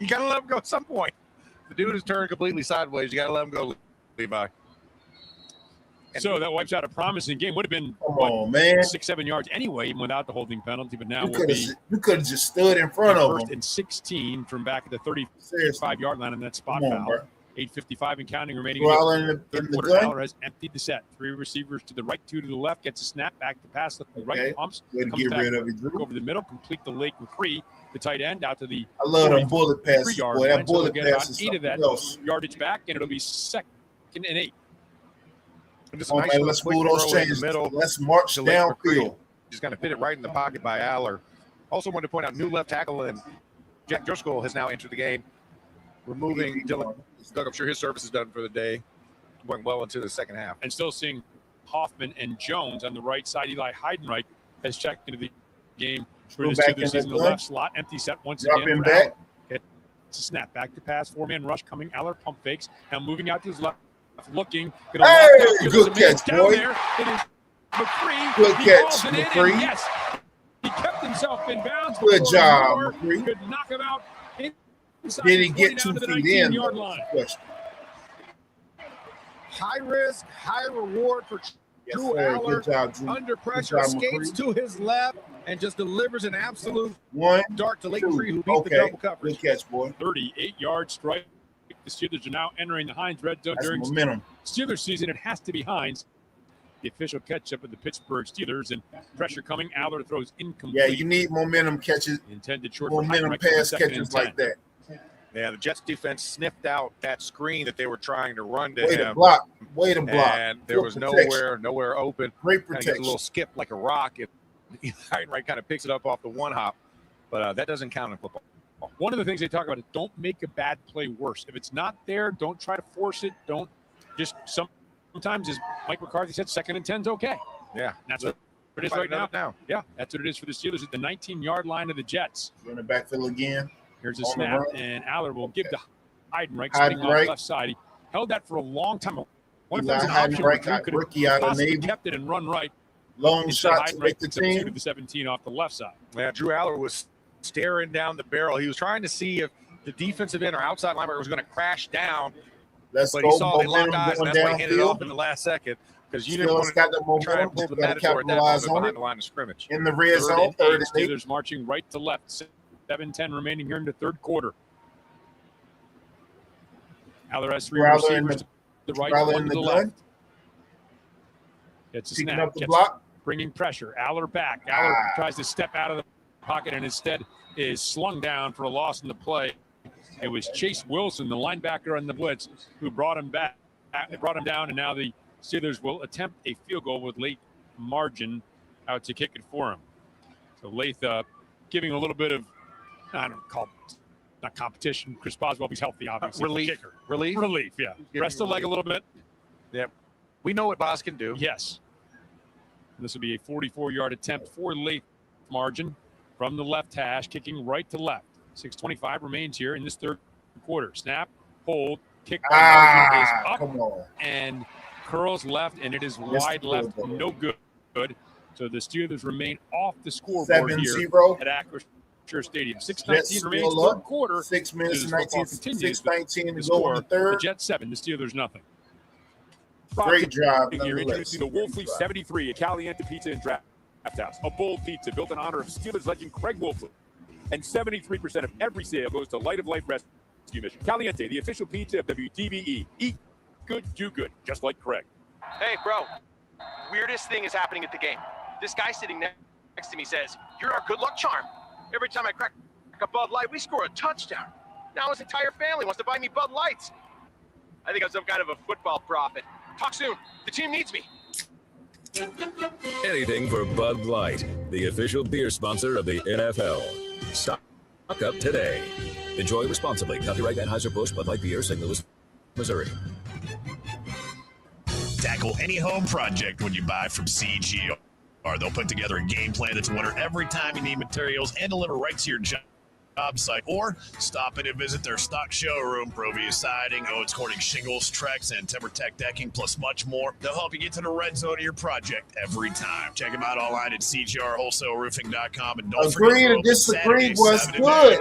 You got to let him go at some point. The dude is turned completely sideways. You got to let him go, Levi. So that wipes out a promising game. Would have been 6-7 yards anyway, even without the holding penalty. But now you could have just stood in front of him. First and 16 from back at the 35-yard line on that spot foul. 8:55 and counting remaining in the third quarter. Aller has emptied the set. 3 receivers to the right, 2 to the left. Gets a snap back to pass. Left to the right. Pumps. Comes back over the middle. Complete the lake with 3. The tight end out to the I love them bullet passes. Boy, that bullet pass is 8 of that yardage back, and it'll be 2nd and 8. Let's move those chains. Let's march downfield. Just kind of fit it right in the pocket by Aller. Also wanted to point out new left tackle, and Jack Driscoll has now entered the game, removing Dylan. Doug, I'm sure his service is done for the day. Went well into the second half. And still seeing Hoffman and Jones on the right side. Eli Heidenreich has checked into the game for this Steelers in the left slot. Empty set once again. Back. It's a snap back to pass. 4-man rush coming. Aller pump fakes. Now moving out to his left. Looking. Good catch, boy. There. It is McCree. Good catch, McCree. Yes. He kept himself in bounds. Good job, McCree. Could knock him out. Did he get 2 feet in? High risk, high reward for Drew Aller. Under pressure, skates to his left and just delivers an absolute dart to Lake Tree, who beat the double coverage. Good catch, boy. 38-yard strike. The Steelers are now entering the Heinz red zone during momentum. Steelers season. It has to be Heinz. The official catch-up of the Pittsburgh Steelers, and pressure coming. Aller throws incomplete. Yeah, you need momentum catches. Intended short momentum pass catches like that. Yeah, the Jets defense sniffed out that screen that they were trying to run to him. Way to block. And there was nowhere open. Great protection. Gets a little skip like a rock. Right kind of picks it up off the one hop, but that doesn't count in football. One of the things they talk about is don't make a bad play worse. If it's not there, don't try to force it. Don't just sometimes, as Mike McCarthy said, 2nd and 10's okay. Yeah, that's what it is right now. Yeah, that's what it is for the Steelers at the 19-yard line of the Jets. In the backfield again. Here's a snap, and Aller will give to Heidenreich, spinning off left side. He held that for a long time. One of the Heidenreich got rookie out of Navy. Kept it and run right. Long shot to make the team. To the 17 off the left side. Yeah, Drew Aller was staring down the barrel. He was trying to see if the defensive end or outside linebacker was going to crash down. But he saw they locked eyes, and that's why he handed it off in the last second. Because you didn't want to try and pull the Matador at that moment behind the line of scrimmage. In the red zone, 3rd and 8. Steelers marching right to left. 7-10 remaining here in the third quarter. Aller has 3 receivers to the right, 1 to the left. It's a snap. Up the block. Bringing pressure. Aller back. Aller tries to step out of the pocket and instead is slung down for a loss in the play. It was Chase Wilson, the linebacker on the blitz, who brought him back. It brought him down, and now the Steelers will attempt a field goal with late margin out to kick it for him. So Lath giving a little bit of, I don't call it, not competition. Chris Boswell, he's healthy, obviously. Relief, yeah. Rest the leg a little bit. Yep. We know what Bos can do. Yes. This will be a 44-yard attempt for late margin from the left hash, kicking right to left. 6:25 remains here in this third quarter. Snap, hold, kick is up, and curls left, and it is wide left, no good. So the Steelers remain off the scoreboard 7-0 here at Acrisure Stadium. 6:19 remains third quarter. 6 minutes and 6:19 to go in the third. The Jets 7, the Steelers nothing. Great job. Here introducing the Wolfley 73, a Caliente pizza and draft house. A bold pizza built in honor of Steelers legend Craig Wolfley. And 73% of every sale goes to Light of Life Rescue Mission. Caliente, the official pizza of WTVE. Eat good, do good, just like Craig. Hey, bro. Weirdest thing is happening at the game. This guy sitting next to me says, "You're our good luck charm. Every time I crack a Bud Light, we score a touchdown. Now his entire family wants to buy me Bud Lights. I think I'm some kind of a football prophet. Talk soon. The team needs me." Anything for Bud Light, the official beer sponsor of the NFL. Stock up today. Enjoy responsibly. Copyright Anheuser-Busch Bud Light Beer, St. Louis, Missouri. Tackle any home project when you buy from CGR. They'll put together a game plan that's a winner every time you need materials and deliver right to your job site, or stop in and visit their stock showroom. Provia Siding, Owens Corning Shingles, Trex, and TimberTech Decking, plus much more. They'll help you get to the red zone of your project every time. Check them out online at cgrwholesaleroofing.com. And don't agree forget to disagree. What's good?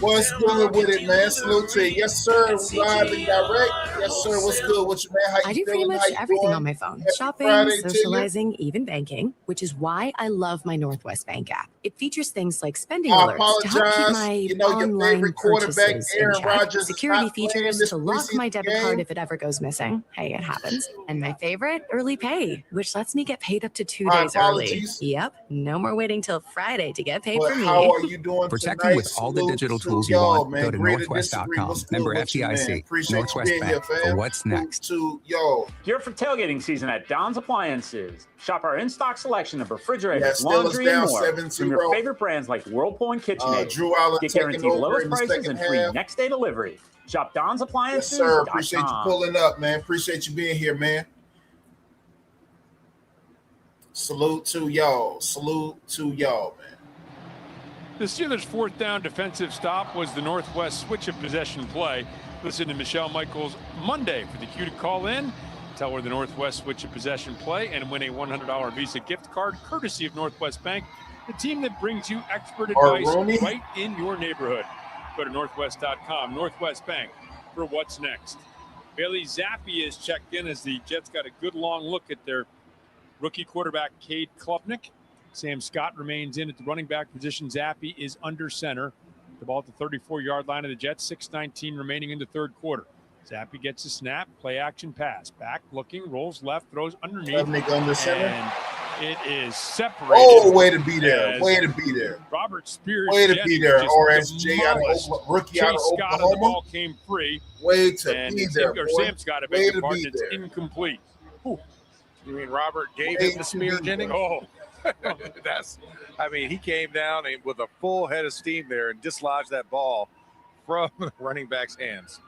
What's good with it, man? Salute to you. Yes, sir. Live and direct. Yes, sir. What's good with you, man? How you I do feeling? pretty much everything on my phone. Happy Shopping, Friday to you. socializing, even banking, which is why I love my Northwest Bank app. It features things like spending I alerts to help keep my your online favorite quarterback, purchases in Aaron check, Rodgers, is security not playing features this to lock my debit preseason card game. if it ever goes missing. Hey, it happens. And my favorite, early pay, which lets me get paid up to 2 My days early. apologies. Yep, no more waiting till Friday to get paid But for me. how are you doing Protect tonight? you with all the Salute digital to tools you y'all, want. man. Go to Agree to disagree. northwest.com. What's good Member with you, man? FDIC. Appreciate Northwest you being Bank. here, fam. What's next? To yo. Gear for tailgating season at Don's Appliances. Shop our in-stock selection of refrigerators, Yeah, laundry, and Steelers more down 7-0. from your favorite brands like Whirlpool and KitchenAid. Drew Allen Get taking guaranteed over lowest in the prices second and free half. next-day delivery. Shop Don's Yes, Appliances. sir. Appreciate you pulling up, man. Appreciate you being here, man. Salute to y'all. Salute to y'all, man. The Steelers' fourth down defensive stop was the Northwest switch of possession play. Listen to Michelle Michaels Monday for the cue to call in, tell her the Northwest switch of possession play, and win a $100 Visa gift card courtesy of Northwest Bank, the team that brings you expert advice right in your neighborhood. Go to northwest.com. Northwest Bank for what's next. Bailey Zappi is checked in as the Jets got a good long look at their rookie quarterback, Cade Klubnik. Sam Scott remains in at the running back position. Zappi is under center. The ball at the 34-yard line of the Jets. 6:19 remaining in the third quarter. Zappi gets a snap, play action pass. Back looking, rolls left, throws underneath. Klubnik under center. And it is separated. Oh, way to be there. Way to be there. Robert Spears. Way to be there. RSJ out of rookie out of Chase Scott Oklahoma. The ball came free. Way to and be there, boy. Sam Scott, Way to part, be it's there. incomplete. You mean Robert gave Way him the to spear, be Jennings? Oh. He came down with a full head of steam there and dislodged that ball from the running back's hands.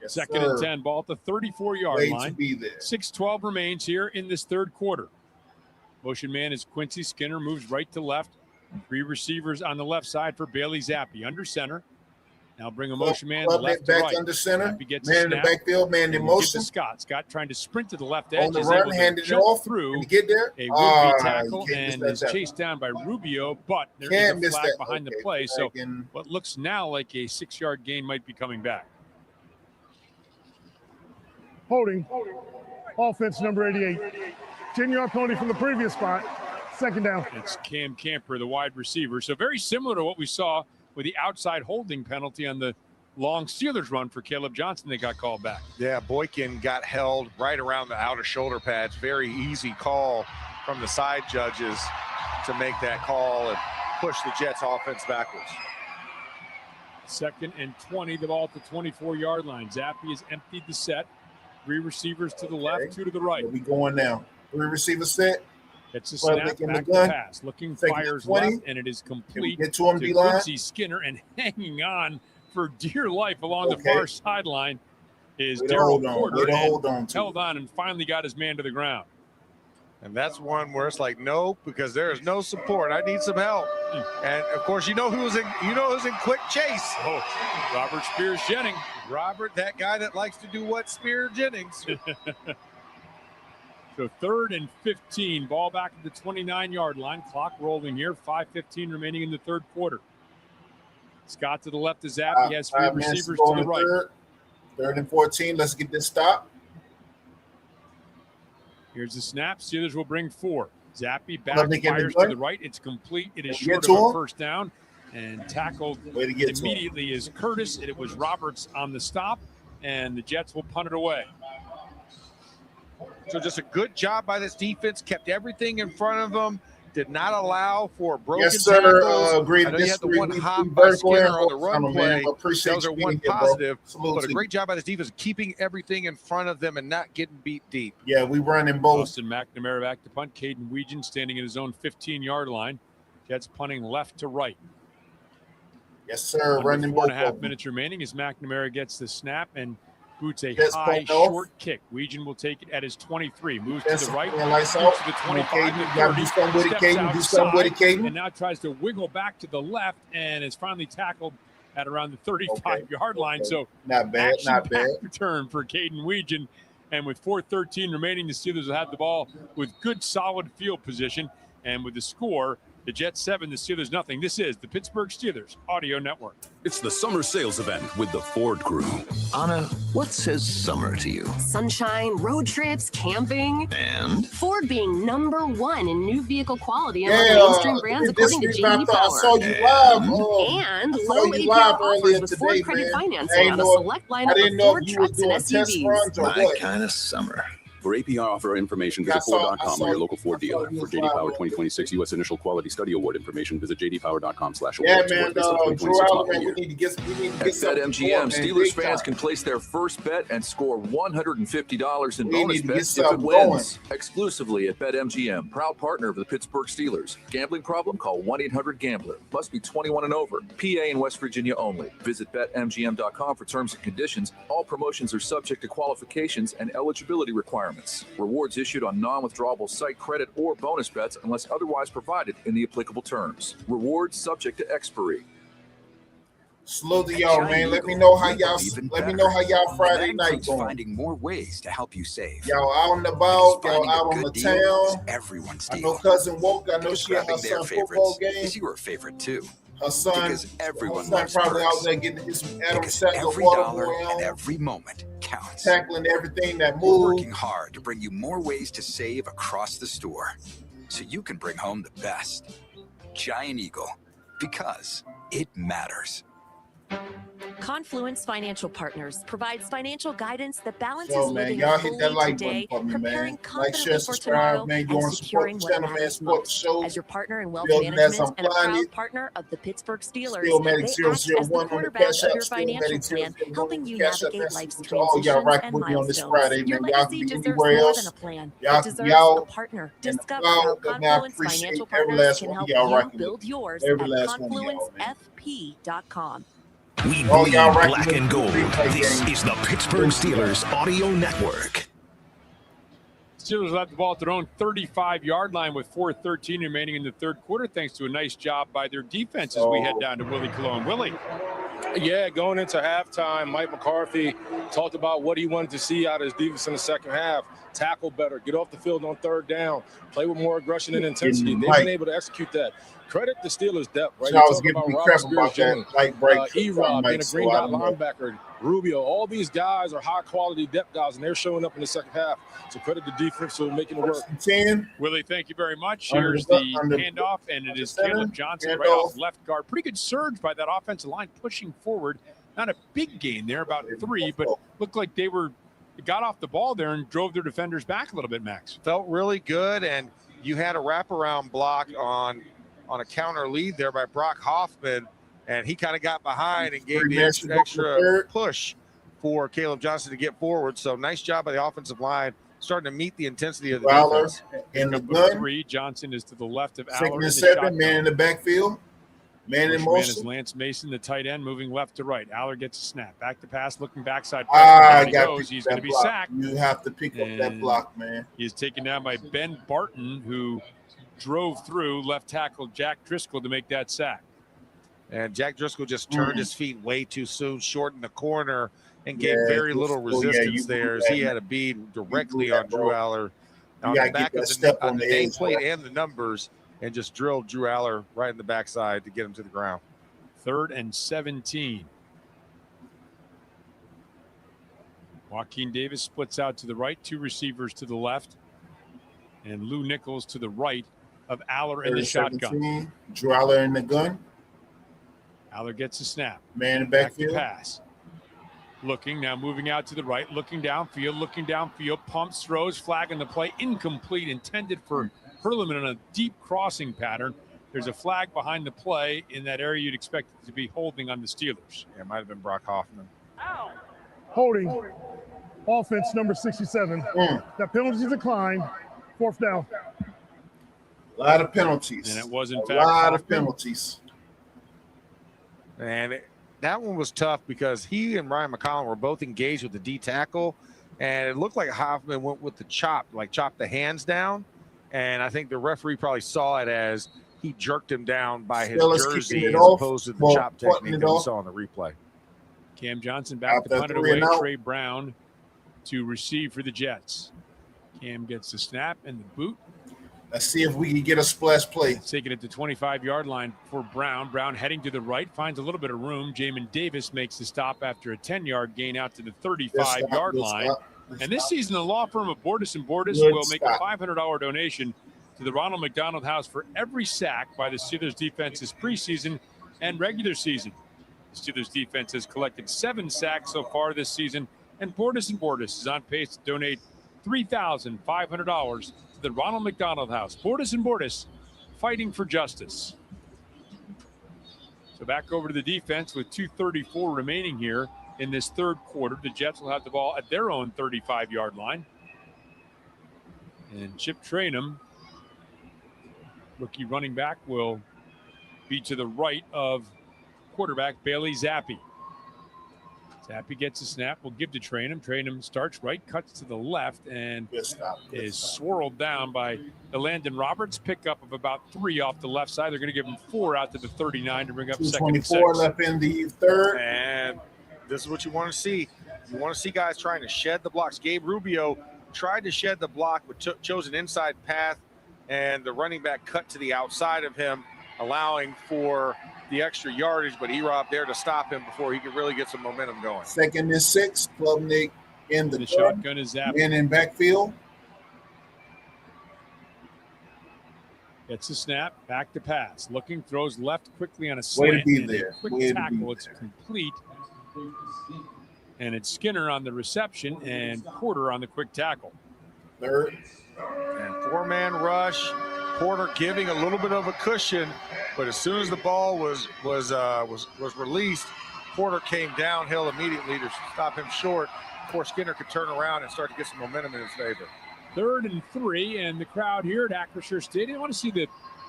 Yes, Second sir. and 10, ball at the 34-yard Way line. to be there. 6:12 remains here in this third quarter. Motion man is Quincy Skinner, moves right to left. Three receivers on the left side for Bailey Zappi, under center. Now bring a motion man left to back right. under center. Zappi gets Man a in the snap. backfield, man in And motion. gives to Scott. Scott trying to sprint to the left edge. On the is run, able to handed it jump off. through Did he get there? a would-be You tackle can't miss and that is tackle. chased down by Rubio, but there Can't is a miss flag that. behind the Okay, play. So flag in. what looks now like a 6-yard gain might be coming back. Holding. Offense number 88. 10-yard penalty from the previous spot. Second down. It's Cam Camper, the wide receiver. So very similar to what we saw with the outside holding penalty on the long Steelers run for Caleb Johnson that got called back. Yeah, Boykin got held right around the outer shoulder pads. Very easy call from the side judges to make that call and push the Jets offense backwards. 2nd and 20, the ball at the 24-yard line. Zappi has emptied the set. 3 receivers to the left, 2 to the right. We going now. 3 receiver set. It's a snap, back to pass. Looking, fires left, and it is complete get to him, to D-line? Quincy Skinner, and hanging on for dear life along the far sideline is Darryl Porter. Held on and finally got his man to the ground. And that's one where it's like, no, because there is no support. I need some help. And of course, you know who's in quick chase. Oh, Robert Spears Jennings. Robert, that guy that likes to do what? Spear Jennings. So 3rd and 15, ball back at the 29-yard line. Clock rolling here. 5:15 remaining in the third quarter. Scott to the left of Zappi. He has 3 receivers to the right. 3rd and 14. Let's get this stop. Here's the snap. Steelers will bring 4. Zappi back, fires to the right. It's complete. It is short of a first down. And tackled immediately is Curtis. It was Roberts on the stop. And the Jets will punt it away. So just a good job by this defense. Kept everything in front of them. did not allow for broken yes, sir. tackles. Great I know you had the disagree. one We hop by vertical Skinner and on the run horizontal, man. play. Appreciate Those are you one being here, bro. positive. Salute But to a you. great job by this defense keeping everything in front of them and not getting beat deep. Yeah, we running both. Austin McNamara back to punt. Caden Weegan standing in his own 15-yard line. Jets punting left to right. Yes, sir. Under Running 4.5 minutes remaining as McNamara gets the snap and boots a Jets high, point off. short kick. Weegan will take it at his 23. Moves Jets to the right. lights Moves out. to the Come on, 25, Caden. the You gotta 30. do something with it, Steps Caden. Do something with it, outside Caden. and now tries to wiggle back to the left and is finally tackled at around the 35-yard line. So not bad, not bad. Return for Caden Weegan. And with 4:13 remaining, the Steelers will have the ball with good, solid field position. And with the score, the Jets 7, the Steelers nothing. This is the Pittsburgh Steelers Audio Network. It's the summer sales event with the Ford Crew. Anna, what says summer to you? Sunshine, road trips, camping. And? Ford being #1 in new vehicle quality among Yeah, mainstream brands according to this J.D. week Power. I saw you live. And I saw low you APR live offers earlier with today, Ford credit man. financing on a select I lineup didn't of know Ford if you were trucks and doing test SUVs. runs or My what. kind of summer. For APR offer information, I visit saw- Ford.com or your local Ford dealer. For JD Power 2026 U.S. Initial Quality Study Award information, visit jdpower.com/awards. Yeah, man. Awards based on Drew 2026 Allen, model man, year. we need to get At something BetMGM, going, man. Steelers Big fans time. can place their first bet and score $150 in We bonus need to get bets if it something wins. Exclusively at BetMGM, proud partner of the Pittsburgh Steelers. Gambling problem? Call 1-800-GAMBLER. Must be 21 and over. PA and West Virginia only. Visit BetMGM.com for terms and conditions. All promotions are subject to qualifications and eligibility requirements. Rewards issued on non-withdrawable site credit or bonus bets unless otherwise provided in the applicable terms. Rewards subject to expiry. Salute to y'all, man. Let me know how y'all Friday night going. Finding more ways to help you save. Y'all out and about, y'all Finding a out on good the deal is town. everyone's I deal. know cousin Woke, I know Because she had her grabbing their son football favorites game. is your favorite too. Her son, Because everyone her son loves probably perks. out there getting his Adam Because Sattler every water dollar boy and on, every moment counts. tackling everything that We're moves. working hard to bring you more ways to save across the store so you can bring home the best. Giant Eagle, because it matters. Confluence Financial Partners provides financial guidance that balances So, man, living y'all hit that fully like today, button for me, preparing man. Like, confidently share, for subscribe, tomorrow, man. You and want to support securing the what channel, man. matters Support the most. show. As your partner in wealth Building as management I'm and a flying proud it. partner of the Pittsburgh Steelers, Steelmatic they act as the 001 on the quarterback Cash of App. your financial Steelmatic plan, 001 helping on the you Cash App. navigate That's life's to all y'all transitions rocking and with me on this milestones. Friday, Your man. Y'all can legacy be deserves anywhere more else. than a plan. Y'all It can be deserves out a partner. in the Discover how cloud, man. I Confluence appreciate Financial every Partners last can one of help y'all you rocking with build me. yours Every at last one of y'all, man. confluencefp.com. We Oh, bleed y'all rocking black with and the gold. replay This game. is the Pittsburgh Steelers Audio Network. Steelers will have the ball at their own 35-yard line with 4:13 remaining in the third quarter, thanks to a nice job by their defense as we head down to Willie Colon. Willie. Yeah, going into halftime, Mike McCarthy talked about what he wanted to see out of his defense in the second half. Tackle better, get off the field on third down, play with more aggression and intensity. They've been able to execute that. Credit the Steelers' depth, right? Y'all You was talk giving about me Robert crap Spears about that Jr., light break. E-Rob being a so green I dot don't know. linebacker, Rubio. All these guys are high-quality depth guys, and they're showing up in the second half. So credit the defense for making it work. 10. Willie, thank you very much. Under Here's the- the under- handoff, and it is center, Caleb Johnson handoff. right off left guard. Pretty good surge by that offensive line, pushing forward. Not a big gain there, about 3, but looked like they got off the ball there and drove their defenders back a little bit, Max. Felt really good, and you had a wraparound block on a counter lead there by Brock Hoffman, and he kind of got behind and gave the extra push for Caleb Johnson to get forward. So nice job by the offensive line, starting to meet the intensity of the Fowler defense. in the Up with gun. 3. Johnson is to the left of Second Aller in and the 7, shotgun. man in the backfield. Man in First man is motion. Lance Mason, the tight end, moving left to right. Aller gets a snap. Back to pass, looking backside. I He got goes. to He's pick going that to be block. sacked. You have to pick up that And block, man. He's taken down by Ben Barton, who drove through left tackle Jack Driscoll to make that sack. And Jack Driscoll just turned his feet way too soon, shortened the corner, and gave Yeah, very little Driscoll, yeah, resistance you there blew as he that. had a bead directly blew that, on Drew bro. Aller You on gotta the back get of that step on on the the edge, nameplate bro. and the numbers, and just drilled Drew Aller right in the backside to get him to the ground. 3rd and 17. Joaquin Davis splits out to the right, 2 receivers to the left, and Lou Nichols to the right of Aller in the shotgun. 17. Drew Aller in the gun. Aller gets a snap. Man in the Back to backfield. pass. Looking, now moving out to the right, looking downfield, pumps, throws, flag on the play, incomplete, intended for Perlman on a deep crossing pattern. There's a flag behind the play in that area. You'd expect it to be holding on the Steelers. Yeah, it might have been Brock Hoffman. Holding. Offense number 67. That penalty declined. 4th down. A lot of penalties. And it was, in fact, a lot of penalties. And that one was tough because he and Ryan McCollum were both engaged with the D tackle. And it looked like Hoffman went with the chop, like chopped the hands down. And I think the referee probably saw it as he jerked him down by his jersey as opposed to the chop technique that we saw in the replay. Cam Johnson back to punt it away. Trey Brown to receive for the Jets. Cam gets the snap and the boot. Let's see if we can get a splash play. Taking it to 25-yard line for Brown. Brown heading to the right, finds a little bit of room. Jamin Davis makes the stop after a 10-yard gain out to the 35-yard line. And this season, the law firm of Bordas & Bordas will make a $500 donation to the Ronald McDonald House for every sack by the Steelers defense this preseason and regular season. The Steelers defense has collected 7 sacks so far this season, and Bordas & Bordas is on pace to donate $3,500 to the Ronald McDonald House. Bordas & Bordas, fighting for justice. So back over to the defense with 2:34 remaining here in this third quarter. The Jets will have the ball at their own 35-yard line. And Chip Traynham, rookie running back, will be to the right of quarterback Bailey Zappi. Zappi gets a snap, will give to Traynham. Traynham starts right, cuts to the left, and is swirled down by the Landon Roberts. Pickup of about 3 off the left side. They're going to give him 4 out to the 39 to bring up 2nd and 6. Left in the third. And this is what you want to see. You want to see guys trying to shed the blocks. Gabe Rubio tried to shed the block, but chose an inside path, and the running back cut to the outside of him, allowing for the extra yardage, but E-Rob there to stop him before he could really get some momentum going. 2nd and 6. Klubnik in the shotgun is Zappi. And in backfield. Gets the snap, back to pass. Looking, throws left quickly on a slant. Way to be there. Quick tackle. It's complete. And it's Skinner on the reception and Porter on the quick tackle. Third. And 4-man rush. Porter giving a little bit of a cushion, but as soon as the ball was released, Porter came downhill immediately to stop him short before Skinner could turn around and start to get some momentum in his favor. 3rd and 3, and the crowd here at Acrisure Stadium, I want to see the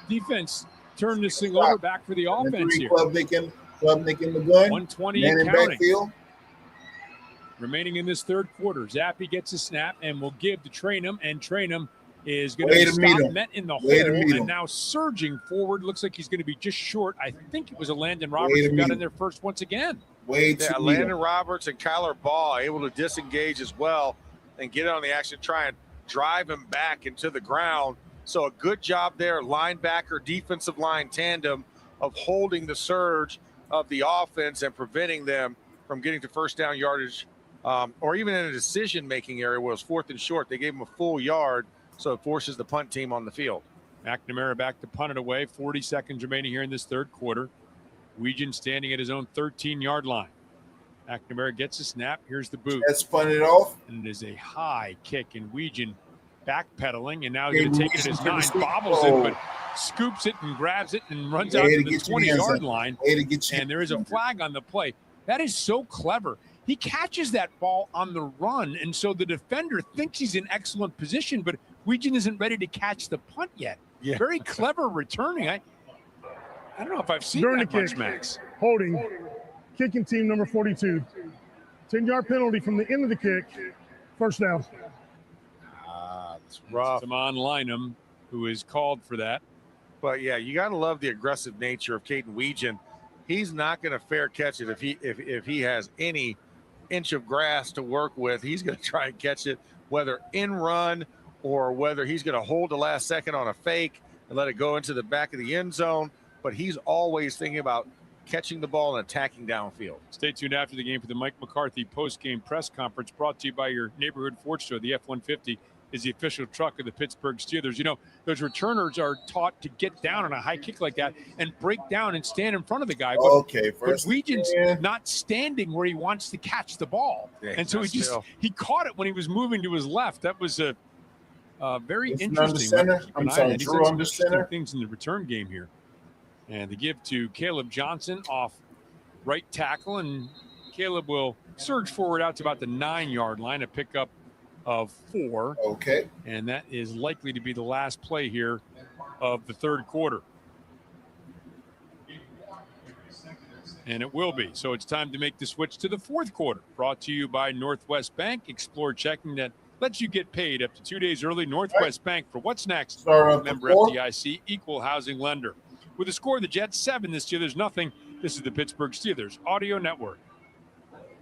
defense turn this thing over back for the offense here. Klubnik in the gun. 120 and counting. Backfield. Remaining in this third quarter, Zappi gets a snap and will give to Traynham, and Traynham is going to stop met in the hole and now surging forward. Looks like he's going to be just short. I think it was a Landon Roberts who got in there first once again. Landon Roberts and Kyler Ball able to disengage as well and get on the action, try and drive him back into the ground. So a good job there, linebacker, defensive line tandem of holding the surge of the offense and preventing them from getting to first down yardage or even in a decision-making area where it was 4th and short. They gave him a full yard. So it forces the punt team on the field. McNamara back to punt it away. 40 seconds remaining here in this third quarter. Weegan standing at his own 13-yard line. McNamara gets a snap. Here's the boot. Let's punt it off. And it is a high kick, and Weegan backpedaling, and now he's going to take it at his 9, bobbles it, but scoops it and grabs it and runs out to the 20-yard line. And there is a flag on the play. That is so clever. He catches that ball on the run, and so the defender thinks he's in excellent position, but Weegan isn't ready to catch the punt yet. Yeah. Very clever returning. I don't know if I've seen that much, Max. Holding. Kicking team number 42. 10-yard penalty from the end of the kick. 1st down. That's rough. Damon Lynham, who is called for that. But, yeah, you got to love the aggressive nature of Caden Weegan. He's not going to fair catch it if he has any inch of grass to work with. He's going to try and catch it, whether in run or whether he's going to hold the last second on a fake and let it go into the back of the end zone. But he's always thinking about catching the ball and attacking downfield. Stay tuned after the game for the Mike McCarthy post-game press conference brought to you by your neighborhood Ford store. The F-150 is the official truck of the Pittsburgh Steelers. You know, those returners are taught to get down on a high kick like that and break down and stand in front of the guy. But Weegan's not standing where he wants to catch the ball. Yeah, and so he caught it when he was moving to his left. That was Very It's interesting. under center. I'm sorry, He's Drew done some under interesting center. things in the return game here. And the give to Caleb Johnson off right tackle. And Caleb will surge forward out to about the 9-yard line, a pickup of 4. Okay. And that is likely to be the last play here of the third quarter. And it will be. So it's time to make the switch to the fourth quarter. Brought to you by Northwest Bank. Explore checking that lets you get paid up to 2 days early. Northwest Bank for what's next. Member FDIC, equal housing lender. With a score of the Jets 7, the Steelers nothing. This is the Pittsburgh Steelers Audio Network.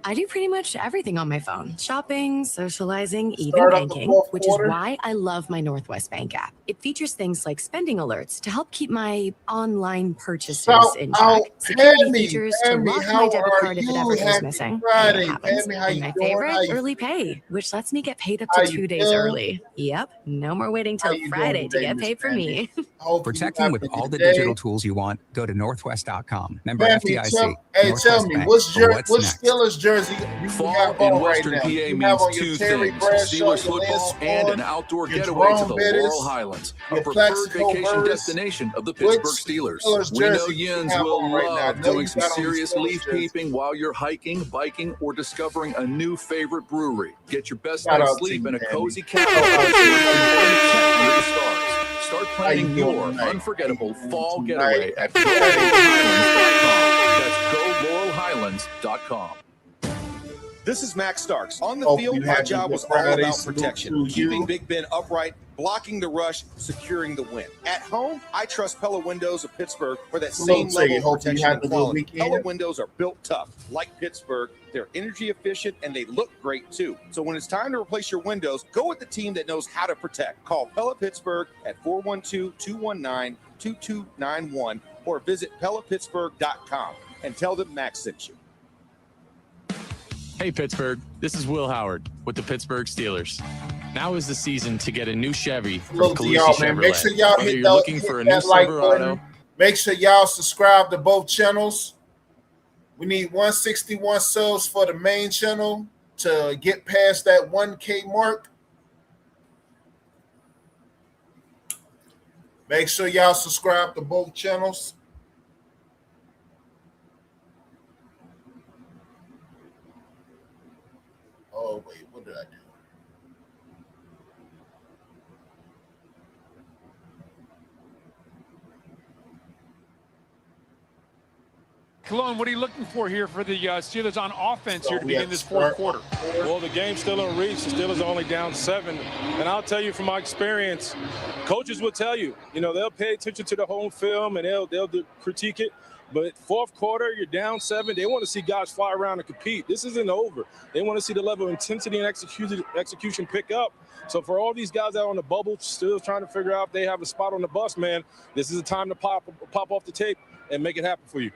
I do pretty much everything on my phone. Shopping, socializing, even banking, which is why I love my Northwest Bank app. It features things like spending alerts to help keep my online purchases in check. Security features to lock my debit card if it ever goes missing. It happens. And my favorite, early pay, which lets me get paid up to 2 days early. Yep, no more waiting till Friday to get paid for me. For checking with all the digital tools you want, go to northwest.com. Member FDIC. Hey, tell me, what's Steelers jersey you Fall have in on Western right now? PA You means have on your two Terry things: Bradshaw, Steelers your football Lance and an Vaughn, outdoor your getaway to Jerome the Bettis, Laurel Highlands, a your preferred Plaxico vacation Burress. destination of the Which Pittsburgh Steelers. Steelers We know jersey you Yins have will on right now? I love know doing you some got on your serious Steelers leaf jersey. peeping while you're hiking, biking, or discovering a new favorite brewery. Get your best Shout night's out to sleep you, in a Andy. cozy cabin under the stars. Start planning doing your tonight? unforgettable fall tonight? getaway at GoLaurelHighlands.com. That's GoLaurelHighlands.com. This is Max Starks. On the Hope field, you our have job a was good all Friday. about Salute protection, to keeping you. Big Ben upright, blocking the rush, securing the win. At home, I trust Pella Windows of Pittsburgh for that Salute same to level you. of Hope you protection had and a good quality. weekend. Pella Windows are built tough, like Pittsburgh. They're energy efficient and they look great too. So when it's time to replace your windows, go with the team that knows how to protect. Call Pella Pittsburgh at 412-219-2291 or visit PellaPittsburgh.com and tell them Max sent you. Hey Pittsburgh, this is Will Howard with the Pittsburgh Steelers. Now is the season to get a new Chevy from Salute to Calusi y'all, man. Chevrolet. Make sure y'all Whether hit you're looking for a new that like Silverado, button. Make sure y'all subscribe to both channels. We need 161 subs for the main channel to get past that 1K mark. Make sure y'all subscribe to both channels. Oh, wait, what did I do? Cologne, what are you looking for here for the Steelers on offense here to begin this fourth quarter? Well, the game's still in reach. The Steelers are only down 7. And I'll tell you from my experience, coaches will tell you, they'll pay attention to the home film and they'll critique it. But fourth quarter, you're down 7. They want to see guys fly around and compete. This isn't over. They want to see the level of intensity and execution pick up. So for all these guys out on the bubble, still trying to figure out if they have a spot on the bus, man, this is a time to pop off the tape and make it happen for you.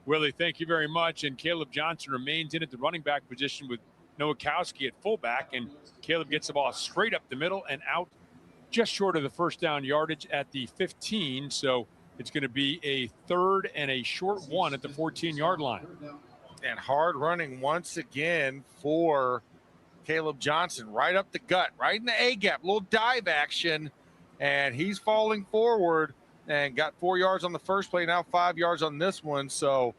Willie, thank you very much. And Caleb Johnson remains in at the running back position with Nowakowski at fullback. And Caleb gets the ball straight up the middle and out just short of the first down yardage at the 15. So it's going to be a 3rd and a short 1 at the 14-yard line. And hard running once again for Caleb Johnson. Right up the gut, right in the A-gap. Little dive action. And he's falling forward. And got 4 yards on the first play, now 5 yards on this one. So,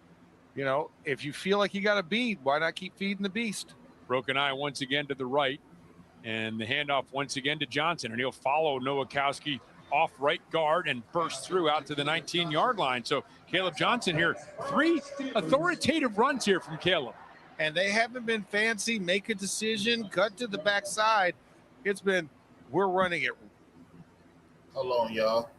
if you feel like you got a beat, why not keep feeding the beast? Broken eye once again to the right. And the handoff once again to Johnson. And he'll follow Nowakowski off right guard and burst through out to the 19-yard line. So Caleb Johnson here, 3 authoritative runs here from Caleb. And they haven't been fancy, make a decision, cut to the backside. It's been, we're running it. Hold on, y'all.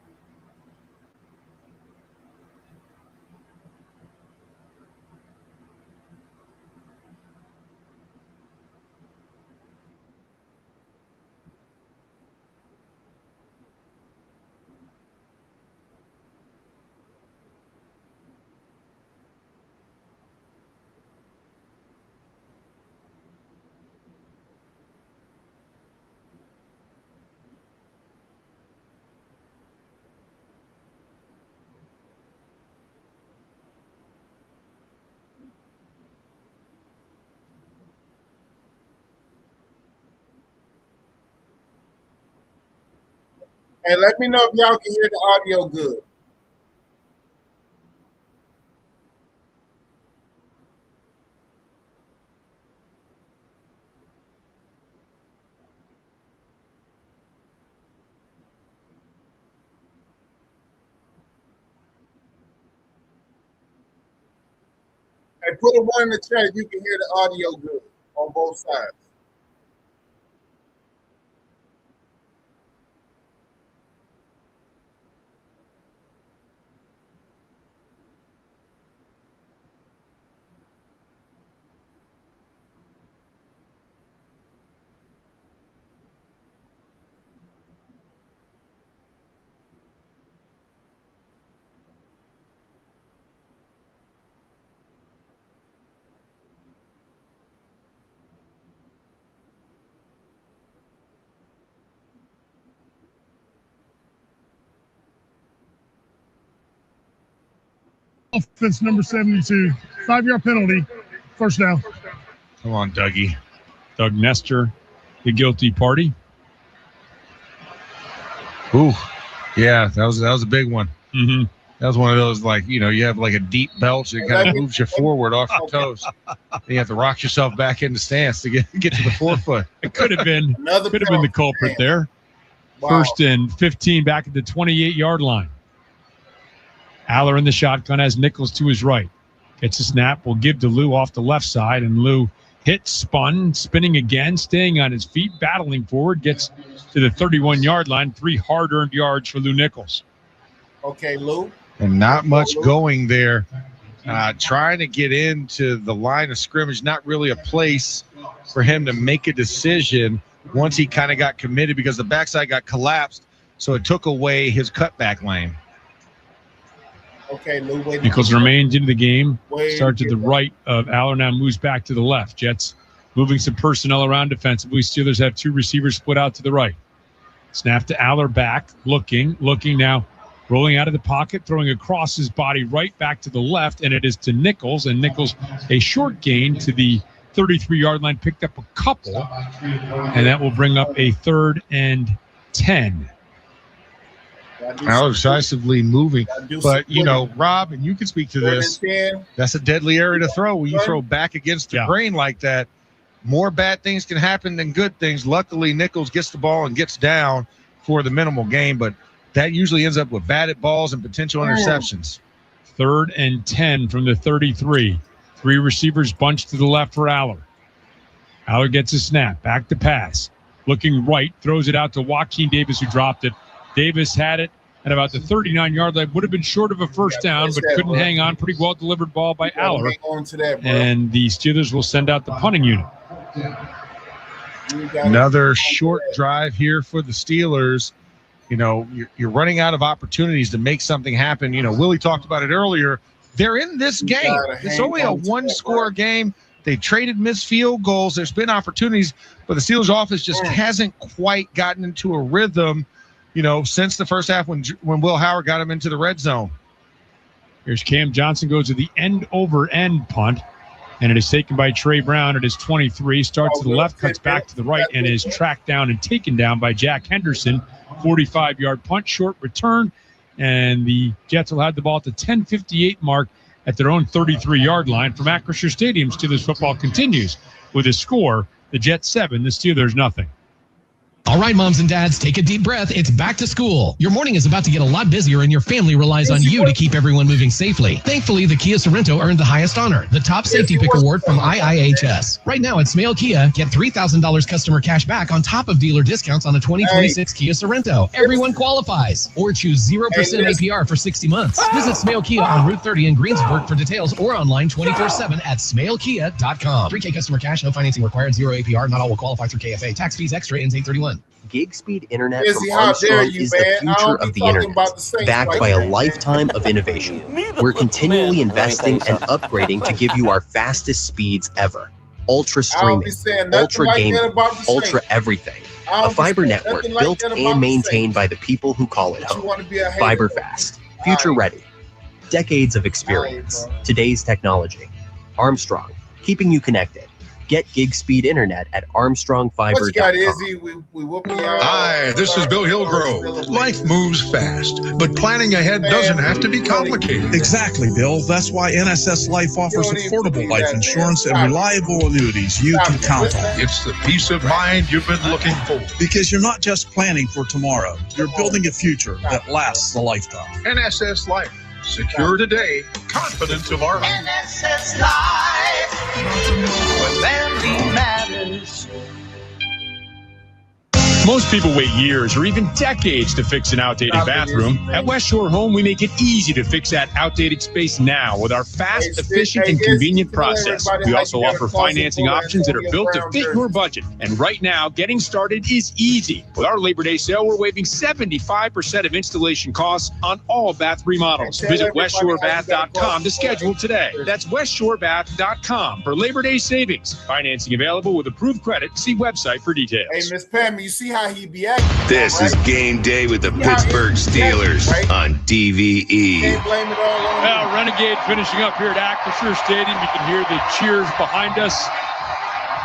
Hey, let me know if y'all can hear the audio good. Hey, put a 1 in the chat if you can hear the audio good on both sides. Offense number 72, 5-yard penalty, first down. Come on, Dougie. Doug Nestor, the guilty party. Ooh, yeah, that was a big one. Mm-hmm. That was one of those, like, you know, you have like a deep belch that kind of moves you forward off your toes. You have to rock yourself back into stance to get to the forefoot. It could have been the culprit there. Wow. First and 15 back at the 28-yard line. Aller in the shotgun has Nichols to his right. Gets a snap. Will give to Lou off the left side, and Lou hits, spinning again, staying on his feet, battling forward, gets to the 31-yard line. 3 hard-earned yards for Lou Nichols. Okay, Lou. And not much going there. Trying to get into the line of scrimmage, not really a place for him to make a decision once he kind of got committed because the backside got collapsed, so it took away his cutback lane. Okay, Lou. Nichols remains into the game. Starts to the right of Aller, now moves back to the left. Jets moving some personnel around defensively. Steelers have 2 receivers split out to the right. Snap to Aller back, looking now, rolling out of the pocket, throwing across his body right back to the left, and it is to Nichols. And Nichols, a short gain to the 33-yard line, picked up a couple, and that will bring up a 3rd and 10. How decisively moving. But, you know, Rob, and you can speak to this, that's a deadly area to throw. When you throw back against the grain like that, more bad things can happen than good things. Luckily, Nichols gets the ball and gets down for the minimal gain, but that usually ends up with batted balls and potential interceptions. 3rd and 10 from the 33. 3 receivers bunched to the left for Aller. Aller gets a snap, back to pass. Looking right, throws it out to Joaquin Davis, who dropped it. Davis had it at about the 39-yard line. Would have been short of a first down, but couldn't hang on. Pretty well-delivered ball by Aller. And the Steelers will send out the punting unit. Another short drive here for the Steelers. You know, you're running out of opportunities to make something happen. You know, Willie talked about it earlier. They're in this game. It's only a 1-score game. They traded missed field goals. There's been opportunities, but the Steelers offense just hasn't quite gotten into a rhythm, you know, since the first half when Will Howard got him into the red zone. Here's Cam Johnson, goes to the end-over-end punt, and it is taken by Trey Brown. It is 23, starts to the left, cuts back to the right, and is tracked down and taken down by Jack Henderson. 45-yard punt, short return, and the Jets will have the ball at the 10:58 mark at their own 33-yard line. From Acrisure Stadium, Steelers football continues with a score, the Jets 7, the Steelers nothing. All right, moms and dads, take a deep breath. It's back to school. Your morning is about to get a lot busier, and your family relies on you to keep everyone moving safely. Thankfully, the Kia Sorento earned the highest honor, the Top Safety Pick Award from IIHS. Right now at Smale Kia, get $3,000 customer cash back on top of dealer discounts on a 2026 Kia Sorento. Everyone qualifies. Or choose 0% APR for 60 months. Visit Smale Kia on Route 30 in Greensburg for details, or online 24/7 at smalekia.com. 3K customer cash, no financing required, 0 APR. Not all will qualify through KFA. Tax fees extra ends 8/31. Gig speed internet from Armstrong is the future of the internet, backed by a lifetime of innovation. We're continually investing and upgrading to give you our fastest speeds ever. Ultra streaming, ultra gaming, ultra everything. A fiber network built and maintained by the people who call it home. Fiber fast, future ready. Decades of experience, today's technology. Armstrong, keeping you connected. Get gig speed internet at ArmstrongFiber.com. Hi, this is Bill Hillgrove. Life moves fast, but planning ahead doesn't have to be complicated. Exactly, Bill. That's why NSS Life offers affordable life insurance and reliable annuities you can count on. It's the peace of mind you've been looking for. Because you're not just planning for tomorrow, you're building a future that lasts a lifetime. NSS Life. Secure today, confident tomorrow. NSS Life. When family matters. Most people wait years or even decades to fix an outdated bathroom. At West Shore Home, we make it easy to fix that outdated space now with our fast, efficient, and convenient process. We also offer financing options that are built to fit your budget. And right now, getting started is easy. With our Labor Day sale, we're waiving 75% of installation costs on all bath remodels. Visit WestShoreBath.com to schedule today. That's WestShoreBath.com for Labor Day savings. Financing available with approved credit. See website for details. Hey, Miss Pam, you see how he be acting? This is game day with the Pittsburgh Steelers on DVE. Can't blame it all on Well, Renegade finishing up here at Acrisure Stadium. You can hear the cheers behind us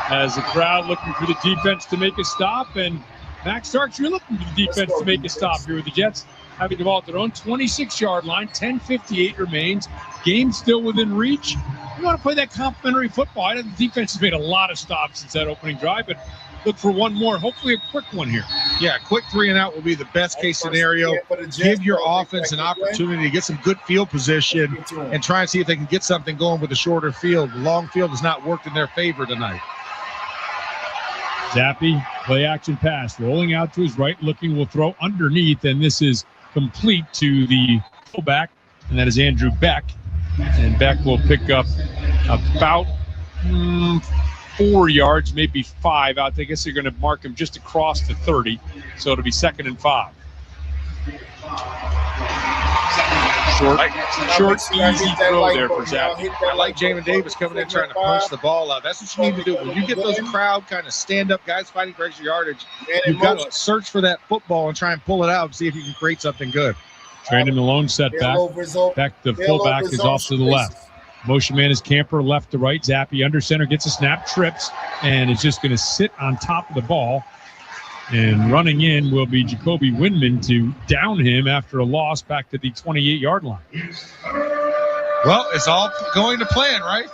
as the crowd looking for the defense to make a stop. And Max Starks, you're looking for the defense to make a stop here with the Jets having the ball at their own 26-yard line. 10:58 remains. Game still within reach. You want to play that complimentary football. I know the defense has made a lot of stops since that opening drive, but look for one more, hopefully a quick one here. Yeah, quick 3 and out will be the best case scenario. Give your offense an opportunity to get some good field position and try and see if they can get something going with a shorter field. The long field has not worked in their favor tonight. Zappy, play action pass, rolling out to his right, looking, will throw underneath, and this is complete to the fullback, and that is Andrew Beck. And Beck will pick up about 4 yards, maybe 5 out. I guess they're going to mark him just across the 30, so it'll be 2nd and 5. Short, easy throw there for Zappy. I like Jamin Davis coming in trying to punch the ball out. That's what you need to do. When you get those crowd kind of stand-up guys fighting for extra yardage, you've got to search for that football and try and pull it out and see if you can create something good. Training the lone setback. Back the fullback is off to the left. Motion man is Camper left to right. Zappy under center gets a snap, trips, and is just going to sit on top of the ball. And running in will be Jacoby Windman to down him after a loss back to the 28-yard line. Well, it's all going to plan, right?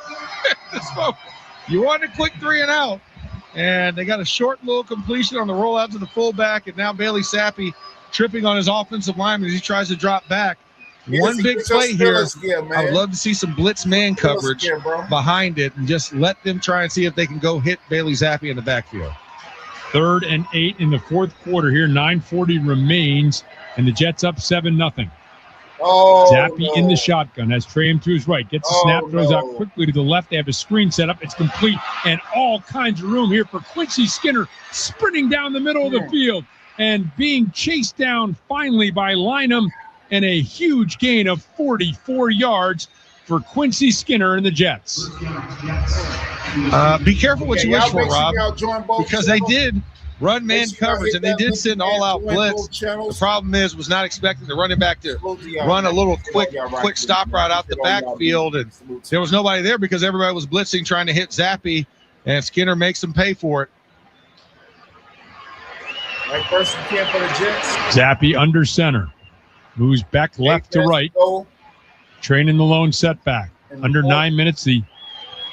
You want a quick 3 and out, and they got a short little completion on the rollout to the fullback, and now Bailey Zappi tripping on his offensive lineman as he tries to drop back. One big play here. I would love to see some blitz man coverage behind it and just let them try and see if they can go hit Bailey Zappi in the backfield. 3rd and 8 in the fourth quarter here. 9:40 remains, and the Jets up 7-0. Zappy in the shotgun has Traham to his right. Gets the snap, throws out quickly to the left. They have a screen set up. It's complete, and all kinds of room here for Quincy Skinner sprinting down the middle of the field and being chased down finally by Lynham, and a huge gain of 44 yards for Quincy Skinner and the Jets. Be careful what you wish for, Rob, because they did run man coverage, and they did send all-out blitz. The problem was not expecting the running back to run a little quick stop route out the backfield, and there was nobody there because everybody was blitzing trying to hit Zappy, and Skinner makes them pay for it. Zappy under center. Moves back left to right. Training the lone setback. Under 9 minutes, the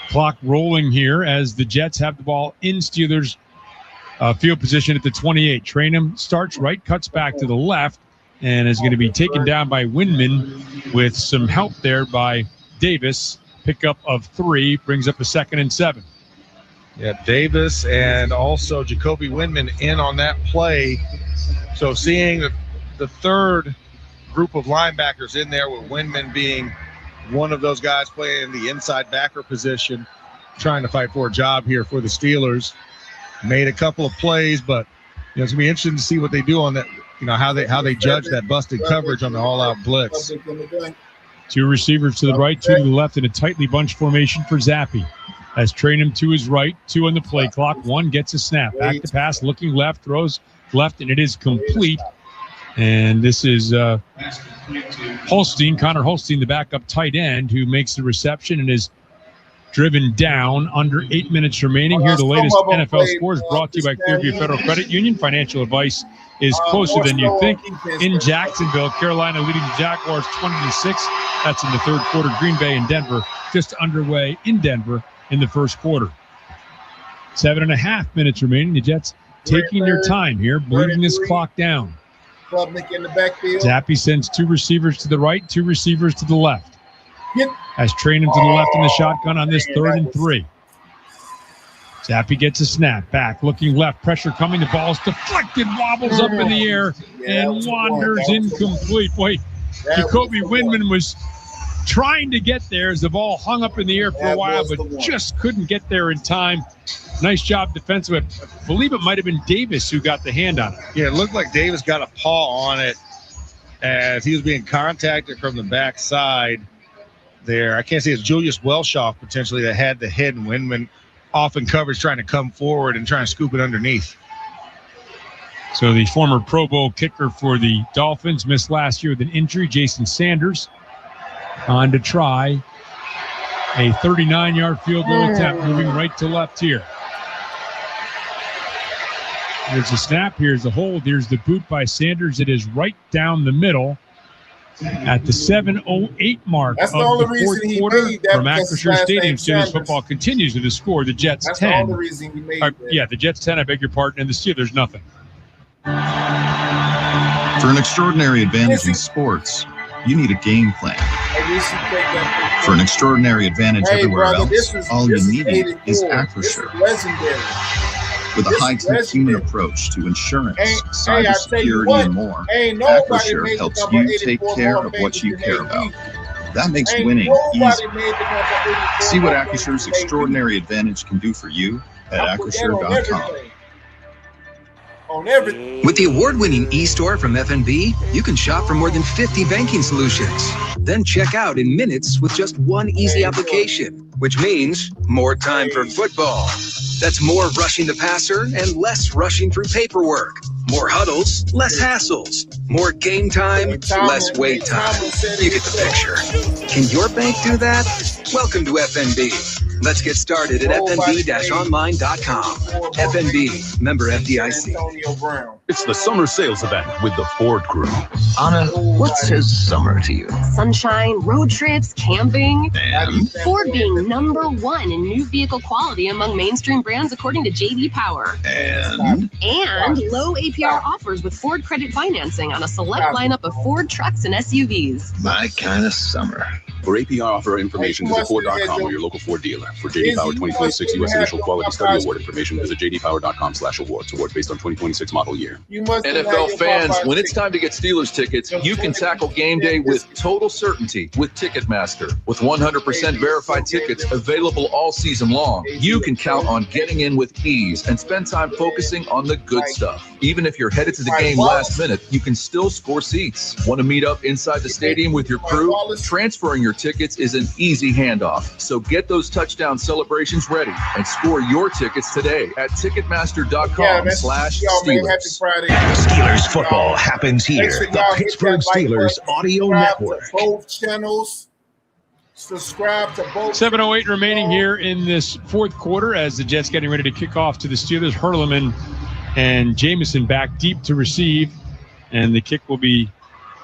clock rolling here as the Jets have the ball in Steelers field position at the 28. Trainham starts right, cuts back to the left, and is going to be taken down by Windman with some help there by Davis. Pickup of 3 brings up a 2nd and 7. Yeah, Davis and also Jacoby Windman in on that play. So seeing the third group of linebackers in there, with Windman being one of those guys playing the inside backer position, trying to fight for a job here for the Steelers. Made a couple of plays, but it's going to be interesting to see what they do on that, how they judge that busted coverage on the all-out blitz. 2 receivers to the right, 2 to the left in a tightly bunched formation for Zappy. As Trainham to his right, 2 on the play clock, 1 gets a snap. Back to pass, looking left, throws left, and it is complete. And this is Holstein, Connor Holstein, the backup tight end, who makes the reception and is driven down. Under 8 minutes remaining. Here are the latest NFL scores brought to you by Clearview Federal Credit Union. Financial advice is closer than you think. In Jacksonville, Carolina leading the Jaguars 20-6. That's in the third quarter. Green Bay and Denver just underway in Denver in the first quarter. 7.5 minutes remaining. The Jets taking their time here, bleeding this clock down. Klubnik in the backfield. Zappe sends 2 receivers to the right, 2 receivers to the left. Has trained him to the left in the shotgun on this 3rd and 3. Zappe gets a snap back, looking left, pressure coming. The ball's deflected, wobbles up in the air, and wanders incomplete. Boy, Jacoby Windman was trying to get there as the ball hung up in the air for a while, but just couldn't get there in time. Nice job defensive. I believe it might have been Davis who got the hand on it. Yeah, it looked like Davis got a paw on it as he was being contacted from the backside there. I can't say it's Julius Welshoff potentially that had the hit, and Windman off in coverage trying to come forward and try and scoop it underneath. So the former Pro Bowl kicker for the Dolphins missed last year with an injury. Jason Sanders on to try a 39-yard field goal attempt, moving right to left here. Here's the snap. Here's the hold. Here's the boot by Sanders. It is right down the middle at the 7:08 mark of the fourth quarter from Acrisure Stadium. Steelers football continues with the score. The Jets 10. The only reason he made that. Yeah, the Jets 10, I beg your pardon, and the Steelers nothing. For an extraordinary advantage in sports, you need a game plan. For an extraordinary advantage everywhere else, all you need is Acrisure. With a high-tech human approach to insurance, cybersecurity, and more, Acrisure helps you take care of what you care about. That makes winning easy. See what Acrissure's extraordinary advantage can do for you at Acrisure.com. With the award-winning e-store from FNB, you can shop for more than 50 banking solutions. Then check out in minutes with just one easy application, which means more time for football. That's more rushing the passer and less rushing through paperwork. More huddles, less hassles. More game time, less wait time. You get the picture. Can your bank do that? Welcome to FNB. Let's get started at fnb-online.com. FNB, member FDIC. It's the summer sales event with the Ford crew. Anna, what says summer to you? Sunshine, road trips, camping. And Ford being #1 in new vehicle quality among mainstream brands according to J.D. Power. And low APR offers with Ford credit financing on a select lineup of Ford trucks and SUVs. my kind of summer. For APR offer information, visit Ford.com or your local Ford dealer. For J.D. Power 2026 U.S. Initial Quality Study Award information, visit jdpower.com/awards. Awards based on 2026 model year. NFL fans, when it's time to get Steelers tickets, you can tackle game day with total certainty with Ticketmaster. With 100% verified tickets available all season long, you can count on getting in with ease and spend time focusing on the good stuff. Even if you're headed to the game last minute, you can still score seats. Want to meet up inside the stadium with your crew? Transferring your tickets is an easy handoff. So get those touchdown celebrations ready and score your tickets today at Ticketmaster.com/Steelers. Steelers football happens here. The Pittsburgh Steelers Audio Network. Both channels. Subscribe to both. 7:08 remaining here in this fourth quarter as the Jets getting ready to kick off to the Steelers. Hurleman and Jamison back deep to receive, and the kick will be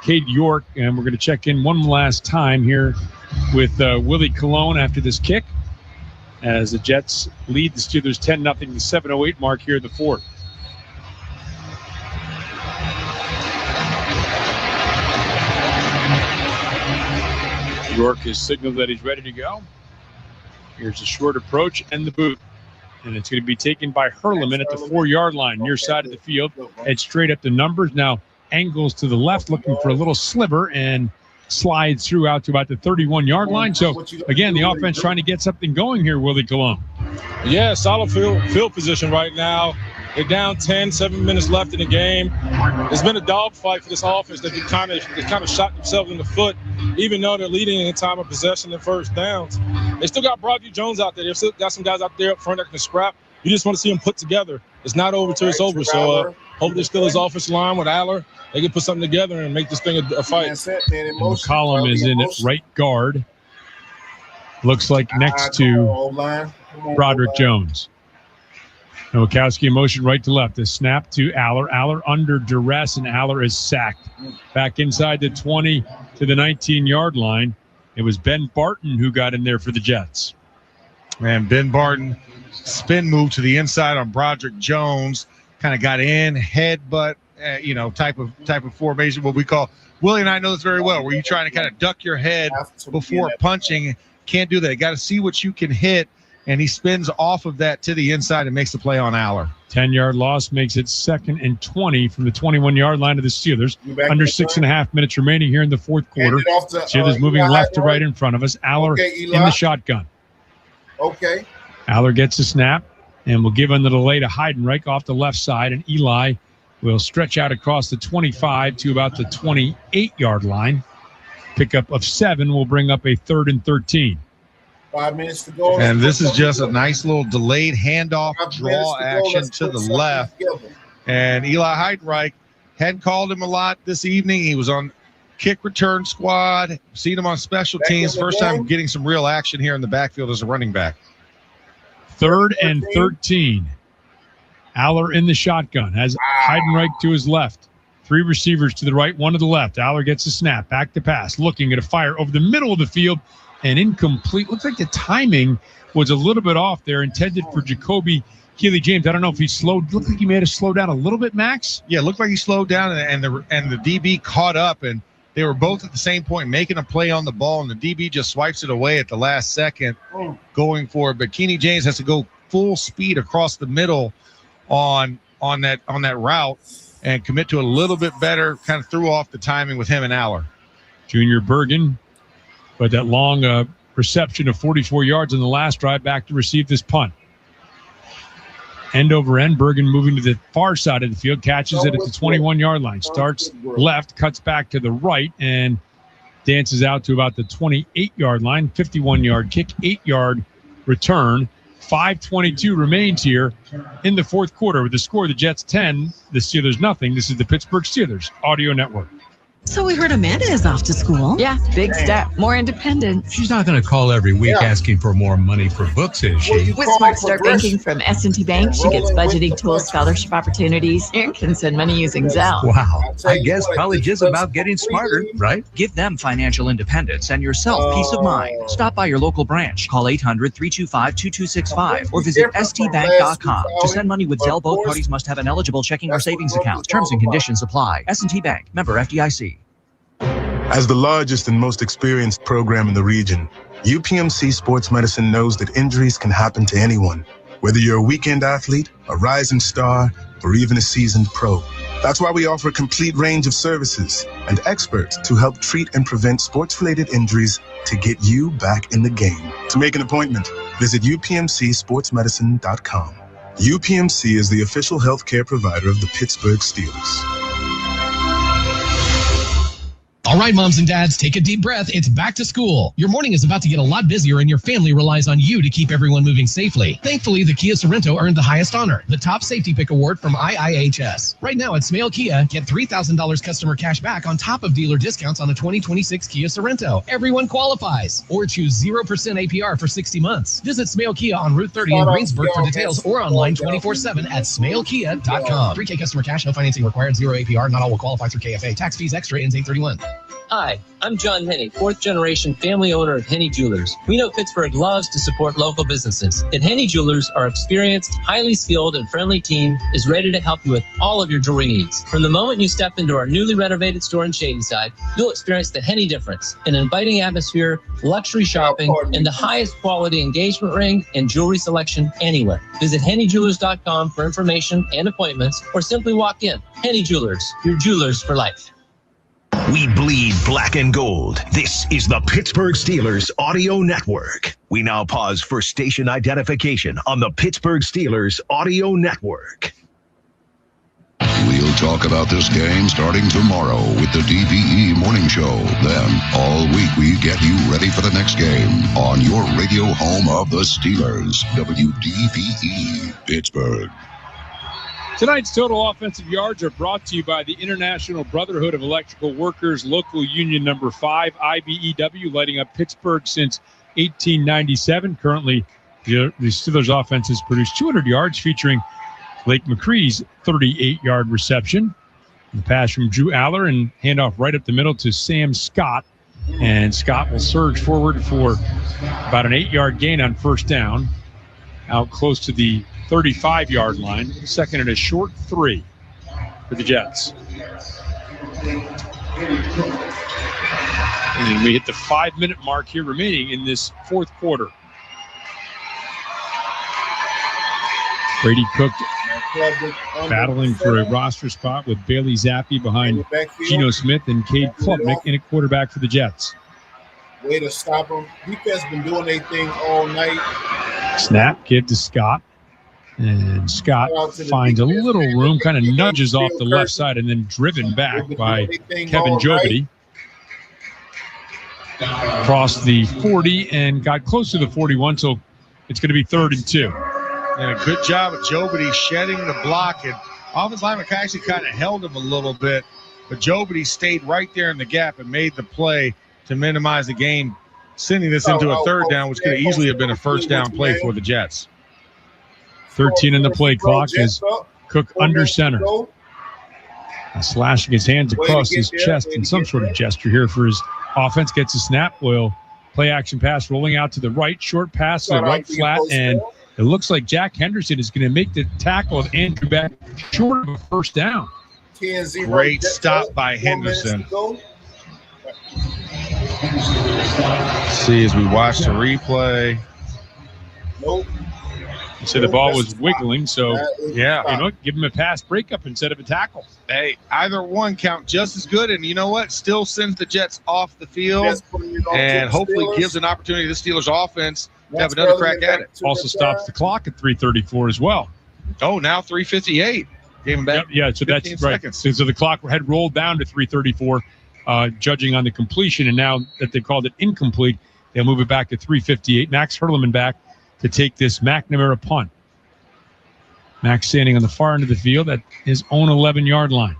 Cade York, and we're going to check in one last time here with Willie Colon after this kick as the Jets lead the Steelers 10-0, the 7:08 mark here in the fourth. York has signaled that he's ready to go. Here's a short approach and the boot. And it's going to be taken by Hurleman at the 4-yard line, near side of the field. Head straight up the numbers. Now angles to the left, looking for a little sliver, and slides through out to about the 31-yard line. So, again, the offense trying to get something going here, Willie Colon. Yeah, solid field position right now. They're down 10, 7 minutes left in the game. It's been a dogfight for this offense that they kind of shot themselves in the foot, even though they're leading in time of possession and first downs. They still got Broadview Jones out there. They've still got some guys out there up front that can scrap. You just want to see them put together. It's not over till it's over. So hopefully still his offensive line with Aller. They can put something together and make this thing a fight. McCollum is in at right guard. Looks like next to Broderick Jones. Nowakowski in motion right to left. A snap to Aller. Aller under duress, and Aller is sacked. Back inside the 20 to the 19-yard line. It was Ben Barton who got in there for the Jets. And Ben Barton, spin move to the inside on Broderick Jones. Kind of got in, headbutt, type of formation, what we call. Willie and I know this very well, where you're trying to kind of duck your head before punching. Can't do that. You got to see what you can hit. And he spins off of that to the inside and makes the play on Aller. 10-yard loss makes it 2nd and 20 from the 21-yard line of the Steelers. Under 6.5 minutes remaining here in the fourth quarter. Steelers moving left to right in front of us. Aller in the shotgun. Okay. Aller gets a snap and will give on the delay to Heidenreich off the left side. And Eli will stretch out across the 25 to about the 28-yard line. Pickup of 7 will bring up a 3rd and 13. 5 minutes to go. And this is just a nice little delayed handoff draw action to the left. And Eli Heidenreich hadn't called him a lot this evening. He was on kick return squad. Seen him on special teams. First time getting some real action here in the backfield as a running back. 3rd and 13. Aller in the shotgun. Has Heidenreich to his left. 3 receivers to the right, 1 to the left. Aller gets a snap. Back to pass. Looking at a fire over the middle of the field. And incomplete. Looks like the timing was a little bit off there, intended for Jacoby Keely-James. I don't know if he slowed. Looked like he may have slowed down a little bit, Max. Yeah, looked like he slowed down, and the DB caught up, and they were both at the same point making a play on the ball, and the DB just swipes it away at the last second, going for it. But Keely-James has to go full speed across the middle on that route and commit to a little bit better. Kind of threw off the timing with him and Aller. Junior Bergen. But that long reception of 44 yards in the last drive back to receive this punt. End over end, Bergen moving to the far side of the field, catches it at the 21-yard line. Starts left, cuts back to the right, and dances out to about the 28-yard line. 51-yard kick, 8-yard return. 5:22 remains here in the fourth quarter. With the score, the Jets 10, the Steelers nothing. This is the Pittsburgh Steelers Audio Network. So we heard Amanda is off to school. Yeah, big step. More independence. She's not going to call every week asking for more money for books, is she? With Smart Start Banking from S&T Bank, she gets budgeting tools, scholarship opportunities, and can send money using Zelle. Wow. I guess college is about getting smarter, right? Give them financial independence and yourself peace of mind. Stop by your local branch. Call 800-325-2265 or visit stbank.com. To send money with Zelle, both parties must have an eligible checking or savings account. Terms and conditions apply. S&T Bank. Member FDIC. As the largest and most experienced program in the region, UPMC Sports Medicine knows that injuries can happen to anyone, whether you're a weekend athlete, a rising star, or even a seasoned pro. That's why we offer a complete range of services and experts to help treat and prevent sports-related injuries to get you back in the game. To make an appointment, visit upmcsportsmedicine.com. UPMC is the official healthcare provider of the Pittsburgh Steelers. All right, moms and dads, take a deep breath. It's back to school. Your morning is about to get a lot busier, and your family relies on you to keep everyone moving safely. Thankfully, the Kia Sorento earned the highest honor, the Top Safety Pick Award from IIHS. Right now at Smale Kia, get $3,000 customer cash back on top of dealer discounts on a 2026 Kia Sorento. Everyone qualifies. Or choose 0% APR for 60 months. Visit Smale Kia on Route 30 in Greensburg for details, or online 24/7 at smalekia.com. 3K customer cash, no financing required, 0 APR. Not all will qualify through KFA. Tax fees extra, ends 8/31. Hi, I'm John Henney, 4th generation family owner of Henney Jewelers. We know Pittsburgh loves to support local businesses. At Henney Jewelers, our experienced, highly skilled, and friendly team is ready to help you with all of your jewelry needs. From the moment you step into our newly renovated store in Shadyside, you'll experience the Henney difference, an inviting atmosphere, luxury shopping, and the highest quality engagement ring and jewelry selection anywhere. Visit HenneyJewelers.com for information and appointments, or simply walk in. Henney Jewelers, your jewelers for life. We bleed black and gold. This is the Pittsburgh Steelers Audio Network. We now pause for station identification on the Pittsburgh Steelers Audio Network. We'll talk about this game starting tomorrow with the DVE Morning Show. Then, all week, we get you ready for the next game on your radio home of the Steelers, WDVE, Pittsburgh. Tonight's total offensive yards are brought to you by the International Brotherhood of Electrical Workers, Local Union Number 5, IBEW, lighting up Pittsburgh since 1897. Currently, the Steelers offense has produced 200 yards, featuring Blake McCree's 38-yard reception. The pass from Drew Aller and handoff right up the middle to Sam Scott. And Scott will surge forward for about an 8-yard gain on first down, out close to the 35-yard line. Second and a short 3 for the Jets. And we hit the 5-minute mark here remaining in this fourth quarter. Brady Cook battling for a roster spot with Bailey Zappi behind Geno Smith and Cade Klubnik in a quarterback for the Jets. Way to stop him. Defense been doing their thing all night. Snap, give to Scott. And Scott finds a little room, kind of nudges off the left side, and then driven back by Kevin Jobity. Crossed the 40 and got close to the 41, so it's going to be 3rd and 2. And a good job of Jobity shedding the block. And offensive lineman actually kind of held him a little bit, but Jobity stayed right there in the gap and made the play to minimize the game, sending this into a 3rd down, which could have easily have been a first down play for the Jets. 13 in the play clock as Cook under center. Slashing his hands across his chest in some sort of gesture here for his offense. Gets a snap. Will play action pass rolling out to the right. Short pass to the right flat. And it looks like Jack Henderson is going to make the tackle of Andrew back short of a first down. Great stop by Henderson. See as we watch the replay. Nope. So the ball was wiggling, so yeah, give him a pass breakup instead of a tackle. Hey, either one count just as good, and you know what? Still sends the Jets off the field, and hopefully gives an opportunity to the Steelers offense to have another crack at it. Also stops the clock at 3:34 as well. Oh, now 3:58. Gave him back. Yeah, so that's right. So the clock had rolled down to 3:34, judging on the completion, and now that they called it incomplete, they'll move it back to 3:58. Max Hurleman back to take this McNamara punt. Max standing on the far end of the field at his own 11-yard line.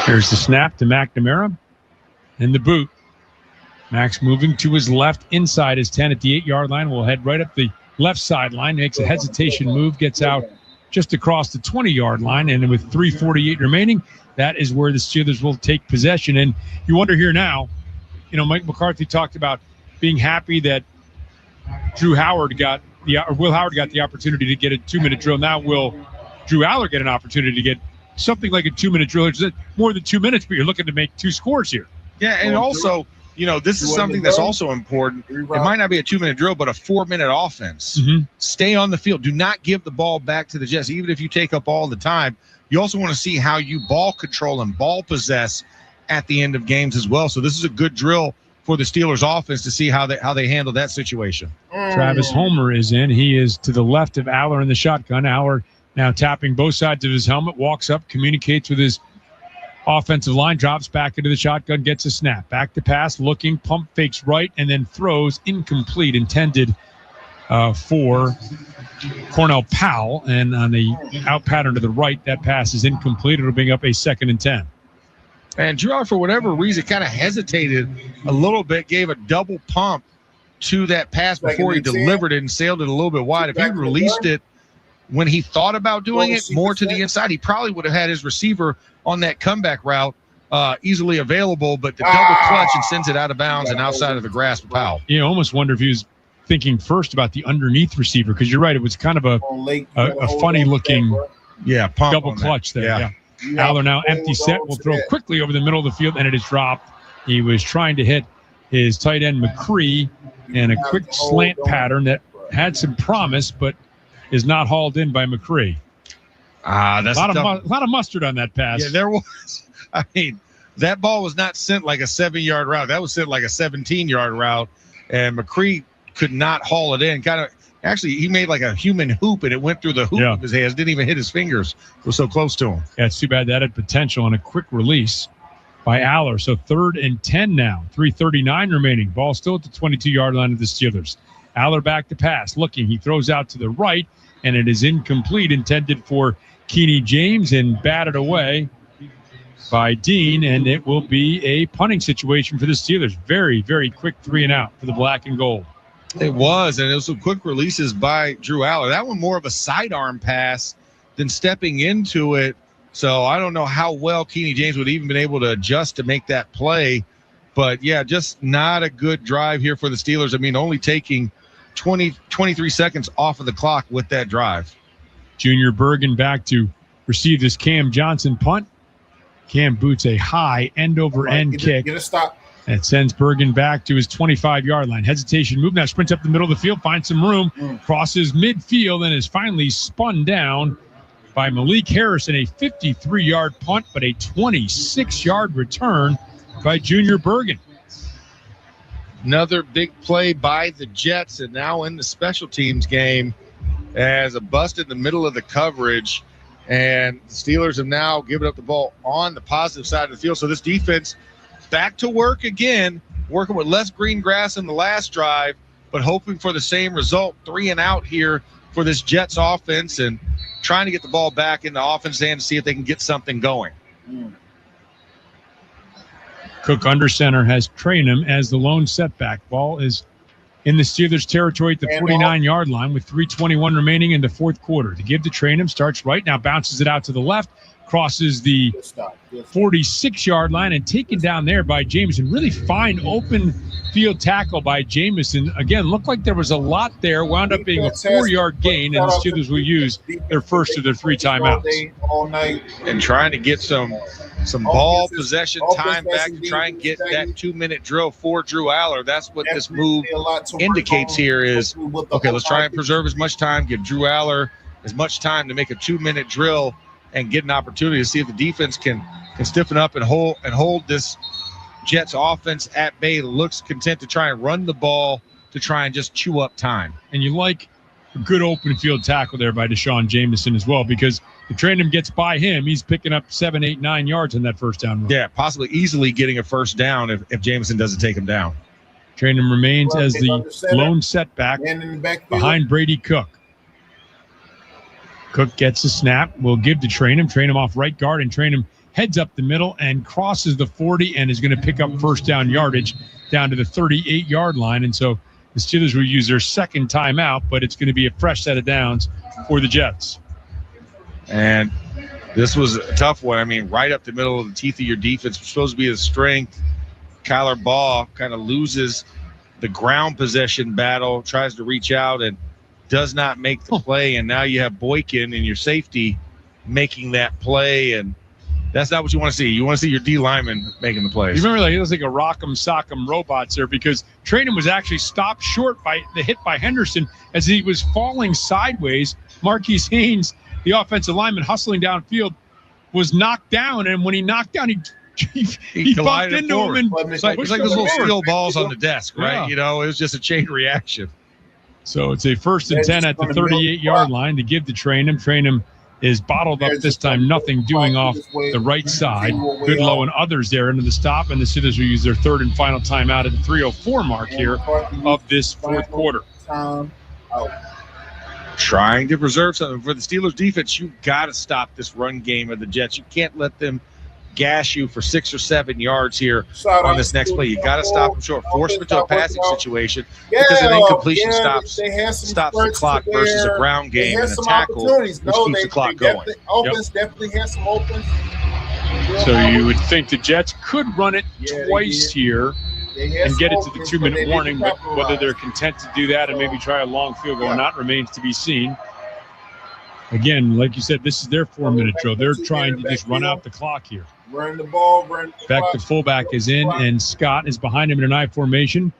Here's the snap to McNamara and the boot. Max moving to his left inside his 10 at the 8-yard line. Will head right up the left sideline, makes a hesitation move, gets out just across the 20-yard line, and with 3:48 remaining, that is where the Steelers will take possession. And you wonder here now, Mike McCarthy talked about being happy that Will Howard got the opportunity to get a 2-minute drill. Now will Drew Aller get an opportunity to get something like a 2-minute drill? It's more than 2 minutes, but you're looking to make 2 scores here. Yeah, and also, this is something that's also important. It might not be a 2-minute drill, but a 4-minute offense. Mm-hmm. Stay on the field. Do not give the ball back to the Jets, even if you take up all the time. You also want to see how you ball control and ball possess at the end of games as well. So this is a good drill for the Steelers offense to see how they handle that situation. Travis Homer is in. He is to the left of Aller in the shotgun. Aller now tapping both sides of his helmet, walks up, communicates with his offensive line, drops back into the shotgun, gets a snap. Back to pass, looking, pump fakes right, and then throws incomplete, intended for Cornell Powell. And on the out pattern to the right, that pass is incomplete. It'll bring up a 2nd and 10. And Drew Aller, for whatever reason, kind of hesitated a little bit, gave a double pump to that pass before he delivered it and sailed it a little bit wide. If he released it when he thought about doing it more to the inside, he probably would have had his receiver on that comeback route easily available, but the double clutch and sends it out of bounds and outside of the grasp of Powell. You almost wonder if he was thinking first about the underneath receiver, because you're right, it was kind of a funny-looking pump double clutch there. Yeah. Aller now empty set, will throw quickly over the middle of the field, and it is dropped. He was trying to hit his tight end McCree in a quick slant pattern that had some promise, but is not hauled in by McCree. That's a lot of mustard on that pass. Yeah, there was. I mean, that ball was not sent like a 7-yard route. That was sent like a 17-yard route, and McCree could not haul it in. Actually, he made like a human hoop, and it went through the hoop of his hands. Didn't even hit his fingers. It was so close to him. Yeah, it's too bad that had potential on a quick release by Aller. So 3rd and 10 now. 3:39 remaining. Ball still at the 22-yard line of the Steelers. Aller back to pass. Looking. He throws out to the right, and it is incomplete, intended for Keeney James, and batted away by Dean, and it will be a punting situation for the Steelers. Very, very quick 3 and out for the black and gold. It was, and it was some quick releases by Drew Aller. That one more of a sidearm pass than stepping into it. So I don't know how well Keeney James would even been able to adjust to make that play. But, yeah, just not a good drive here for the Steelers. I mean, only taking 23 seconds off of the clock with that drive. Junior Bergen back to receive this Cam Johnson punt. Cam boots a high end-over-end kick. Get a stop. That sends Bergen back to his 25-yard line. Hesitation move. Now sprints up the middle of the field, finds some room, crosses midfield, and is finally spun down by Malik Harrison. A 53-yard punt, but a 26-yard return by Junior Bergen. Another big play by the Jets, and now in the special teams game as a bust in the middle of the coverage. And the Steelers have now given up the ball on the positive side of the field. So this defense back to work again, working with less green grass in the last drive, but hoping for the same result, 3 and out here for this Jets offense, and trying to get the ball back in the offense and to see if they can get something going. Cook under center has Trainum as the lone setback. Ball is in the Steelers' territory at the 49-yard line with 3:21 remaining in the fourth quarter. To give to Trainum, starts right now, bounces it out to the left, crosses the 46-yard line, and taken down there by Jameson. Really fine open field tackle by Jameson. Again, looked like there was a lot there, wound up being a 4-yard gain, and the Steelers will use their first of their 3 timeouts. All night. And trying to get some ball possession time back to try and get that 2-minute drill for Drew Aller. That's what this move indicates here is, okay, let's try and preserve as much time, give Drew Aller as much time to make a 2-minute drill and get an opportunity to see if the defense can stiffen up and hold this Jets offense at bay. Looks content to try and run the ball to try and just chew up time. And you like a good open field tackle there by Deshaun Jameson as well, because if Trainum gets by him, he's picking up 7, 8, 9 yards on that first down run. Yeah, possibly easily getting a first down if Jameson doesn't take him down. Trainum remains as the lone setback behind Brady Cook. Cook gets a snap. Will give to Trainum. Trainum off right guard, and Trainum heads up the middle and crosses the 40 and is going to pick up first down yardage down to the 38-yard line. And so the Steelers will use their second timeout, but it's going to be a fresh set of downs for the Jets. And this was a tough one. I mean, right up the middle of the teeth of your defense. It's supposed to be his strength. Kyler Ball kind of loses the ground possession battle, tries to reach out and does not make the play. And now you have Boykin and your safety making that play, and that's not what you want to see. You want to see your D lineman making the plays. You remember that? He was like a rock'em sock'em robots there, because Trainum was actually stopped short by the hit by Henderson as he was falling sideways. Marquise Haynes, the offensive lineman hustling downfield, was knocked down, and when he knocked down, he bumped into him. And it's like those little steel balls on the desk, right? Yeah. You know, it was just a chain reaction. So it's a 1st and 10 at the 38-yard line to give to Trainum. Trainum is bottled up this time, nothing doing off the right side. Goodlow and others there into the stop, and the Steelers will use their third and final timeout at the 3:04 mark here of this fourth quarter. Trying to preserve something for the Steelers defense. You've got to stop this run game of the Jets. You can't let them gash you for 6 or 7 yards here on this next play. You got to stop them short. Force them into a passing situation, because an incompletion stops the clock versus a ground game and a tackle, which keeps the clock going. Offense definitely has some opens. So you would think the Jets could run it twice here and get it to the 2-minute warning, but whether they're content to do that and maybe try a long field goal or not remains to be seen. Again, like you said, this is their 4-minute drill. They're trying to just run out the clock here. Run the ball, back the fullback is in, and Scott is behind him in an I formation.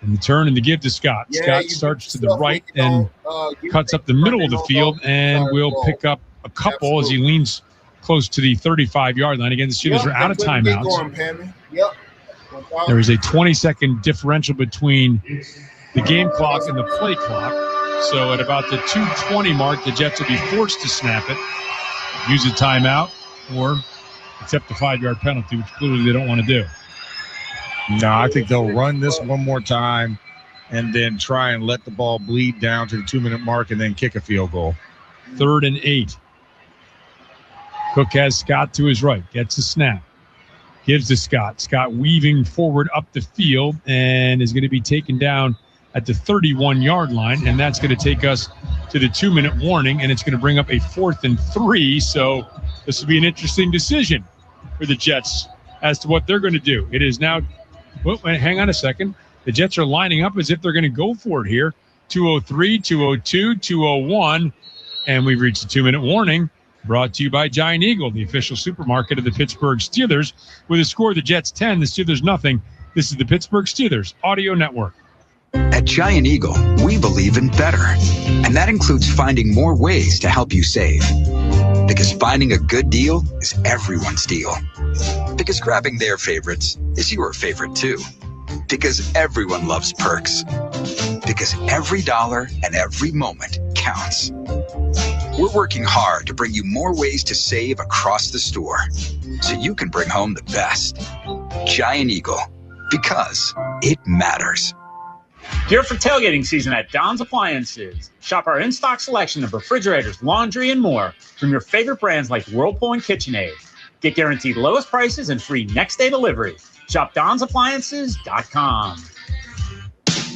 And the turn and the give to Scott. Scott starts to the right and cuts up the middle of the field and will pick up a couple as he leans close to the 35-yard line. Again, the Steelers are out of timeouts. There is a 20-second differential between the game clock and the play clock. So at about the 2:20 mark, the Jets will be forced to snap it, use a timeout, or accept the 5-yard penalty, which clearly they don't want to do. No, I think they'll run this one more time and then try and let the ball bleed down to the 2-minute mark and then kick a field goal. 3rd and 8. Cook has Scott to his right, gets a snap, gives to Scott. Scott weaving forward up the field and is going to be taken down at the 31-yard line, and that's going to take us to the 2-minute warning, and it's going to bring up a 4th and 3. So this will be an interesting decision for the Jets as to what they're going to do. It is now, hang on a second. The Jets are lining up as if they're going to go for it here. 203, 202, 201, and we've reached the 2-minute warning. Brought to you by Giant Eagle, the official supermarket of the Pittsburgh Steelers. With a score of the Jets 10, the Steelers nothing. This is the Pittsburgh Steelers Audio Network. At Giant Eagle, we believe in better. And that includes finding more ways to help you save. Because finding a good deal is everyone's deal. Because grabbing their favorites is your favorite too. Because everyone loves perks. Because every dollar and every moment counts. We're working hard to bring you more ways to save across the store so you can bring home the best. Giant Eagle, because it matters. Gear for tailgating season at Don's Appliances. Shop our in-stock selection of refrigerators, laundry, and more from your favorite brands like Whirlpool and KitchenAid. Get guaranteed lowest prices and free next-day delivery. Shop Don'sAppliances.com.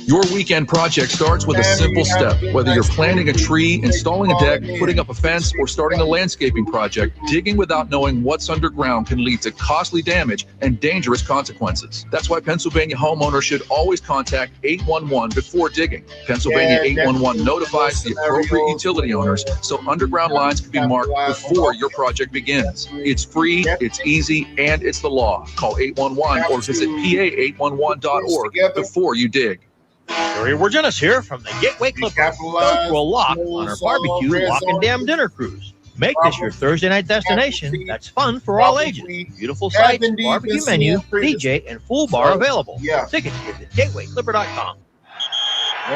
Your weekend project starts with a simple step. Whether you're planting a tree, installing a deck, putting up a fence, or starting a landscaping project, digging without knowing what's underground can lead to costly damage and dangerous consequences. That's why Pennsylvania homeowners should always contact 811 before digging. Pennsylvania 811 notifies the appropriate utility owners so underground lines can be marked before your project begins. It's free, it's easy, and it's the law. Call 811 or visit pa811.org before you dig. Gary Wirgenis here from the Gateway Clippers. Go to a lock on our barbecue Lock and Dam dinner cruise. Make this your Thursday night destination that's fun for all ages. Beautiful sights, barbecue menu, DJ, and full bar available. Tickets at gatewayclipper.com.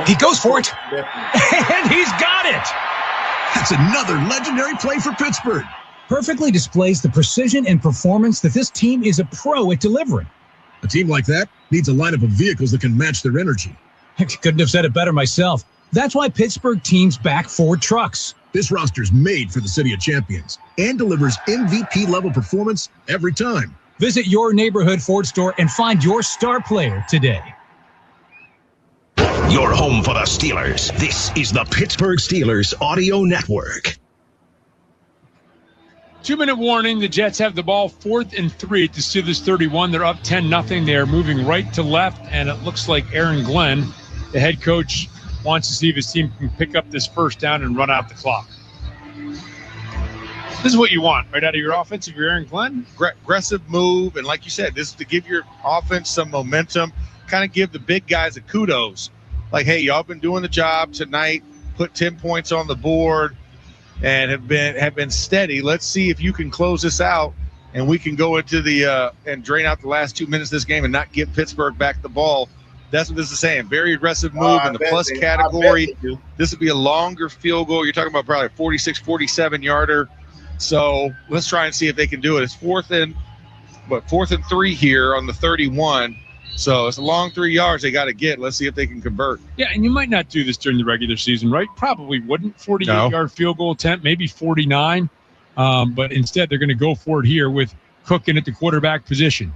He goes for it, and he's got it. That's another legendary play for Pittsburgh. Perfectly displays the precision and performance that this team is a pro at delivering. A team like that needs a lineup of vehicles that can match their energy. I couldn't have said it better myself. That's why Pittsburgh teams back Ford trucks. This roster's made for the city of champions and delivers MVP-level performance every time. Visit your neighborhood Ford store and find your star player today. Your home for the Steelers. This is the Pittsburgh Steelers Audio Network. 2-minute warning. The Jets have the ball 4th and 3 at the Steelers 31. They're up 10-0. They're moving right to left, and it looks like Aaron Glenn, the head coach, wants to see if his team can pick up this first down and run out the clock. This is what you want right out of your offense if you're Aaron Glenn. Aggressive move, and like you said, this is to give your offense some momentum, kind of give the big guys a kudos. Like, hey, y'all been doing the job tonight, put 10 points on the board, and have been steady. Let's see if you can close this out, and we can go into the and drain out the last 2 minutes of this game and not give Pittsburgh back the ball. That's what this is saying. Very aggressive move in the plus category. This would be a longer field goal. You're talking about probably a 46, 47-yarder. So let's try and see if they can do it. It's 4th and 3 here on the 31. So it's a long 3 yards they got to get. Let's see if they can convert. Yeah, and you might not do this during the regular season, right? Probably wouldn't. 48-yard field goal attempt, maybe 49. But instead, they're going to go for it here with Cook in at the quarterback position.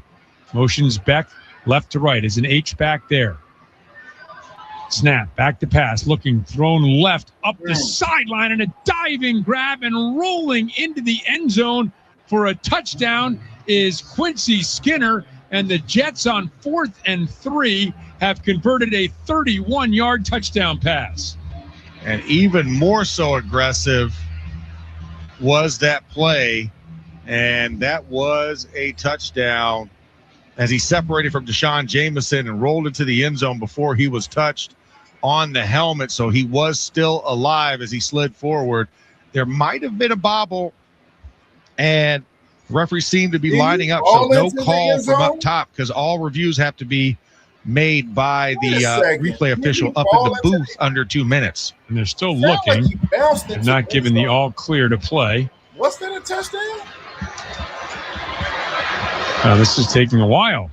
Motions back left to right. Is an H-back there. Snap, back to pass, looking, thrown left up the sideline, and a diving grab and rolling into the end zone for a touchdown is Quincy Skinner. And the Jets on 4th and 3 have converted a 31-yard touchdown pass. And even more so aggressive was that play, and that was a touchdown as he separated from Deshaun Jameson and rolled into the end zone before he was touched on the helmet, so he was still alive as he slid forward. There might have been a bobble, and referees seem to be lining up, so no call from up top because all reviews have to be made by the replay official up in the booth under 2 minutes. And they're still looking. They're not giving the all clear to play. What's that, a touchdown? This is taking a while.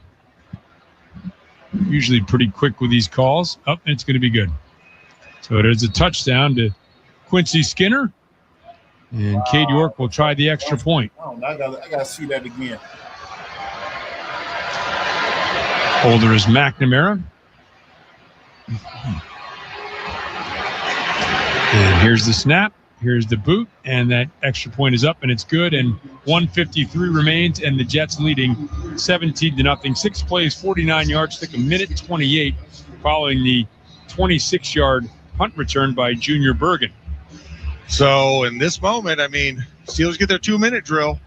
Usually pretty quick with these calls. Oh, it's going to be good. So there's a touchdown to Quincy Skinner. And Cade York will try the extra point. I gotta see that again. Holder is McNamara. And here's the snap. Here's the boot. And that extra point is up, and it's good. And 1:53 remains, and the Jets leading 17-0. 6 plays, 49 yards. Took a minute 28 following the 26-yard punt return by Junior Bergen. So in this moment, I mean, Steelers get their 2-minute drill.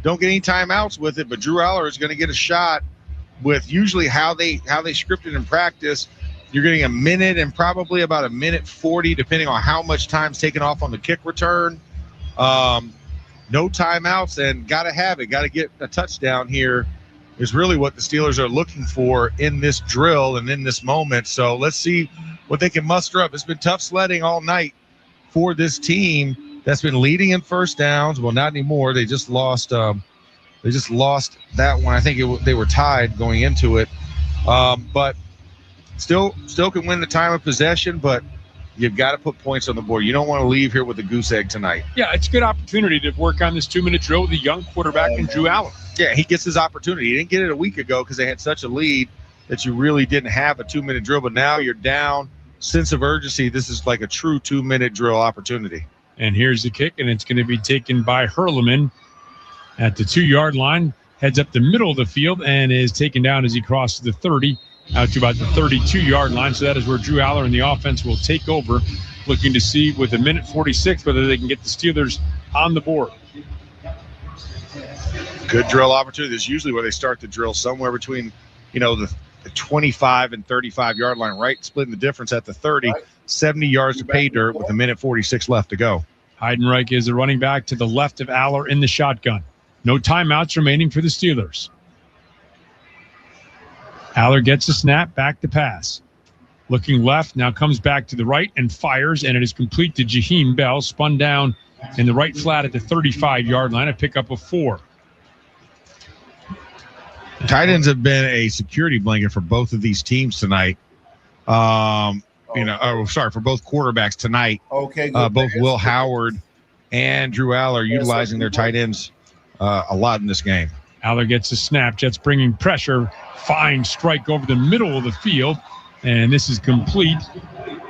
Don't get any timeouts with it, but Drew Aller is going to get a shot with usually how they scripted in practice. You're getting a minute and probably about a minute 40, depending on how much time's taken off on the kick return. No timeouts, and got to have it. Got to get a touchdown here is really what the Steelers are looking for in this drill and in this moment. So let's see what they can muster up. It's been tough sledding all night for this team that's been leading in first downs. Well, not anymore. They just lost. They just lost that one. I think they were tied going into it, but still can win the time of possession. But you've got to put points on the board. You don't want to leave here with a goose egg tonight. Yeah, it's a good opportunity to work on this 2-minute drill with a young quarterback in Drew Aller. Yeah, he gets his opportunity. He didn't get it a week ago because they had such a lead that you really didn't have a 2-minute drill. But now you're down. Sense of urgency. This is like a true 2-minute drill opportunity. And here's the kick, and it's going to be taken by Hurleman at the 2-yard line. Heads up the middle of the field and is taken down as he crosses the 30 out to about the 32-yard line. So that is where Drew Aller and the offense will take over, looking to see with a minute 46 whether they can get the Steelers on the board. Good drill opportunity. This is usually where they start the drill, somewhere between, the 25 and 35-yard line, right? Splitting the difference at the 30, 70 yards to pay dirt with a minute 46 left to go. Heidenreich is the running back to the left of Aller in the shotgun. No timeouts remaining for the Steelers. Aller gets a snap, back to pass. Looking left, now comes back to the right and fires, and it is complete to Jaheim Bell, spun down in the right flat at the 35-yard line, a pickup of 4. Tight ends have been a security blanket for both of these teams tonight. For both quarterbacks tonight. Okay. Both Will Howard and Drew Aller utilizing their tight ends a lot in this game. Aller gets a snap. Jets bringing pressure. Fine strike over the middle of the field. And this is complete.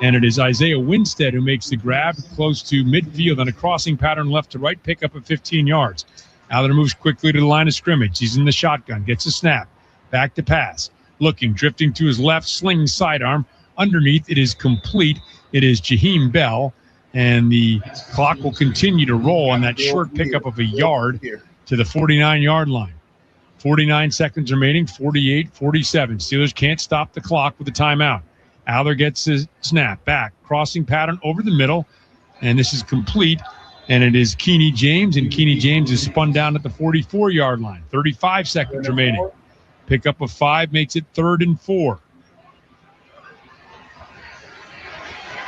And it is Isaiah Winstead who makes the grab close to midfield on a crossing pattern left to right, pickup of 15 yards. Aller moves quickly to the line of scrimmage. He's in the shotgun, gets a snap, back to pass. Looking, drifting to his left, slinging sidearm. Underneath, it is complete. It is Jaheim Bell, and the clock will continue to roll on that short pickup of a yard to the 49-yard line. 49 seconds remaining, 48-47. Steelers can't stop the clock with a timeout. Aller gets his snap, back, crossing pattern over the middle, and this is complete. And it is Keeney James, and Keeney James is spun down at the 44-yard line. 35 seconds remaining. Pickup of 5 makes it 3rd and 4.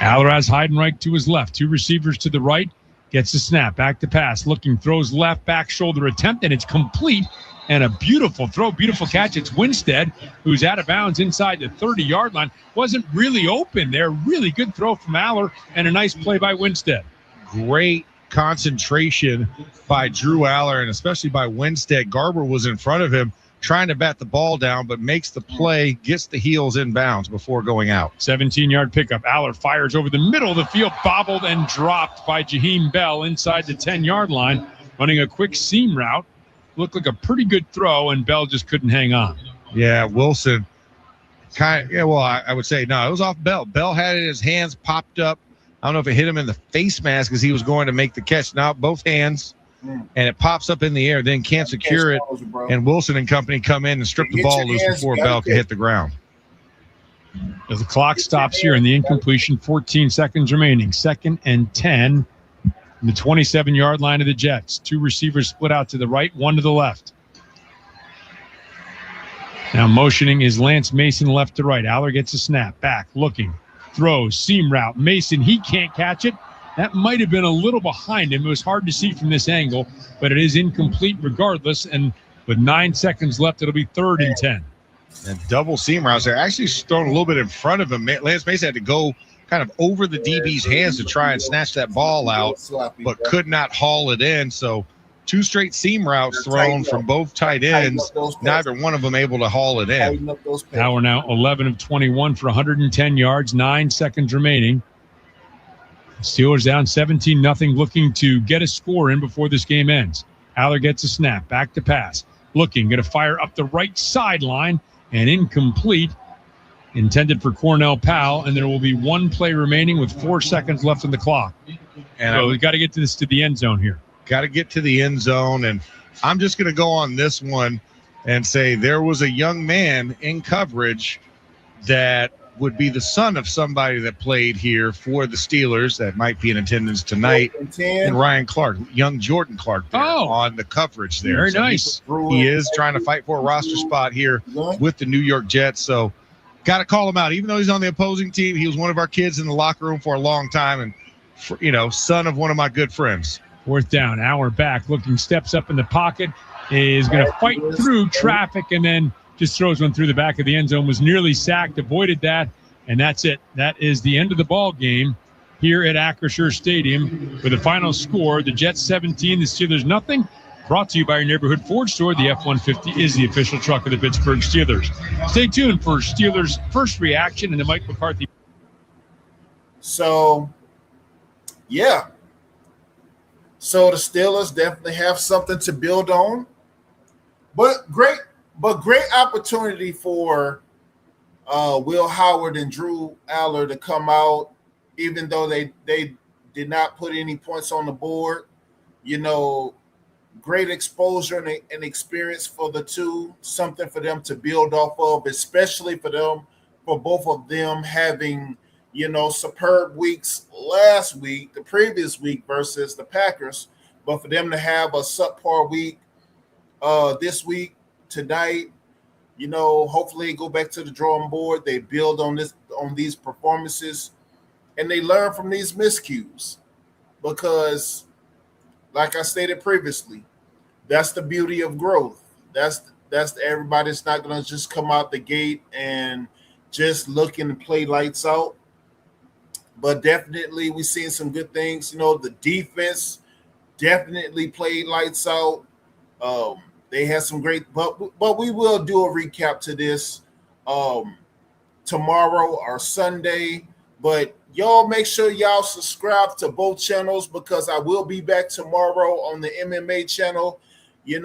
Aller has Heidenreich to his left. 2 receivers to the right. Gets the snap. Back to pass. Looking, throws left, back shoulder attempt, and it's complete. And a beautiful throw, beautiful catch. It's Winstead, who's out of bounds inside the 30-yard line. Wasn't really open there. Really good throw from Aller, and a nice play by Winstead. Great concentration by Drew Aller, and especially by Winstead. Garber was in front of him trying to bat the ball down, but makes the play, gets the heels in bounds before going out. 17-yard pickup. Aller fires over the middle of the field, bobbled and dropped by Jaheim Bell inside the 10-yard line, running a quick seam route. Looked like a pretty good throw, and Bell just couldn't hang on. Yeah, Wilson I would say no, it was off Bell. Bell had it in his hands, popped up. I don't know if it hit him in the face mask as he was going to make the catch. Now both hands, and it pops up in the air, then can't secure it. And Wilson and company come in and strip the ball loose before Bell can hit the ground. As the clock stops here in the incompletion, 14 seconds remaining. 2nd and 10 in the 27-yard line of the Jets. 2 receivers split out to the right, 1 to the left. Now motioning is Lance Mason left to right. Aller gets a snap, back, looking. Throws, seam route. Mason, he can't catch it. That might have been a little behind him. It was hard to see from this angle, but it is incomplete regardless. And with 9 seconds left, it'll be 3rd and 10. And double seam routes. They're actually thrown a little bit in front of him. Lance Mason had to go kind of over the DB's hands to try and snatch that ball out, but could not haul it in. So 2 straight seam routes thrown from both tight ends, neither one of them able to haul it in. Now we're 11 of 21 for 110 yards, 9 seconds remaining. Steelers down 17-0, looking to get a score in before this game ends. Aller gets a snap, back to pass. Looking, going to fire up the right sideline, and incomplete. Intended for Cornell Powell, and there will be 1 play remaining with 4 seconds left on the clock. And so we've got to get to the end zone here. Got to get to the end zone, and I'm just going to go on this one and say there was a young man in coverage that would be the son of somebody that played here for the Steelers that might be in attendance tonight, and Ryan Clark, young Jordan Clark there on the coverage there. Very nice. He is trying to fight for a roster spot here with the New York Jets, so got to call him out. Even though he's on the opposing team, he was one of our kids in the locker room for a long time, and son of one of my good friends. 4th down, Aller back, looking, steps up in the pocket, is going to fight through traffic, and then just throws one through the back of the end zone. Was nearly sacked, avoided that, and that's it. That is the end of the ball game here at Acrisure Stadium with the final score: the Jets 17, the Steelers nothing. Brought to you by your neighborhood Ford store. The F-150 is the official truck of the Pittsburgh Steelers. Stay tuned for Steelers' first reaction and the Mike McCarthy. So, yeah. So the Steelers definitely have something to build on. But great opportunity for Will Howard and Drew Aller to come out, even though they did not put any points on the board. Great exposure and experience for the two, something for them to build off of, especially for both of them having, superb weeks last week, the previous week versus the Packers, but for them to have a subpar week this week, tonight, hopefully they go back to the drawing board. They build on these performances, and they learn from these miscues, because like I stated previously, that's the beauty of growth. That's everybody's not going to just come out the gate and just look and play lights out. But definitely we've seen some good things. The defense definitely played lights out. They had some great, but we will do a recap to this tomorrow or Sunday. But y'all make sure y'all subscribe to both channels, because I will be back tomorrow on the MMA channel. We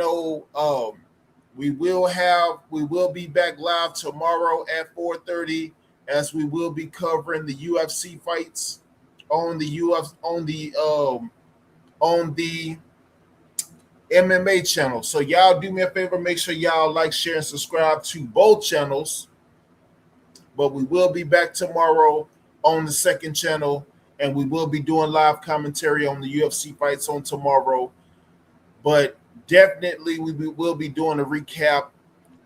will be back live tomorrow at 4:30, as we will be covering the UFC fights on the MMA channel. So y'all do me a favor, make sure y'all like, share, and subscribe to both channels. But we will be back tomorrow on the second channel, and we will be doing live commentary on the UFC fights on tomorrow. But definitely we will be doing a recap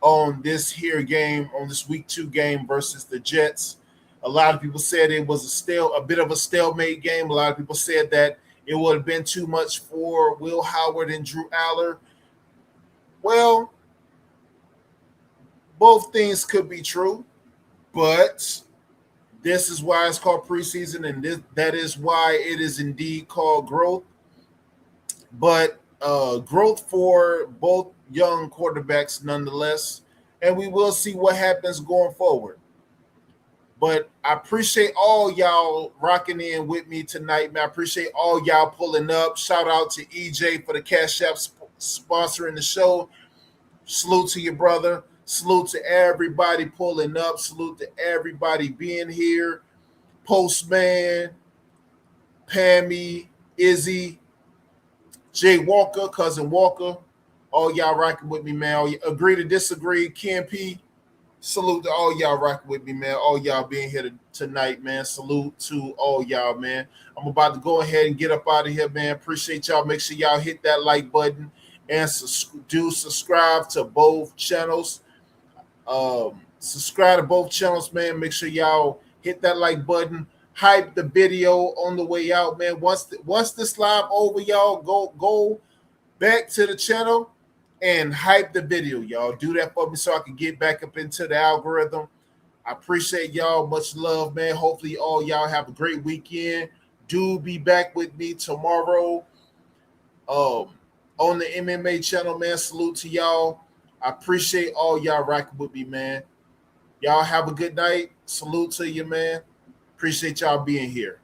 on this here game, on this week 2 game versus the Jets. A lot of people said it was a bit of a stalemate game. A lot of people said that it would have been too much for Will Howard and Drew Aller. Well, both things could be true, but this is why it's called preseason, and that is why it is indeed called growth. But growth for both young quarterbacks nonetheless, and we will see what happens going forward. But I appreciate all y'all rocking in with me tonight, man. I appreciate all y'all pulling up. Shout out to EJ for the Cash App sponsoring the show. Salute to your brother. Salute to everybody pulling up. Salute to everybody being here. Postman, Pammy, Izzy, Jay Walker, Cousin Walker, all y'all rocking with me, man. All agree to disagree, Ken P. Salute to all y'all rocking with me, man. All y'all being here tonight, man. Salute to all y'all, man. I'm about to go ahead and get up out of here, man. Appreciate y'all. Make sure y'all hit that like button and subscribe to both channels. Subscribe to both channels, man. Make sure y'all hit that like button. Hype the video on the way out, man. Once this live over, y'all go back to the channel and hype the video, y'all. Do that for me so I can get back up into the algorithm. I appreciate y'all. Much love, man. Hopefully all y'all have a great weekend. Do be back with me tomorrow on the MMA channel, man. Salute to y'all. I appreciate all y'all rocking with me, man. Y'all have a good night. Salute to you, man. Appreciate y'all being here.